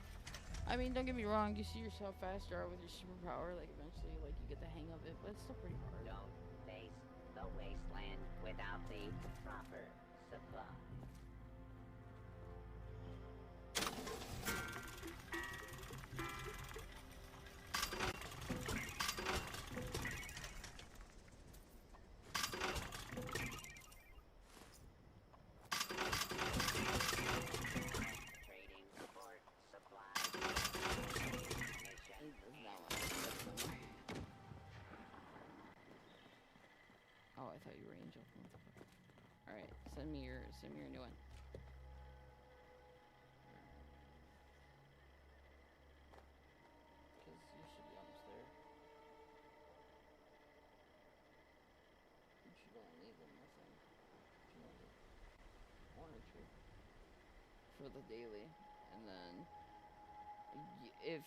I mean, don't get me wrong, you see yourself faster out with your superpower, like eventually like you get the hang of it, but it's still pretty hard. Don't face the wasteland without the proper supply. Trading for supplies, ammunition, Oh, I thought you were Angel. Alright, send me your new one. Because you should be almost there. for the daily, and then if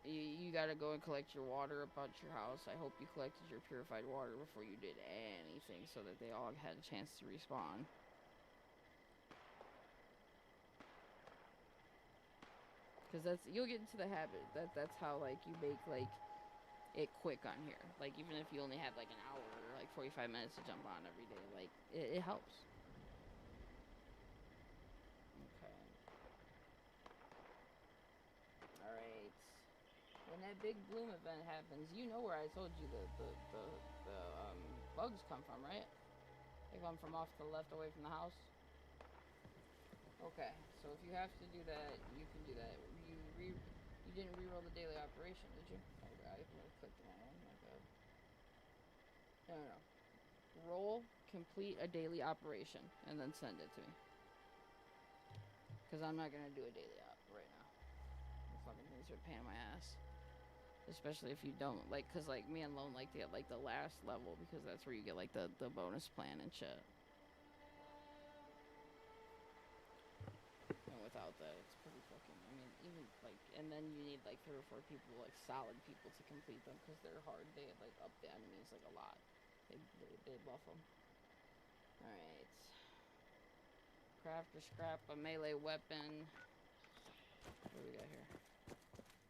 you gotta go and collect your water up at your house, I hope you collected your purified water before you did anything, so that they all had a chance to respawn. Because you'll get into the habit. That's how, like, you make, like, it quick on here. Like, even if you only have, like, an hour or, like, 45 minutes to jump on every day, like, it helps. Okay. Alright. When that big bloom event happens, you know where I told you the bugs come from, right? They come from off to the left away from the house. Okay, so if you have to do that, you can do that. You didn't re-roll the daily operation, did you? Oh, I clicked the wrong one. My bad. No. Roll, complete a daily operation, and then send it to me. Because I'm not going to do a daily op right now. The fucking things are a pain in my ass. Especially if you don't, like, because, like, me and Lone like to get, like, the last level, because that's where you get, like, the bonus plan and shit. And without that, it's pretty fucking, I mean, even, like, and then you need, like, 3 or 4 people, like, solid people to complete them, because they're hard. They, like, up the enemies, like, a lot. They buff them. Alright. Craft or scrap a melee weapon. What do we got here?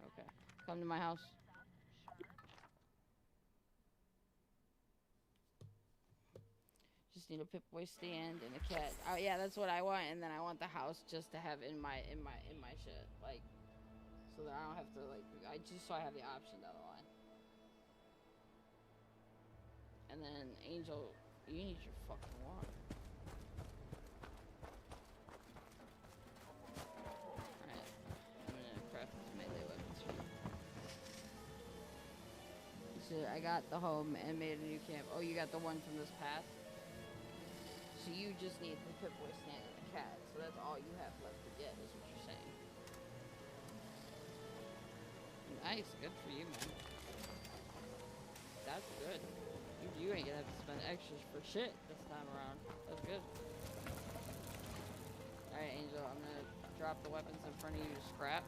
Okay. Come to my house. Just need a Pip-Boy stand and a cat. Oh yeah, that's what I want. And then I want the house just to have in my shit, like, so that I don't have to, like, so I have the option down the line. And then Angel, you need your fucking water. Alright, I'm gonna craft these melee weapons for you. So I got the home and made a new camp. Oh, you got the one from this path? So you just need the Pip-Boy stand and the cat. So that's all you have left to get, is what you're saying. Nice, good for you, man. That's good. You ain't gonna have to spend extras for shit this time around. That's good. Alright, Angel, I'm gonna drop the weapons in front of you to scrap.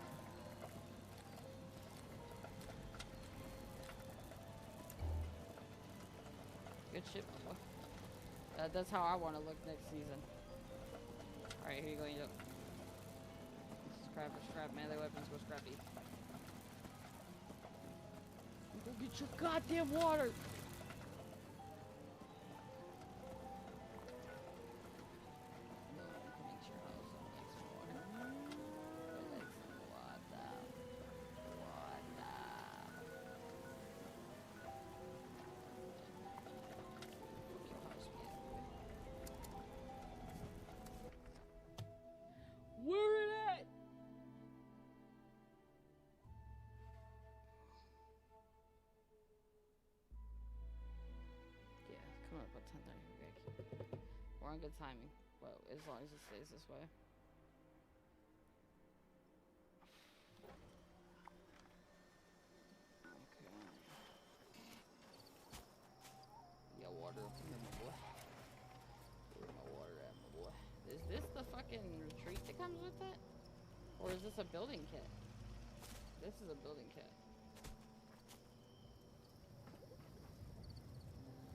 Good shit, my boy. That's how I want to look next season. Alright, here you go, Angel. Scrap melee weapons, go scrappy. Go get your goddamn water! No, I'm coming to your house. I'll make some water. I'll make some water. Where it at? Yeah, come on, about 10:30. We gotta keep it. We're on good timing, but as long as it stays this way. Okay. You got water up here, my boy. Where's my water at, my boy? Is this the fucking retreat that comes with it? Or is this a building kit? This is a building kit.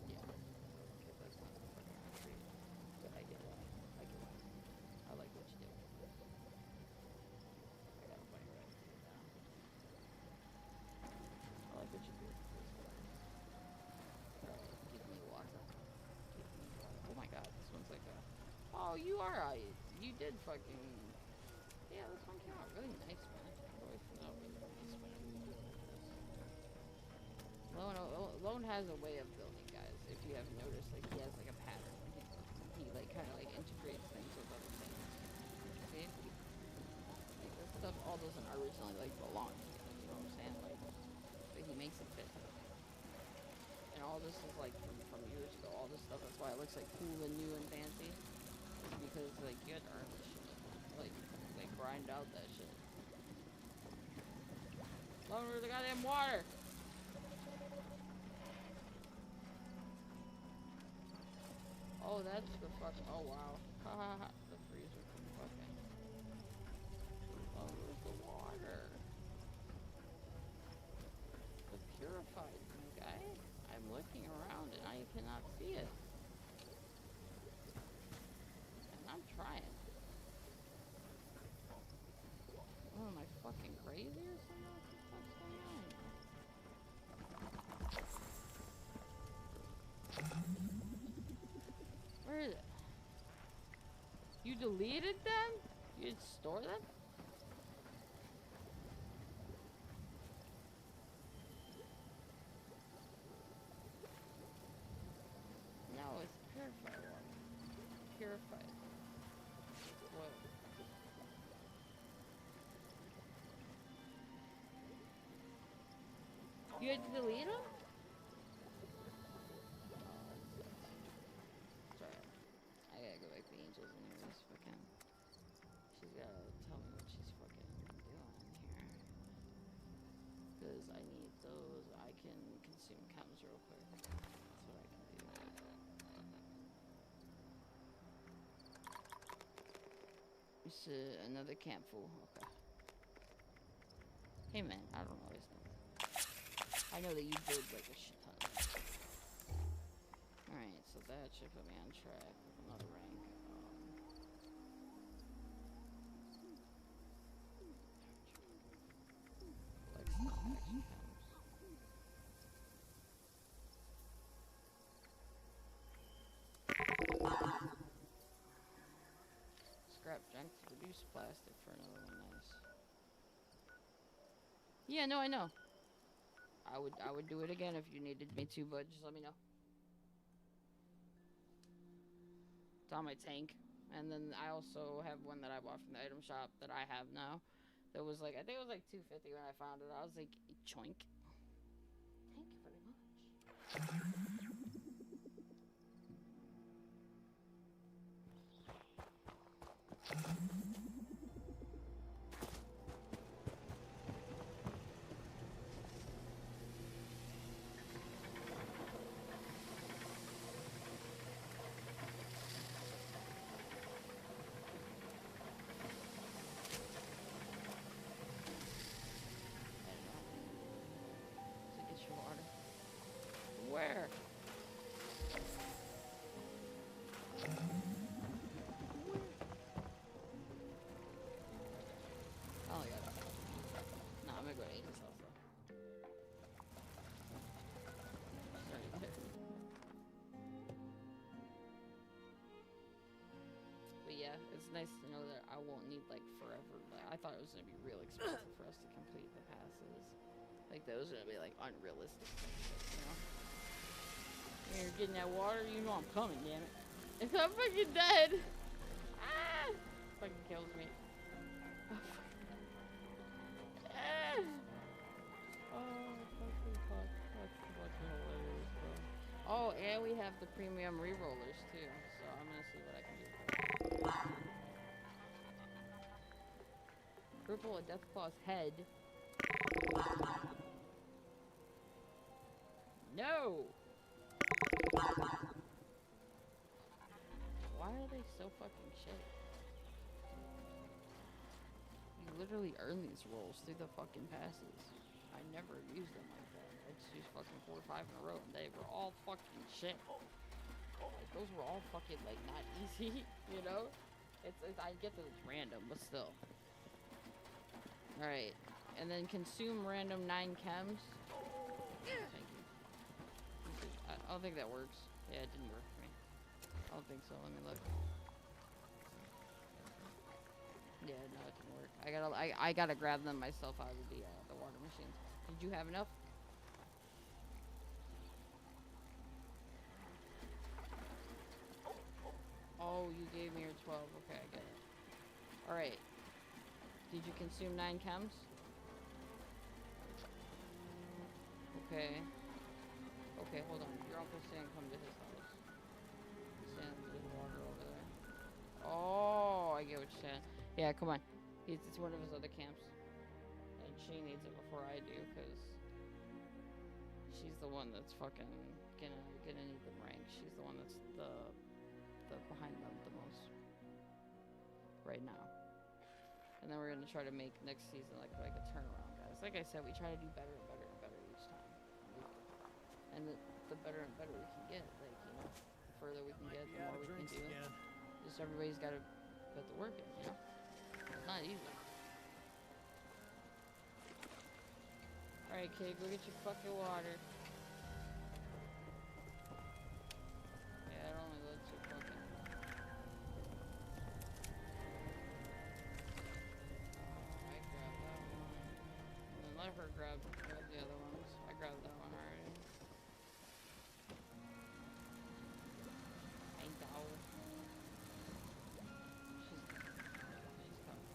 Yeah. Okay, that's not the fucking retreat. But I get why. I like what you did with this. I got a bunny right to you now. I like what you did with this. Give me water. Give me water. Oh my god, this one's like a... Oh, you are right. You did fucking... Yeah, this one came out really nice, man. It always comes out really nice when Lone has a way of building, guys. If you haven't noticed, like, he has like a pattern when he builds. He like kind of like integrates things with other things. See? Like this stuff all doesn't originally like belong together. You know what I'm saying? Like, but he makes it fit. And all this is like from years ago. All this stuff. That's why it looks like cool and new and fancy. It's because like you had to earn this shit. Like grind out that shit. Lone, where's the goddamn water? Oh, that's the fucking... Oh, wow. Ha ha ha. The freezer from fucking... not see it. And I'm trying. Oh, am I fucking crazy or something? What the fuck's going on? Where is it? You deleted them? You didn't store them? No, it's purified water. Purified. What? You had to delete them? Sorry. I gotta go back to Angels anyways. Fucking. She's gotta tell me what she's fucking doing here. Because I need those. I can consume chems real quick. That's what I can do. It's another camp full. Okay. Hey man, I don't always know. I know that you build like a shit ton. Alright, so that should put me on track with another rank. Scrap junk to reduce plastic for another one. Nice. Yeah, no, I know. I would do it again if you needed me to, but just let me know. It's on my tank. And then I also have one that I bought from the item shop that I have now. That was like, I think it was like $250 when I found it. I was like, choink. Thank you very much. Where? Oh, yeah. No, I'm gonna go to Aiden's house though. She's already there. But yeah, it's nice to know that I won't need like forever. Like, I thought it was gonna be real expensive for us to complete the passes. Like those are gonna be like unrealistic things, you know? You're getting that water, you know I'm coming, damn it. If I'm fucking dead! Ah! Fucking kills me. Ah! Oh, fucking fuck. That's fucking hilarious, bro. Oh, and we have the premium re-rollers too, so I'm gonna see what I can do. Purple a Deathclaw's head. No! Why are they so fucking shit? You literally earn these rolls through the fucking passes. I never used them like that. I just used fucking 4 or 5 in a row and they were all fucking shit. Like, those were all fucking like not easy, you know? It's I get that it's random, but still. Alright. And then consume random 9 chems. Thank you. I don't think that works. Yeah, it didn't work for me. I don't think so. Let me look. Yeah, no, it didn't work. I gotta grab them myself out of the water machines. Did you have enough? Oh, you gave me your 12. Okay, I get it. All right. Did you consume 9 chems? Okay. Okay, hold on. Your Uncle Sam come to his house. Sam's in water over there. Oh, I get what you're saying. Yeah, come on. It's one of his other camps. And she needs it before I do, because she's the one that's fucking gonna need them ranked. She's the one that's the behind them the most right now. And then we're gonna try to make next season like a turnaround, guys. Like I said, we try to do better and better and better each time. And the better and better we can get, like, you The further we can get, the Out more of we can drinks do. again. Just everybody's got to put the work in, you know? It's not easy. Alright, kid, go get your fucking water. Yeah, it only lets you fucking... I grabbed that one. And then let her grab the other ones. I grabbed that one already. I know. She's coming.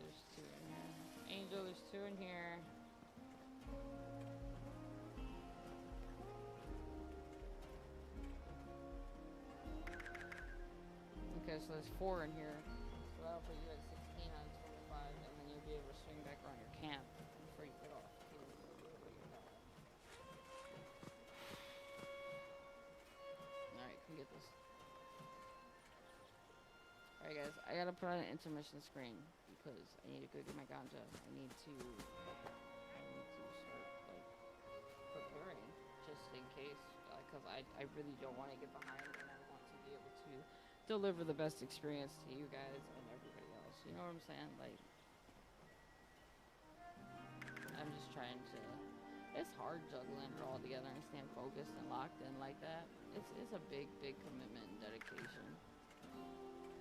There's two in here. Angel, there's two in here. Okay, so there's 4 in here. So that'll put you at 16 out of 25, and then you'll be able to swing back around your camp before you get off. Alright, come get this. Alright guys, I gotta put on an intermission screen because I need to go get my ganja. I need to start like preparing just in case, because I really don't want to get behind, and I want to be able to deliver the best experience to you guys and everybody else. You know what I'm saying? Like, I'm just trying to. It's hard juggling it all together and staying focused and locked in like that. It's a big commitment and dedication.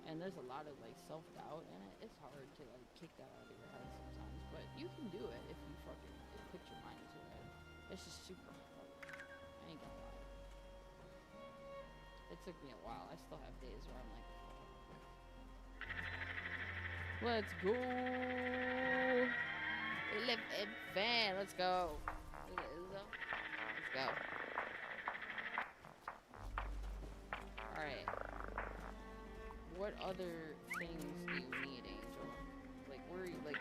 And there's a lot of like self-doubt in it. It's hard to like kick that out of your head sometimes, but you can do it if you fucking put your mind to it. It's just super hard. I ain't gonna lie. It took me a while. I still have days where I'm like, let's go. Live in fan. Let's go. Let's go. Alright. What other things do you need, Angel? Like where are you at?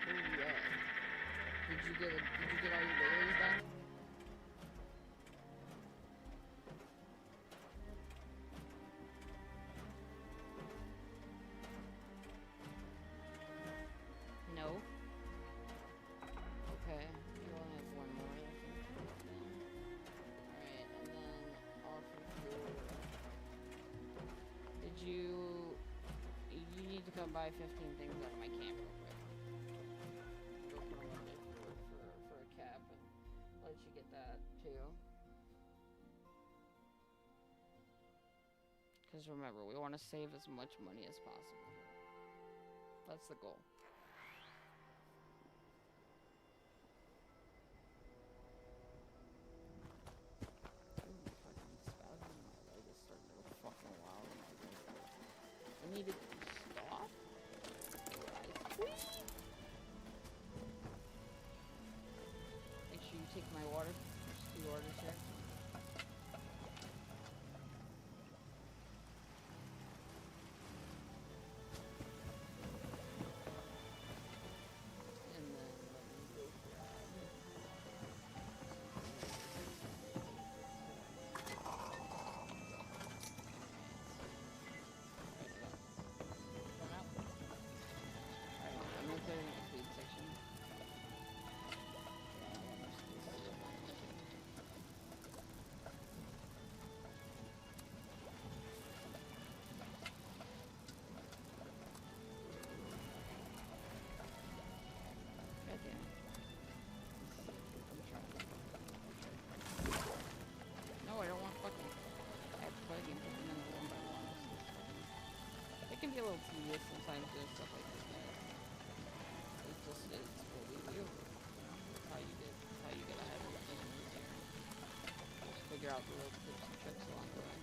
Did you get all your dailies done? No. Okay. You only have one more, I think. Alright, and then off of your... You need to come buy 15 things out of my camp real quick. Go put them on there for a cap and let you get that too. Because remember, we want to save as much money as possible. That's the goal. I need to stop. Make sure you take my water. There's 2 orders here. And then let me go grab. It can be a little tedious sometimes doing stuff like this, man. It's what we do. It's how you get ahead of things. Just figure out the little tips and tricks along the way.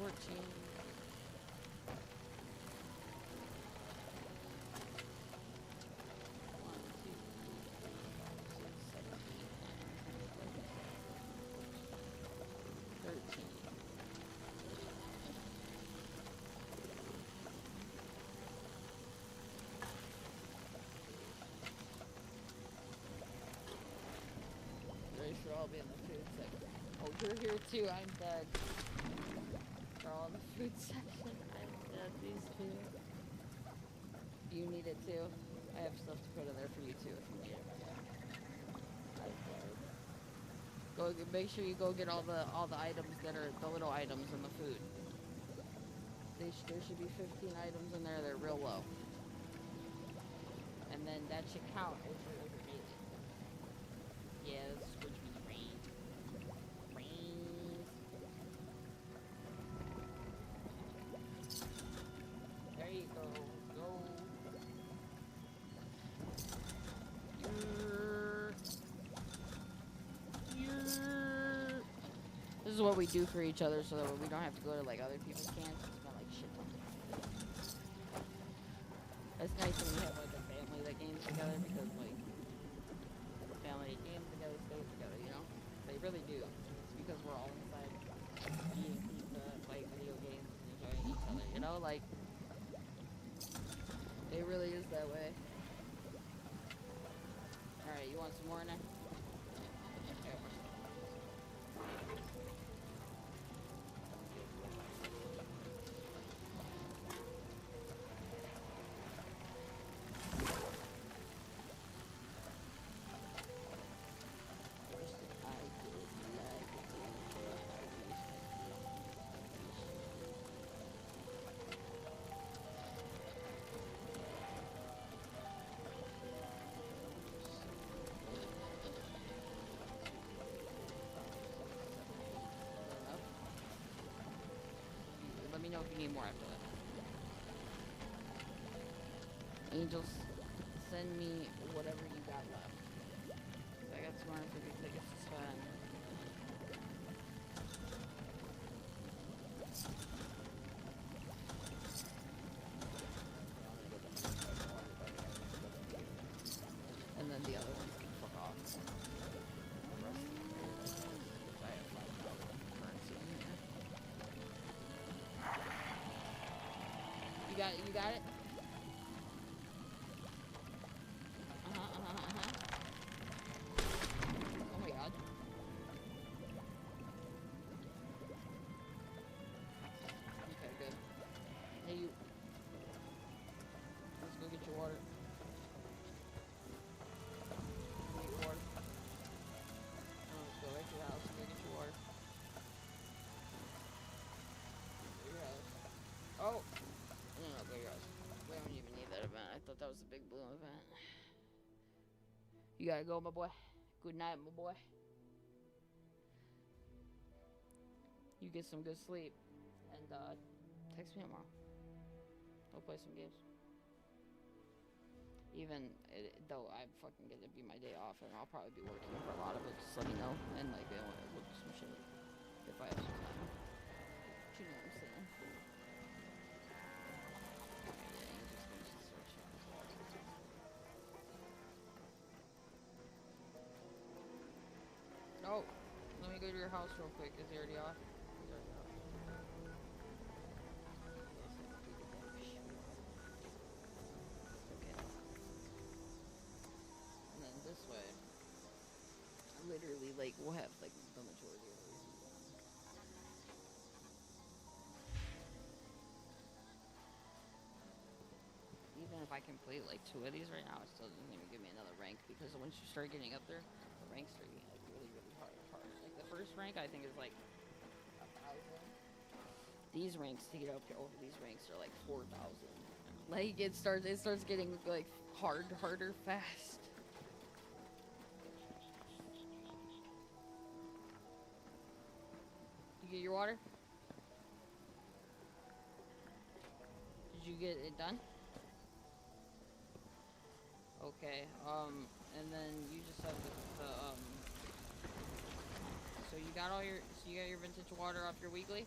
14. They should all be in the food section. Oh, you're here too. I'm dead. They're all in the food section. I'm dead. These two. You need it too. I have stuff to put in there for you too if you need it. I'm dead. Go make sure you go get all the items that are the little items in the food. There should be 15 items in there. They're real low. And then that should count as your order daily. Yeah, this is what you mean, rain. Rain. There you go. Go. This is what we do for each other so that we don't have to go to like other people's camps and spend like shit ton. It's nice when we have like a family that games together because like family games together, stays together, you know? They really do. It's because we're all inside eating pizza, playing video games, and enjoying each other, you know? Like, it really is that way. Alright, you want some more in there? Let me know if you need more after that. Angels, send me whatever you got left. I got 250 tickets to spend. And then the other ones can fuck off. The rest of the I have 5,000 currency in here. You got it? Oh my god. Okay, good. Hey, you. Let's go get your water. Get your water. Oh, let's go right to your house and go get your water. Go to your house. Oh! No, go to your house. We don't even need that event. I thought that was a big blue event. You gotta go, my boy. Good night, my boy. You get some good sleep. And, text me tomorrow. We'll play some games. Even though I fucking get to be my day off, and I'll probably be working for a lot of it, just let me know. And, like, we'll do some shit if I have some time. But you know what I'm saying. Oh, let me go to your house real quick. Is he already off? He's already off. Okay. And then this way, literally, like, we'll have, like, the majority of these. Even if I complete, like, 2 of these right now, it still doesn't even give me another rank, because once you start getting up there, the ranks start getting, like, really, really hard. Like, the first rank, I think, is, like, 1,000. These ranks, to get up to over these ranks, are, like, 4,000. Like, it starts getting, like, harder, fast. You get your water? Did you get it done? Okay, and then you just have so you got your vintage water off your weekly?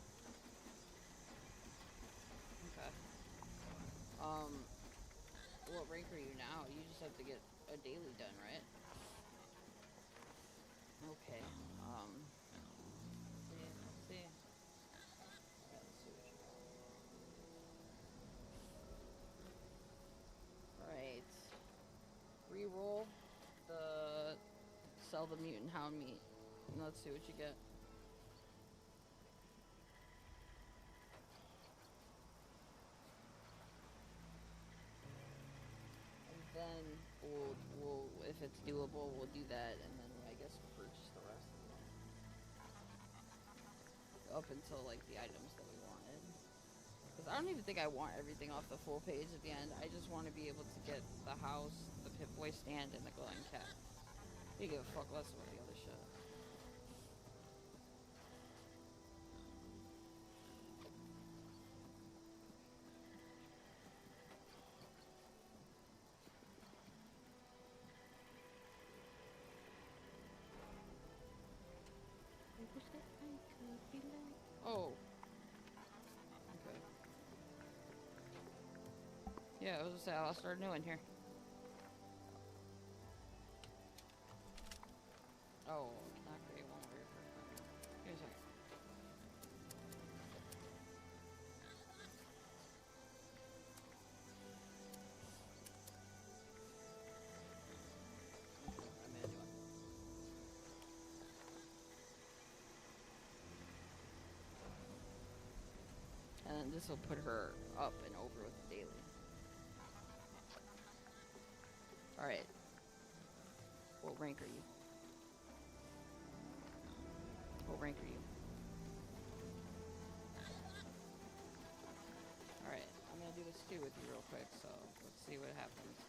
What rank are you now? You just have to get a daily done, right? Okay. Let's see. Alright, let's see what you got. Alright. Reroll the sell the mutant hound meat. And let's see what you get. And then we'll if it's doable, we'll do that, and then I guess purchase the rest of it. Up until like the items that we wanted. Because I don't even think I want everything off the full page at the end. I just want to be able to get the house, the Pip-Boy stand, and the glowing cat. You give a fuck less about the other shit. Oh. Okay. Yeah, I was gonna say I'll start a new one here. Oh, not create one where you're first. Give me a second. I made a new one. And then this will put her up and over with the daily. Alright. What rank are you? What rank are you? Alright, I'm gonna do this too with you real quick, so let's see what happens.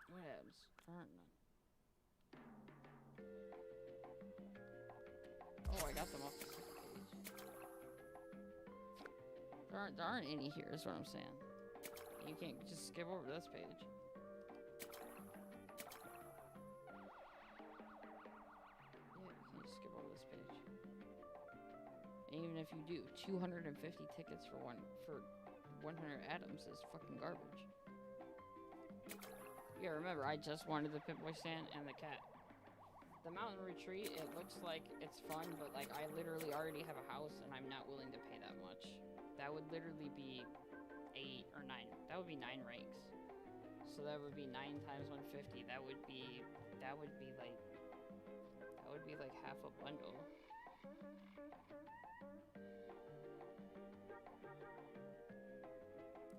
What happens? Oh, I got them off the second page. There aren't any here, is what I'm saying. You can't just skip over this page. Yeah, you can just skip over this page. And even if you do, 250 tickets for 100 atoms is fucking garbage. You gotta remember, I just wanted the Pip-Boy stand and the cat. The mountain retreat, it looks like it's fun, but like I literally already have a house and I'm not willing to pay that much. That would literally be 8 or 9. That would be 9 ranks. So that would be 9 times 150. That would be like half a bundle.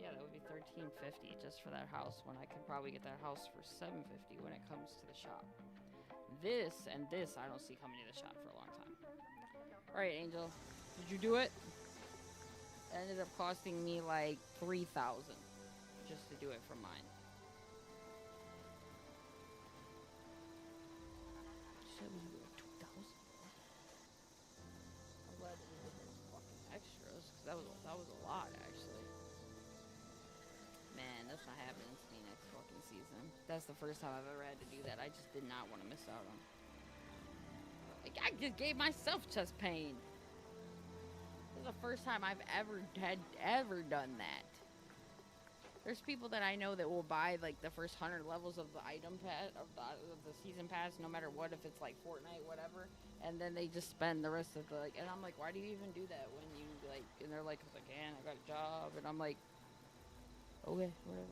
Yeah, that would be $13.50 just for that house, when I could probably get that house for $7.50 when it comes to the shop. This and this I don't see coming to the shop for a long time. Alright, Angel. Did you do it? It ended up costing me like $3,000 just to do it for mine. Said we were like $2,000. I'm glad that we did those fucking extras, because that was a lot actually. Man, that's not happening to me next fucking season. That's the first time I've ever had to do that. I just did not want to miss out on. Like, I just gave myself chest pain. This is the first time I've ever done that. There's people that I know that will buy like the first 100 levels of the item pass of the season pass, no matter what, if it's like Fortnite, whatever, and then they just spend the rest of the like. And I'm like, why do you even do that when you like? And they're like, 'cause I can, I got a job, and I'm like, okay, whatever.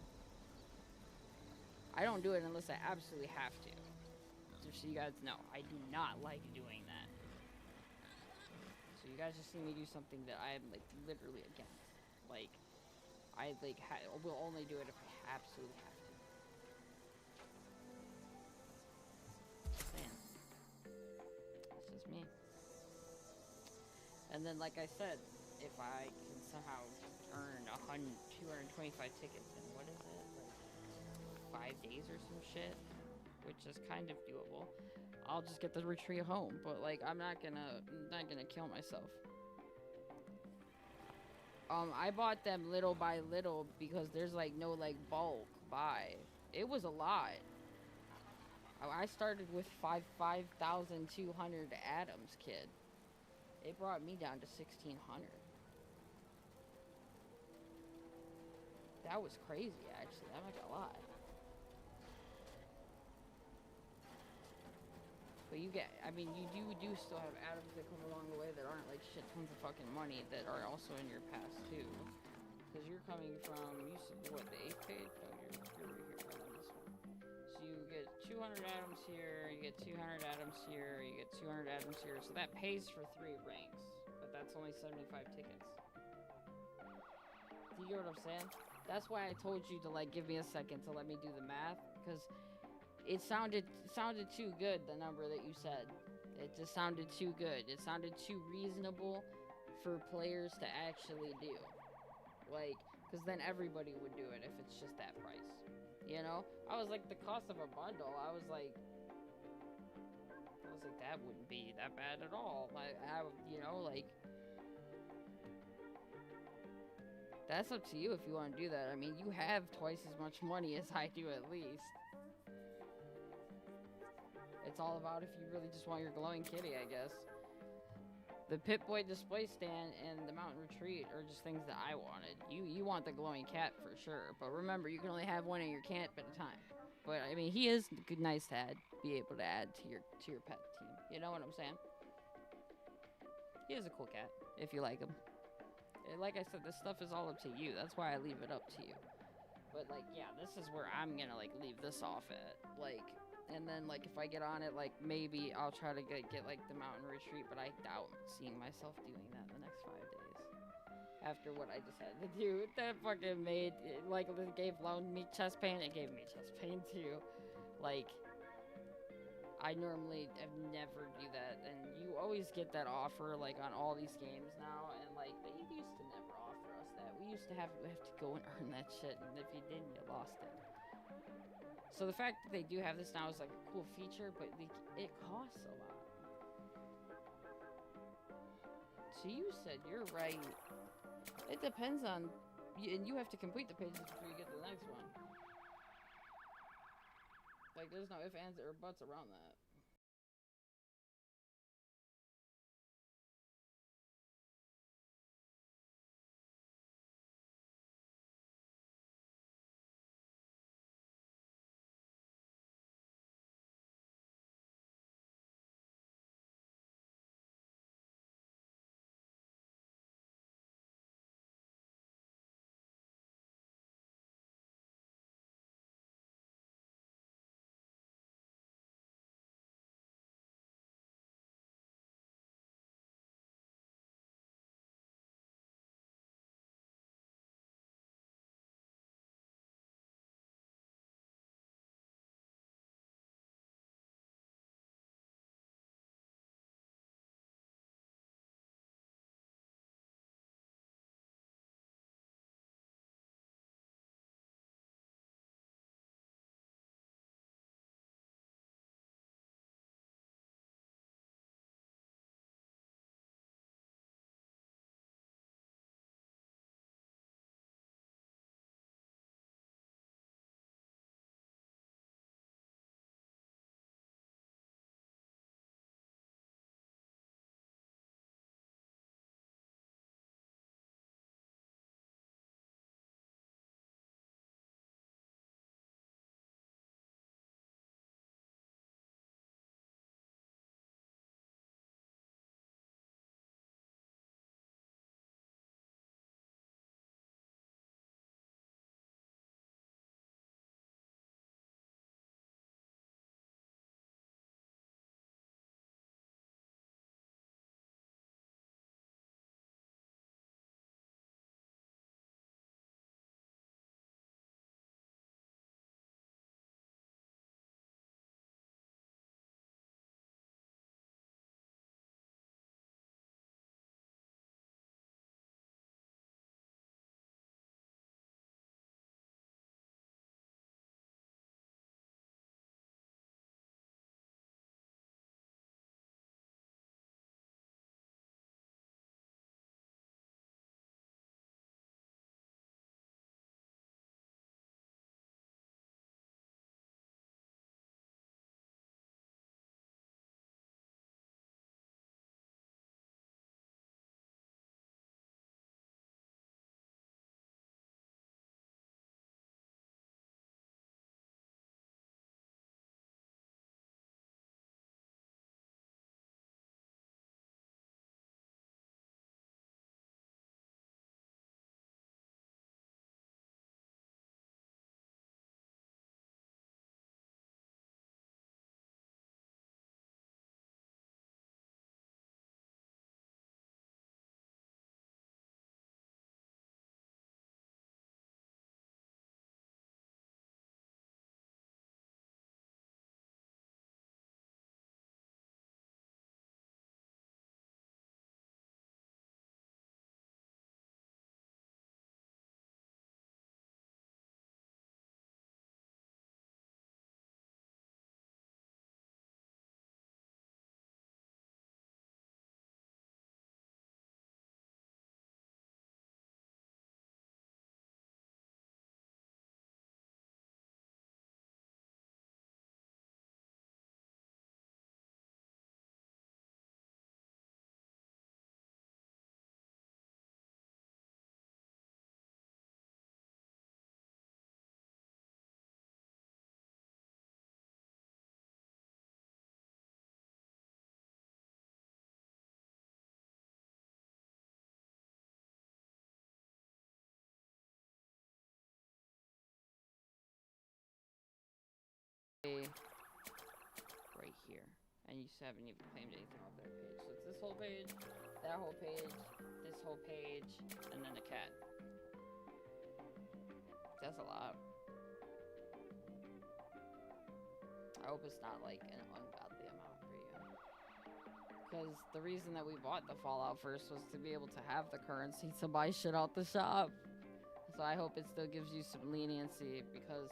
I don't do it unless I absolutely have to. Just so you guys know, I do not like doing that. So you guys just see me do something that I am like literally against, like. I like will only do it if I absolutely have to. Just saying. It's just me. And then, like I said, if I can somehow earn 225 tickets in what is it, like 5 days or some shit, which is kind of doable, I'll just get the retreat home. But like, I'm not gonna kill myself. I bought them little by little because there's like no like bulk buy. It was a lot. I started with 5,200 atoms, kid. It brought me down to 1,600. That was crazy, actually. I'm not gonna lie. But you get, I mean, you do still have atoms that come along the way that aren't like shit tons of fucking money that are also in your past too. Because you're coming from, you said, what, the 8th page? No, you're right here on this one. So you get 200 atoms here, you get 200 atoms here, you get 200 atoms here. So that pays for 3 ranks. But that's only 75 tickets. Do you get what I'm saying? That's why I told you to like give me a second to let me do the math. Because it sounded too good, the number that you said. It just sounded too good. It sounded too reasonable for players to actually do. Like, because then everybody would do it if it's just that price. You know? I was like, the cost of a bundle, I was like, that wouldn't be that bad at all. Like, you know, like, that's up to you if you want to do that. I mean, you have twice as much money as I do at least. It's all about if you really just want your glowing kitty, I guess. The Pip-Boy display stand and the Mountain Retreat are just things that I wanted. You want the glowing cat for sure, but remember, you can only have one in your camp at a time. But I mean, he is good, nice to be able to add to your pet team. You know what I'm saying? He is a cool cat if you like him. And like I said, this stuff is all up to you. That's why I leave it up to you. But like, yeah, this is where I'm gonna like leave this off at. Like. And then, like, if I get on it, like, maybe I'll try to get like, the Mountain Retreat, but I doubt seeing myself doing that the next 5 days. After what I decided to do, that fucking made, like, it gave me chest pain, it gave me chest pain, too. Like, I normally have never do that, and you always get that offer, like, on all these games now, and, like, they used to never offer us that. We used to have to go and earn that shit, and if you didn't, you lost it. So the fact that they do have this now is like a cool feature, but it costs a lot. So you said you're right. It depends on, and you have to complete the pages before you get to the next one. Like there's no ifs, ands, or buts around that. and you still haven't even claimed anything off their page. So it's this whole page, that whole page, this whole page, and then a cat. That's a lot. I hope it's not like an ungodly amount for you. Because the reason that we bought the Fallout first was to be able to have the currency to buy shit out the shop. So I hope it still gives you some leniency, because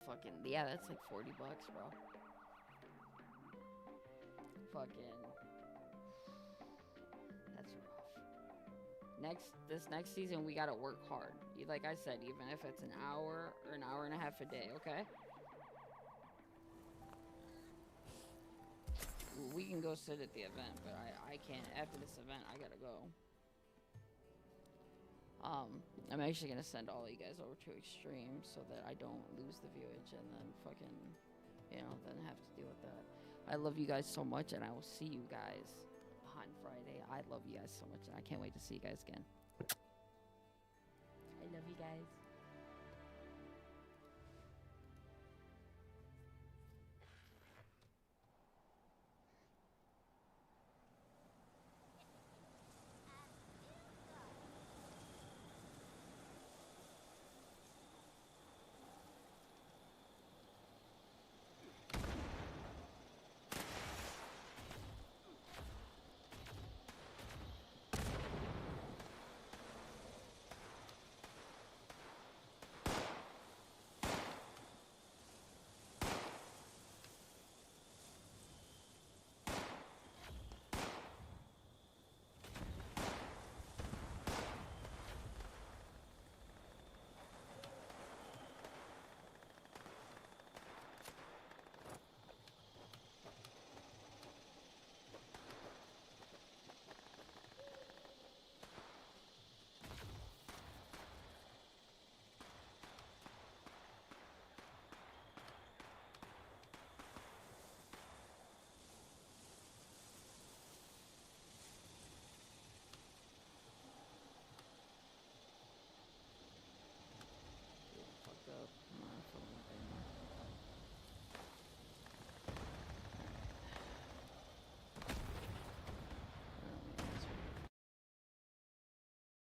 fucking, yeah, that's like $40, bro. Fucking, that's rough. This next season, we gotta work hard. Like I said, even if it's an hour or an hour and a half a day, okay? We can go sit at the event, but I can't. After this event, I gotta go. I'm actually gonna send all you guys over to Extreme so that I don't lose the viewage and then fucking, then have to deal with that. I love you guys so much, and I will see you guys on Friday. I love you guys so much, and I can't wait to see you guys again. I love you guys.